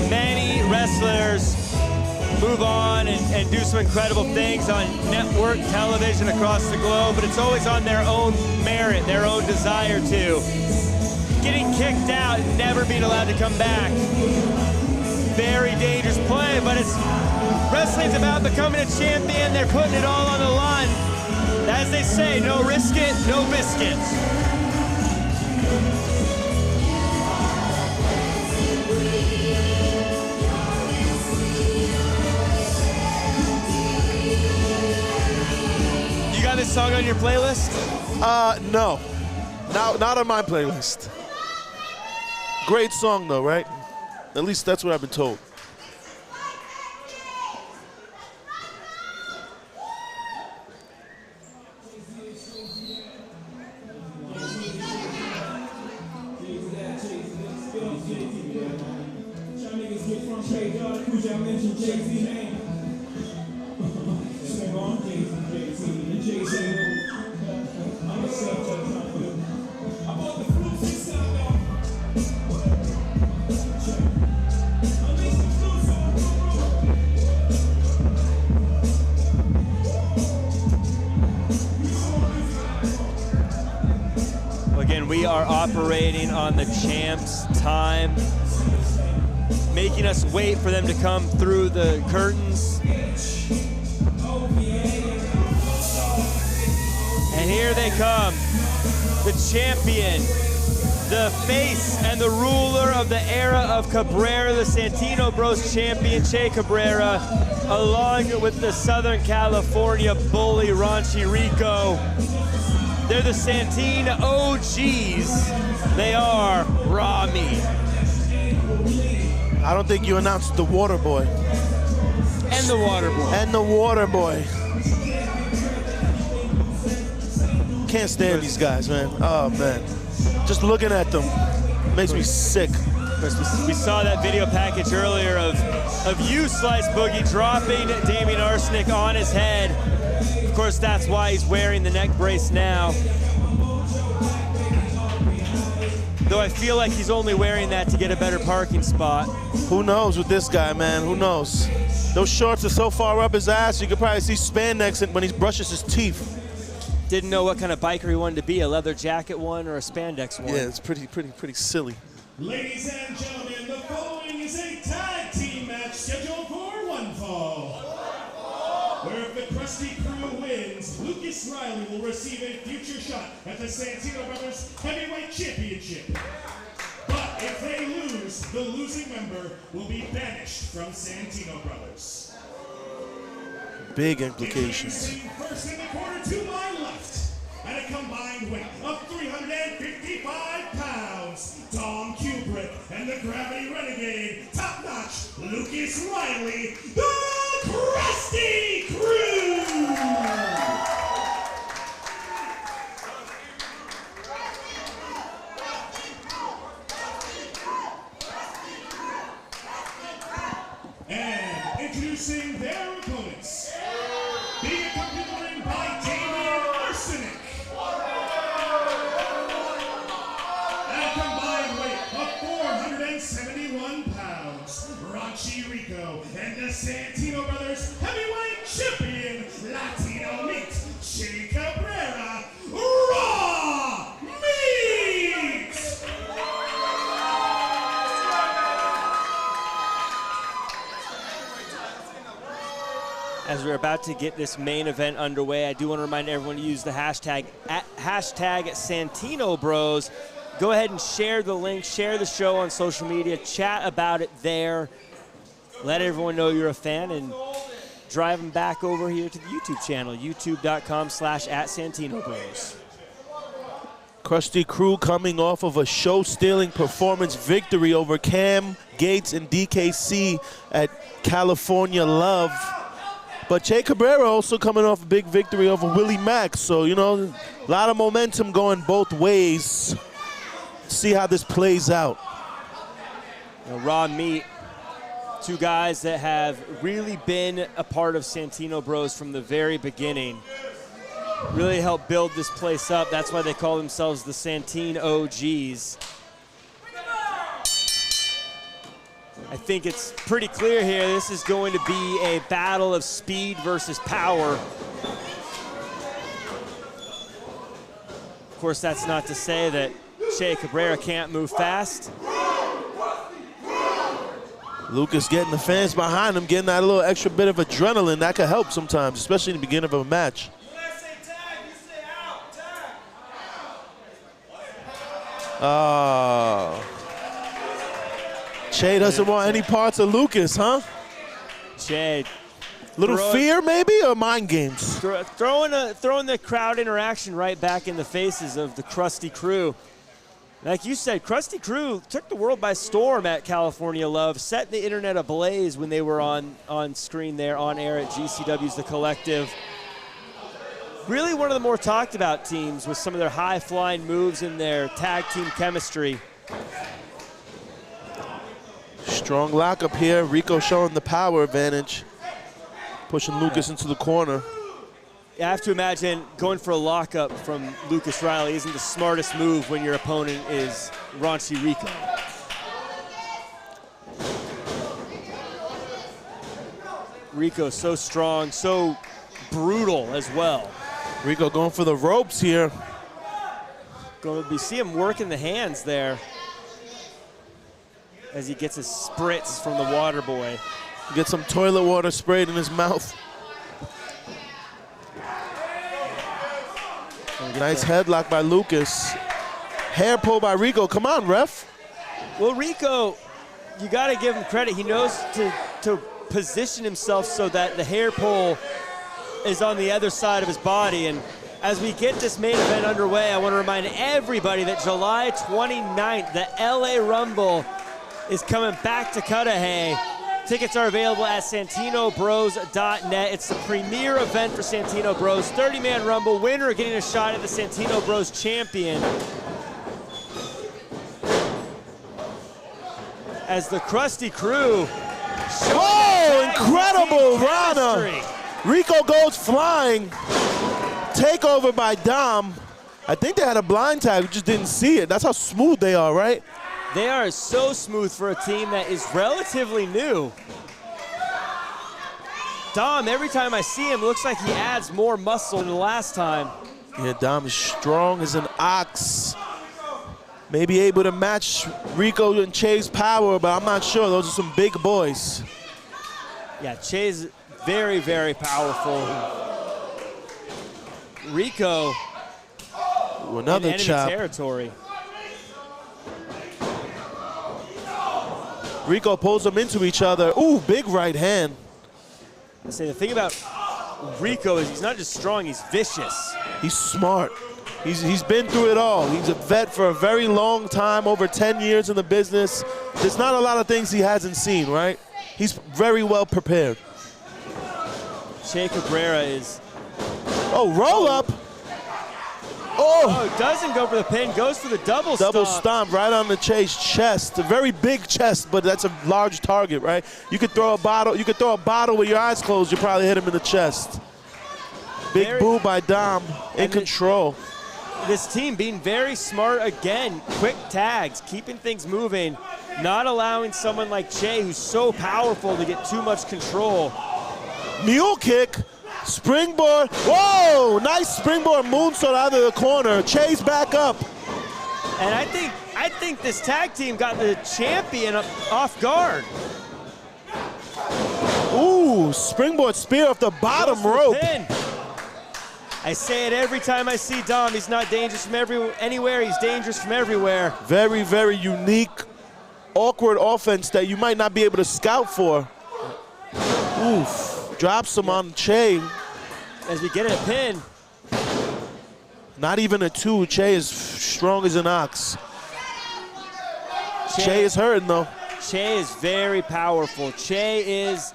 many wrestlers move on and do some incredible things on network television across the globe, but it's always on their own merit, their own desire to. Getting kicked out, never being allowed to come back. Very dangerous play, but it's wrestling's about becoming a champion. They're putting it all on the line. As they say, no risk it, no biscuits. You got this song on your playlist? No. Not on my playlist. Great song though, right? At least that's what I've been told. Again, we are operating on the champ's time, making us wait for them to come through the curtains. And here they come, the champion, the face and the ruler of the era of Cabrera, the Santino Bros champion, Che Cabrera, along with the Southern California bully, raunchy Rico. They're the Santino OGs. They are Raw Meat. I don't think you announced the Water Boy. And the Water Boy. And the Water Boy. Can't stand these guys, man. Oh, man. Just looking at them makes me sick. We saw that video package earlier of you, Slice Boogie, dropping Damian Arsenic on his head. Of course, that's why he's wearing the neck brace now. Though I feel like he's only wearing that to get a better parking spot. Who knows with this guy, man? Who knows? Those shorts are so far up his ass, you could probably see spandex when he brushes his teeth. Didn't know what kind of biker he wanted to be, a leather jacket one or a spandex one. Yeah, it's pretty silly. Ladies and gentlemen, the following is a tag team match scheduled for one fall. Where if the Krusty Krew wins, Lucas Riley will receive a future shot at the Santino Brothers Heavyweight Championship. But if they lose, the losing member will be banished from Santino Brothers. Big implications. First in the corner to my left, at a combined weight of 355 pounds, Tom Kubrick and the Gravity Renegade, top-notch Lucas Riley, the Krusty Krew! Introducing their opponents. Being accompanied in the ring by Damien Arsenic. At a combined weight of 471 pounds, Raunchy Rico and the Santino brothers heavyweight champion, Latino meat, Che Cabrera, Raw Meat! As we're about to get this main event underway, I do want to remind everyone to use the hashtag Santino Bros. Go ahead and share the link, share the show on social media, chat about it there. Let everyone know you're a fan and drive them back over here to the YouTube channel, youtube.com/@SantinoBros. Krusty Krew coming off of a show-stealing performance victory over Cam, Gates, and DKC at California Love. But Che Cabrera also coming off a big victory over Willie Mack. So, you know, a lot of momentum going both ways. See how this plays out. Raw Meat, two guys that have really been a part of Santino Bros from the very beginning. Really helped build this place up. That's why they call themselves the Santino OGs. I think it's pretty clear here this is going to be a battle of speed versus power. Of course, that's not to say that Che Cabrera can't move fast. Lucas getting the fans behind him, getting that little extra bit of adrenaline. That could help sometimes, especially in the beginning of a match. Che doesn't want any parts of Lucas, huh? Che. Little fear, maybe, or mind games? Throwing the crowd interaction right back in the faces of the Krusty Krew. Like you said, Krusty Krew took the world by storm at California Love, set the internet ablaze when they were on screen there, on air at GCW's The Collective. Really one of the more talked about teams with some of their high-flying moves and their tag team chemistry. Strong lockup here. Rico showing the power advantage. Pushing Lucas into the corner. I have to imagine going for a lockup from Lucas Riley isn't the smartest move when your opponent is Raunchy Rico. Rico so strong, so brutal as well. Rico going for the ropes here. You see him working the hands there as he gets his spritz from the water boy. Get some toilet water sprayed in his mouth. Nice headlock by Lucas. Hair pull by Rico. Come on, ref. Well, Rico, you got to give him credit. He knows to position himself so that the hair pull is on the other side of his body. And as we get this main event underway, I want to remind everybody that July 29th, the LA Rumble is coming back to Cudahy. Tickets are available at SantinoBros.net. It's the premier event for Santino Bros. 30-man Rumble. Winner getting a shot at the Santino Bros champion. As the Krusty Krew. Oh, incredible Rana. Rico goes flying. Takeover by Dom. I think they had a blind tag. We just didn't see it. That's how smooth they are, right? They are so smooth for a team that is relatively new. Dom, every time I see him, looks like he adds more muscle than the last time. Yeah, Dom is strong as an ox. Maybe able to match Rico and Che's power, but I'm not sure. Those are some big boys. Yeah, Che's very, very powerful. Rico, another in enemy chop. territory. Rico pulls them into each other. Ooh, big right hand. I say the thing about Rico is he's not just strong, he's vicious. He's smart. He's been through it all. He's a vet for a very long time, over 10 years in the business. There's not a lot of things he hasn't seen, right? He's very well prepared. Che Cabrera is... Oh, roll up. Oh, doesn't go for the pin, goes for the double stomp right on the Che's chest. A very big chest, but that's a large target, right? You could throw a bottle. You could throw a bottle with your eyes closed. You probably hit him in the chest. Big boo by Dom, in control. This team being very smart again. Quick tags, keeping things moving, not allowing someone like Che, who's so powerful, to get too much control. Mule kick, springboard. Whoa, nice springboard moonsault out of the corner. Che's back up. And I think this tag team got the champion off guard. Ooh, springboard spear off the bottom rope. I say it every time I see Dom. He's not dangerous from anywhere. He's dangerous from everywhere. Very, very unique, awkward offense that you might not be able to scout for. Oof. Drops him on Che. As we get a pin. Not even a 2. Che is strong as an ox. Che is hurting, though. Che is very powerful. Che is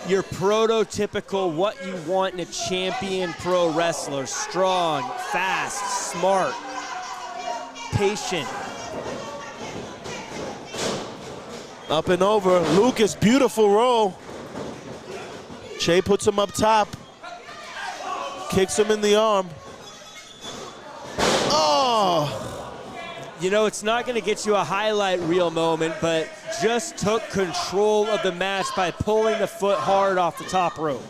your prototypical what you want in a champion pro wrestler. Strong, fast, smart, patient. Up and over. Lucas, beautiful roll. Che puts him up top. Kicks him in the arm. Oh! You know, it's not going to get you a highlight reel moment, but just took control of the match by pulling the foot hard off the top rope.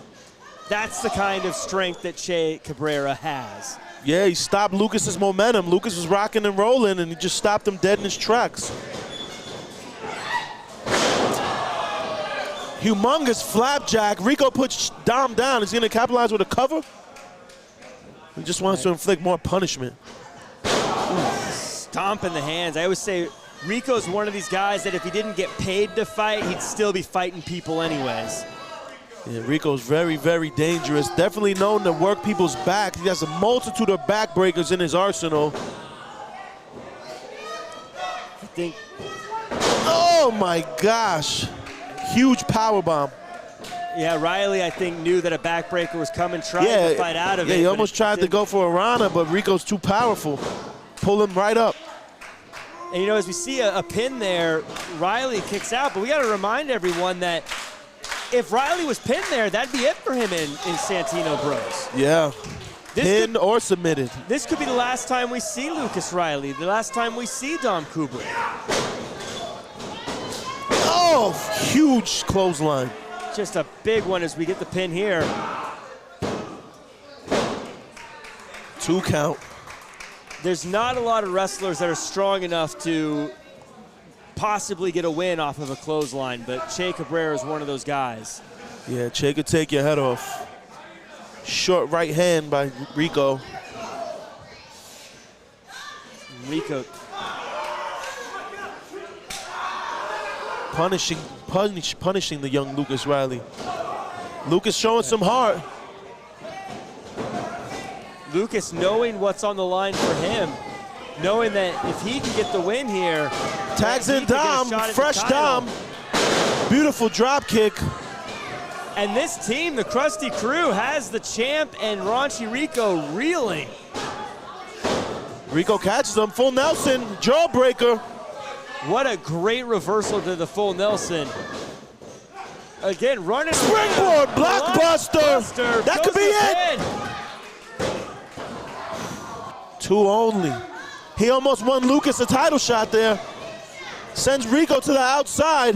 That's the kind of strength that Che Cabrera has. Yeah, he stopped Lucas's momentum. Lucas was rocking and rolling, and he just stopped him dead in his tracks. Humongous flapjack. Rico puts Dom down. Is he going to capitalize with a cover? He just wants to inflict more punishment. Stomp in the hands. I always say Rico's one of these guys that if he didn't get paid to fight, he'd still be fighting people anyways. Yeah, Rico's very, very dangerous. Definitely known to work people's back. He has a multitude of backbreakers in his arsenal. I think. Oh my gosh. Huge power bomb. Yeah, Riley, I think, knew that a backbreaker was coming, trying to fight out of it. Yeah, he almost tried to go for a Rana, but Rico's too powerful. Pull him right up. And, you know, as we see a pin there, Riley kicks out. But we got to remind everyone that if Riley was pinned there, that'd be it for him in Santino Bros. Yeah. Pinned or submitted. This could be the last time we see Lucas Riley, the last time we see Dom Kubrick. Oh, huge clothesline. Just a big one as we get the pin here. 2 count. There's not a lot of wrestlers that are strong enough to possibly get a win off of a clothesline, but Che Cabrera is one of those guys. Yeah, Che could take your head off. Short right hand by Rico. Rico. Punishing the young Lucas Riley. Lucas showing some heart. Lucas knowing what's on the line for him, knowing that if he can get the win here. Tags in Dom, fresh Dom. Beautiful drop kick. And this team, the Krusty Krew, has the champ and Raunchy Rico reeling. Rico catches him, full Nelson, jawbreaker. What a great reversal to the full Nelson. Again, running. Springboard, blockbuster. That could be it. 2 only. He almost won Lucas a title shot there. Sends Rico to the outside.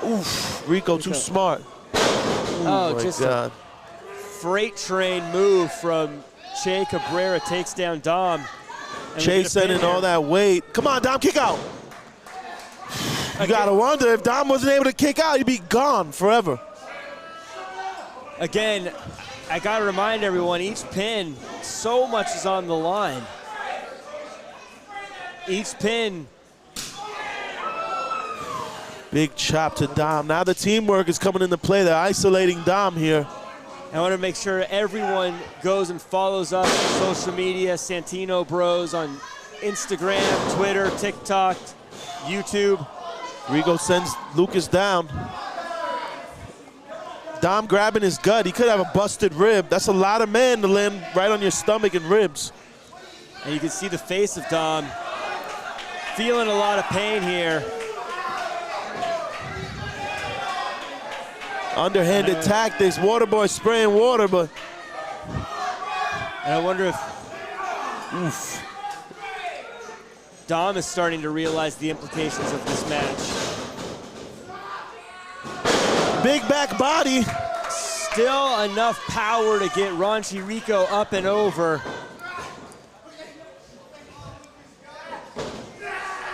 Oof, Rico too smart. Oh, my just God. a freight train move from Che Cabrera, takes down Dom. Che sending all that weight. Come on, Dom, kick out. You gotta wonder if Dom wasn't able to kick out, he'd be gone forever. Again, I gotta remind everyone, each pin, so much is on the line. Each pin. Big chop to Dom. Now the teamwork is coming into play. They're isolating Dom here. I want to make sure everyone goes and follows us on social media, Santino Bros on Instagram, Twitter, TikTok, YouTube. Rico sends Lucas down. Dom grabbing his gut. He could have a busted rib. That's a lot of man to land right on your stomach and ribs. And you can see the face of Dom feeling a lot of pain here. Underhanded tactics. Waterboy spraying water, but. And I wonder if. Oof. Dom is starting to realize the implications of this match. Big back body. Still enough power to get Raunchy Rico up and over.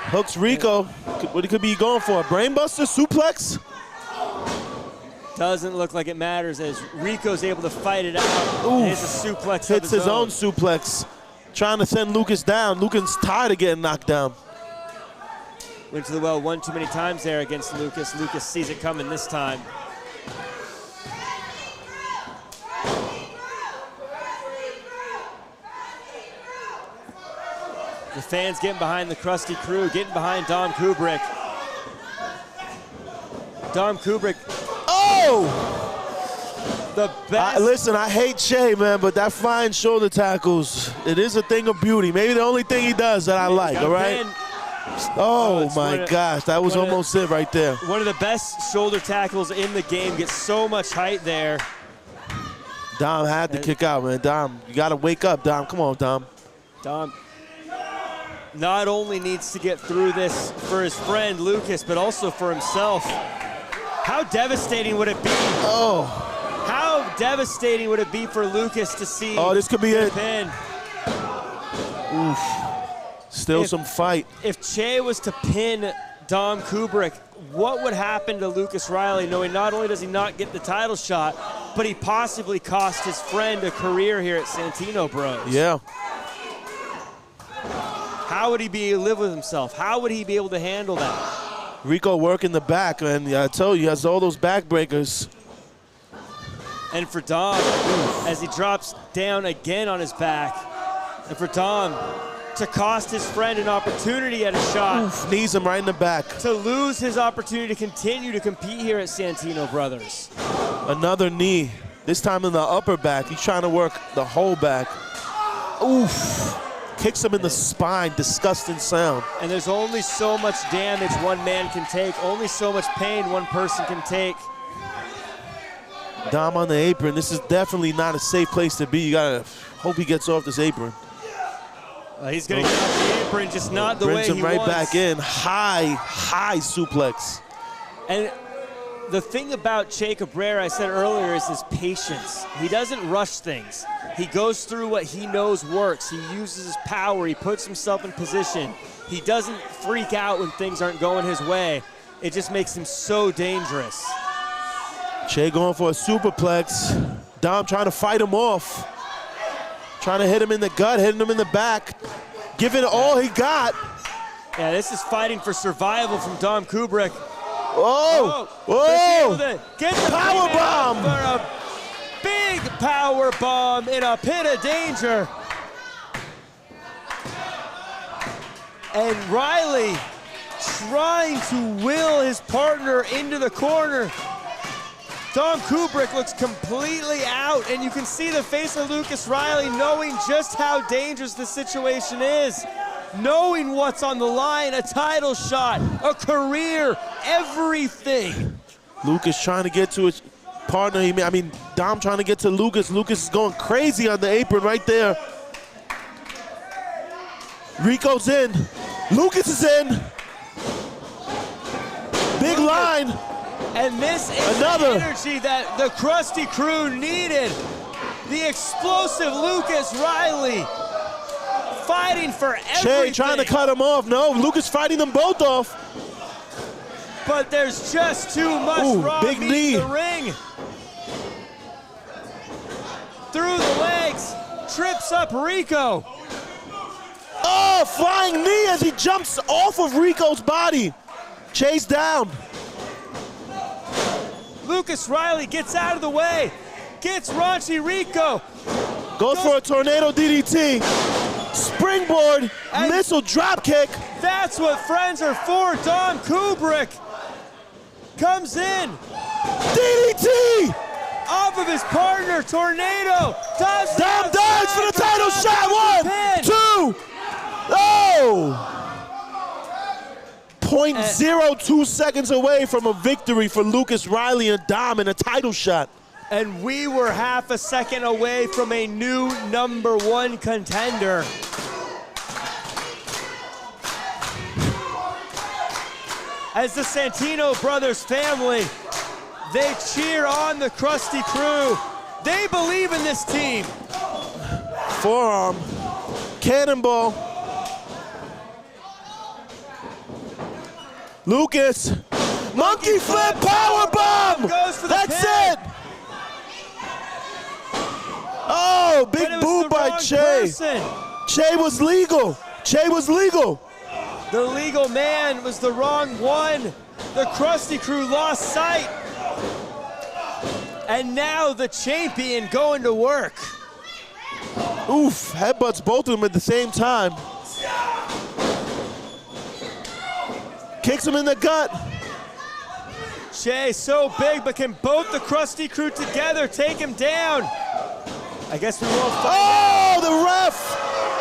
Hooks Rico. What he could be going for? A brainbuster suplex? Doesn't look like it matters as Rico's able to fight it out. And hits a suplex. Hits his own suplex. Trying to send Lucas down. Lucas tired of getting knocked down. Went to the well one too many times there against Lucas. Lucas sees it coming this time. The fans getting behind the Krusty Krew, getting behind Dom Kubrick. Dom Kubrick. Oh! The best. Listen, I hate Che, man, but that flying shoulder tackles, it is a thing of beauty. Maybe the only thing he does that I like, all right? Oh my gosh, that was almost it right there. One of the best shoulder tackles in the game, gets so much height there. Dom had to kick out, man. Dom, you got to wake up, Dom. Come on, Dom. Dom not only needs to get through this for his friend Lucas, but also for himself. How devastating would it be? Oh. How devastating would it be for Lucas to see? Oh, this could be it. Pin? Oof. Still some fight. If Che was to pin Dom Kubrick, what would happen to Lucas Riley, knowing not only does he not get the title shot, but he possibly cost his friend a career here at Santino Bros? Yeah. How would he be able to live with himself? How would he be able to handle that? Rico working the back, and I told you, he has all those backbreakers. And for Dom, as he drops down again on his back, and for Dom to cost his friend an opportunity at a shot. Oof, knees him right in the back. To lose his opportunity to continue to compete here at Santino Brothers. Another knee, this time in the upper back. He's trying to work the whole back. Oof. Kicks him in the spine, disgusting sound. And there's only so much damage one man can take, only so much pain one person can take. Dom on the apron. This is definitely not a safe place to be. You gotta hope he gets off this apron. He's gonna get off the apron, just not the way he brings him right wants. back in. High suplex. And the thing about Che Cabrera, I said earlier, is his patience. He doesn't rush things. He goes through what he knows works. He uses his power. He puts himself in position. He doesn't freak out when things aren't going his way. It just makes him so dangerous. Che going for a superplex. Dom trying to fight him off. Trying to hit him in the gut, hitting him in the back. Giving all he got. Yeah, this is fighting for survival from Dom Kubrick. Whoa! Whoa! Get the power bomb for a big power bomb in a pit of danger. And Riley trying to will his partner into the corner. Dom Kubrick looks completely out, and you can see the face of Lucas Riley knowing just how dangerous the situation is. Knowing what's on the line, a title shot, a career, everything. Lucas trying to get to his partner. I mean, Dom trying to get to Lucas. Lucas is going crazy on the apron right there. Rico's in. Lucas is in. Big line. And this is the energy that the Krusty Krew needed. The explosive Lucas Riley fighting for everything. Che trying to cut him off. No, Lucas fighting them both off. But there's just too much raw big meat knee. in the ring. Through the legs, trips up Rico. Oh, flying knee as he jumps off of Rico's body. Che's down. Lucas Riley gets out of the way, gets raunchy Rico. Goes for a tornado DDT. Springboard, missile drop kick. That's what friends are for. Dom Kubrick comes in. DDT! off of his partner, Tornado. Dives for the title shot. 1, 2. Oh! 0.02 seconds away from a victory for Lucas Riley and Dom in a title shot. And we were half a second away from a new #1 contender. As the Santino brothers family, they cheer on the Krusty Krew. They believe in this team. Forearm, cannonball. Lucas, monkey flip power bomb. That's it. Oh, big boom by Che. Che was legal. Che was legal. The legal man was the wrong one. The Krusty Krew lost sight. And now the champion going to work. Oof, headbutts both of them at the same time. Kicks him in the gut. Che so big, but can both the Krusty Krew together take him down? I guess we won't find out. The ref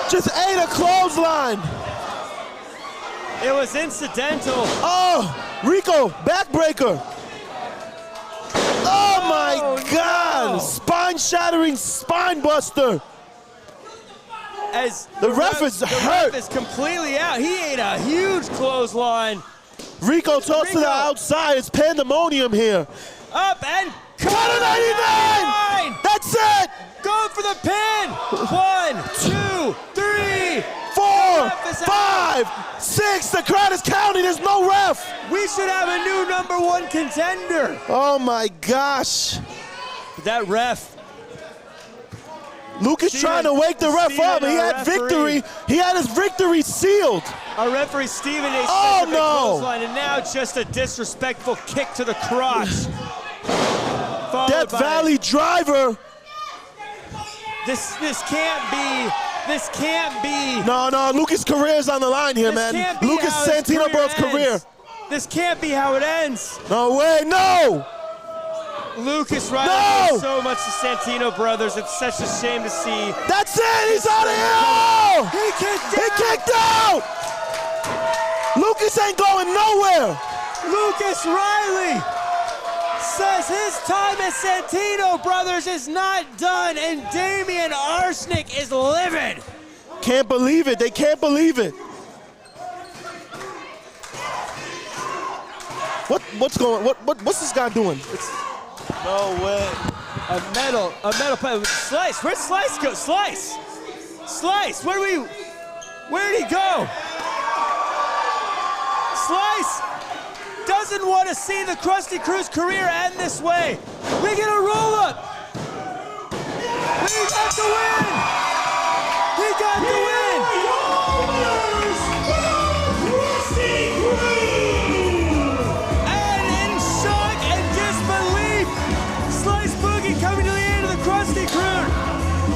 just ate a clothesline. It was incidental. Oh, Rico, backbreaker. Oh my God, no. Spine-shattering spine buster. As the ref is hurt. The ref is completely out. He ate a huge clothesline. Rico tosses to the outside. It's pandemonium here. Up and cut a 99. That's it. Go for the pin. 1, 2, 3, 4, 5, 6. The crowd is counting. There's no ref. We should have a new #1 contender. Oh my gosh. That ref. Lucas trying to wake the ref up. He had victory. He had his victory sealed. Our referee, Steven A. Oh no! Clothesline, and now just a disrespectful kick to the crotch. Death Valley driver. This can't be. This can't be. No, Lucas' career is on the line here, man. Lucas Santino Bro's career. This can't be how it ends. No way, no! Lucas Riley owes so much to Santino brothers. It's such a shame to see. That's it. He's out of here. He kicked out. He kicked out. Lucas ain't going nowhere. Lucas Riley says his time as Santino brothers is not done, and Damian Arsenic is livid. Can't believe it. They can't believe it. What's this guy doing? No way. A metal pipe. Slice. Where'd Slice go? Slice. Where'd he go? Slice doesn't want to see the Krusty Krew's career end this way. We get a roll up. We got the win. He got the win. And in shock and disbelief, Slice Boogie coming to the end of the Krusty Krew.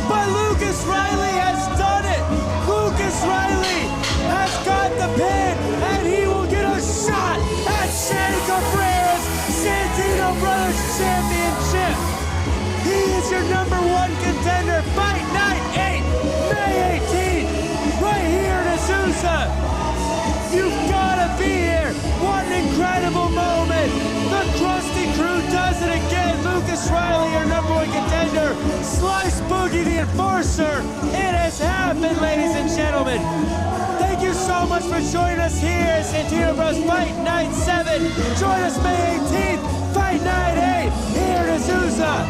But Lucas Riley has done it. Lucas Riley has got the pin, and he will get a shot at Che Cabrera's Santino Brothers Championship. He is your #1 contender. Fight Night 8, May 18th, right here in Azusa. You've got to be here. What an incredible moment. The Krusty Krew does it again. Lucas Riley, your #1 contender. Slice Boogie, the enforcer. It has happened, ladies and gentlemen. Thank you so much for joining us here at Santino Bros. Fight Night 7. Join us May 18th, Fight Night 8, here in Azusa.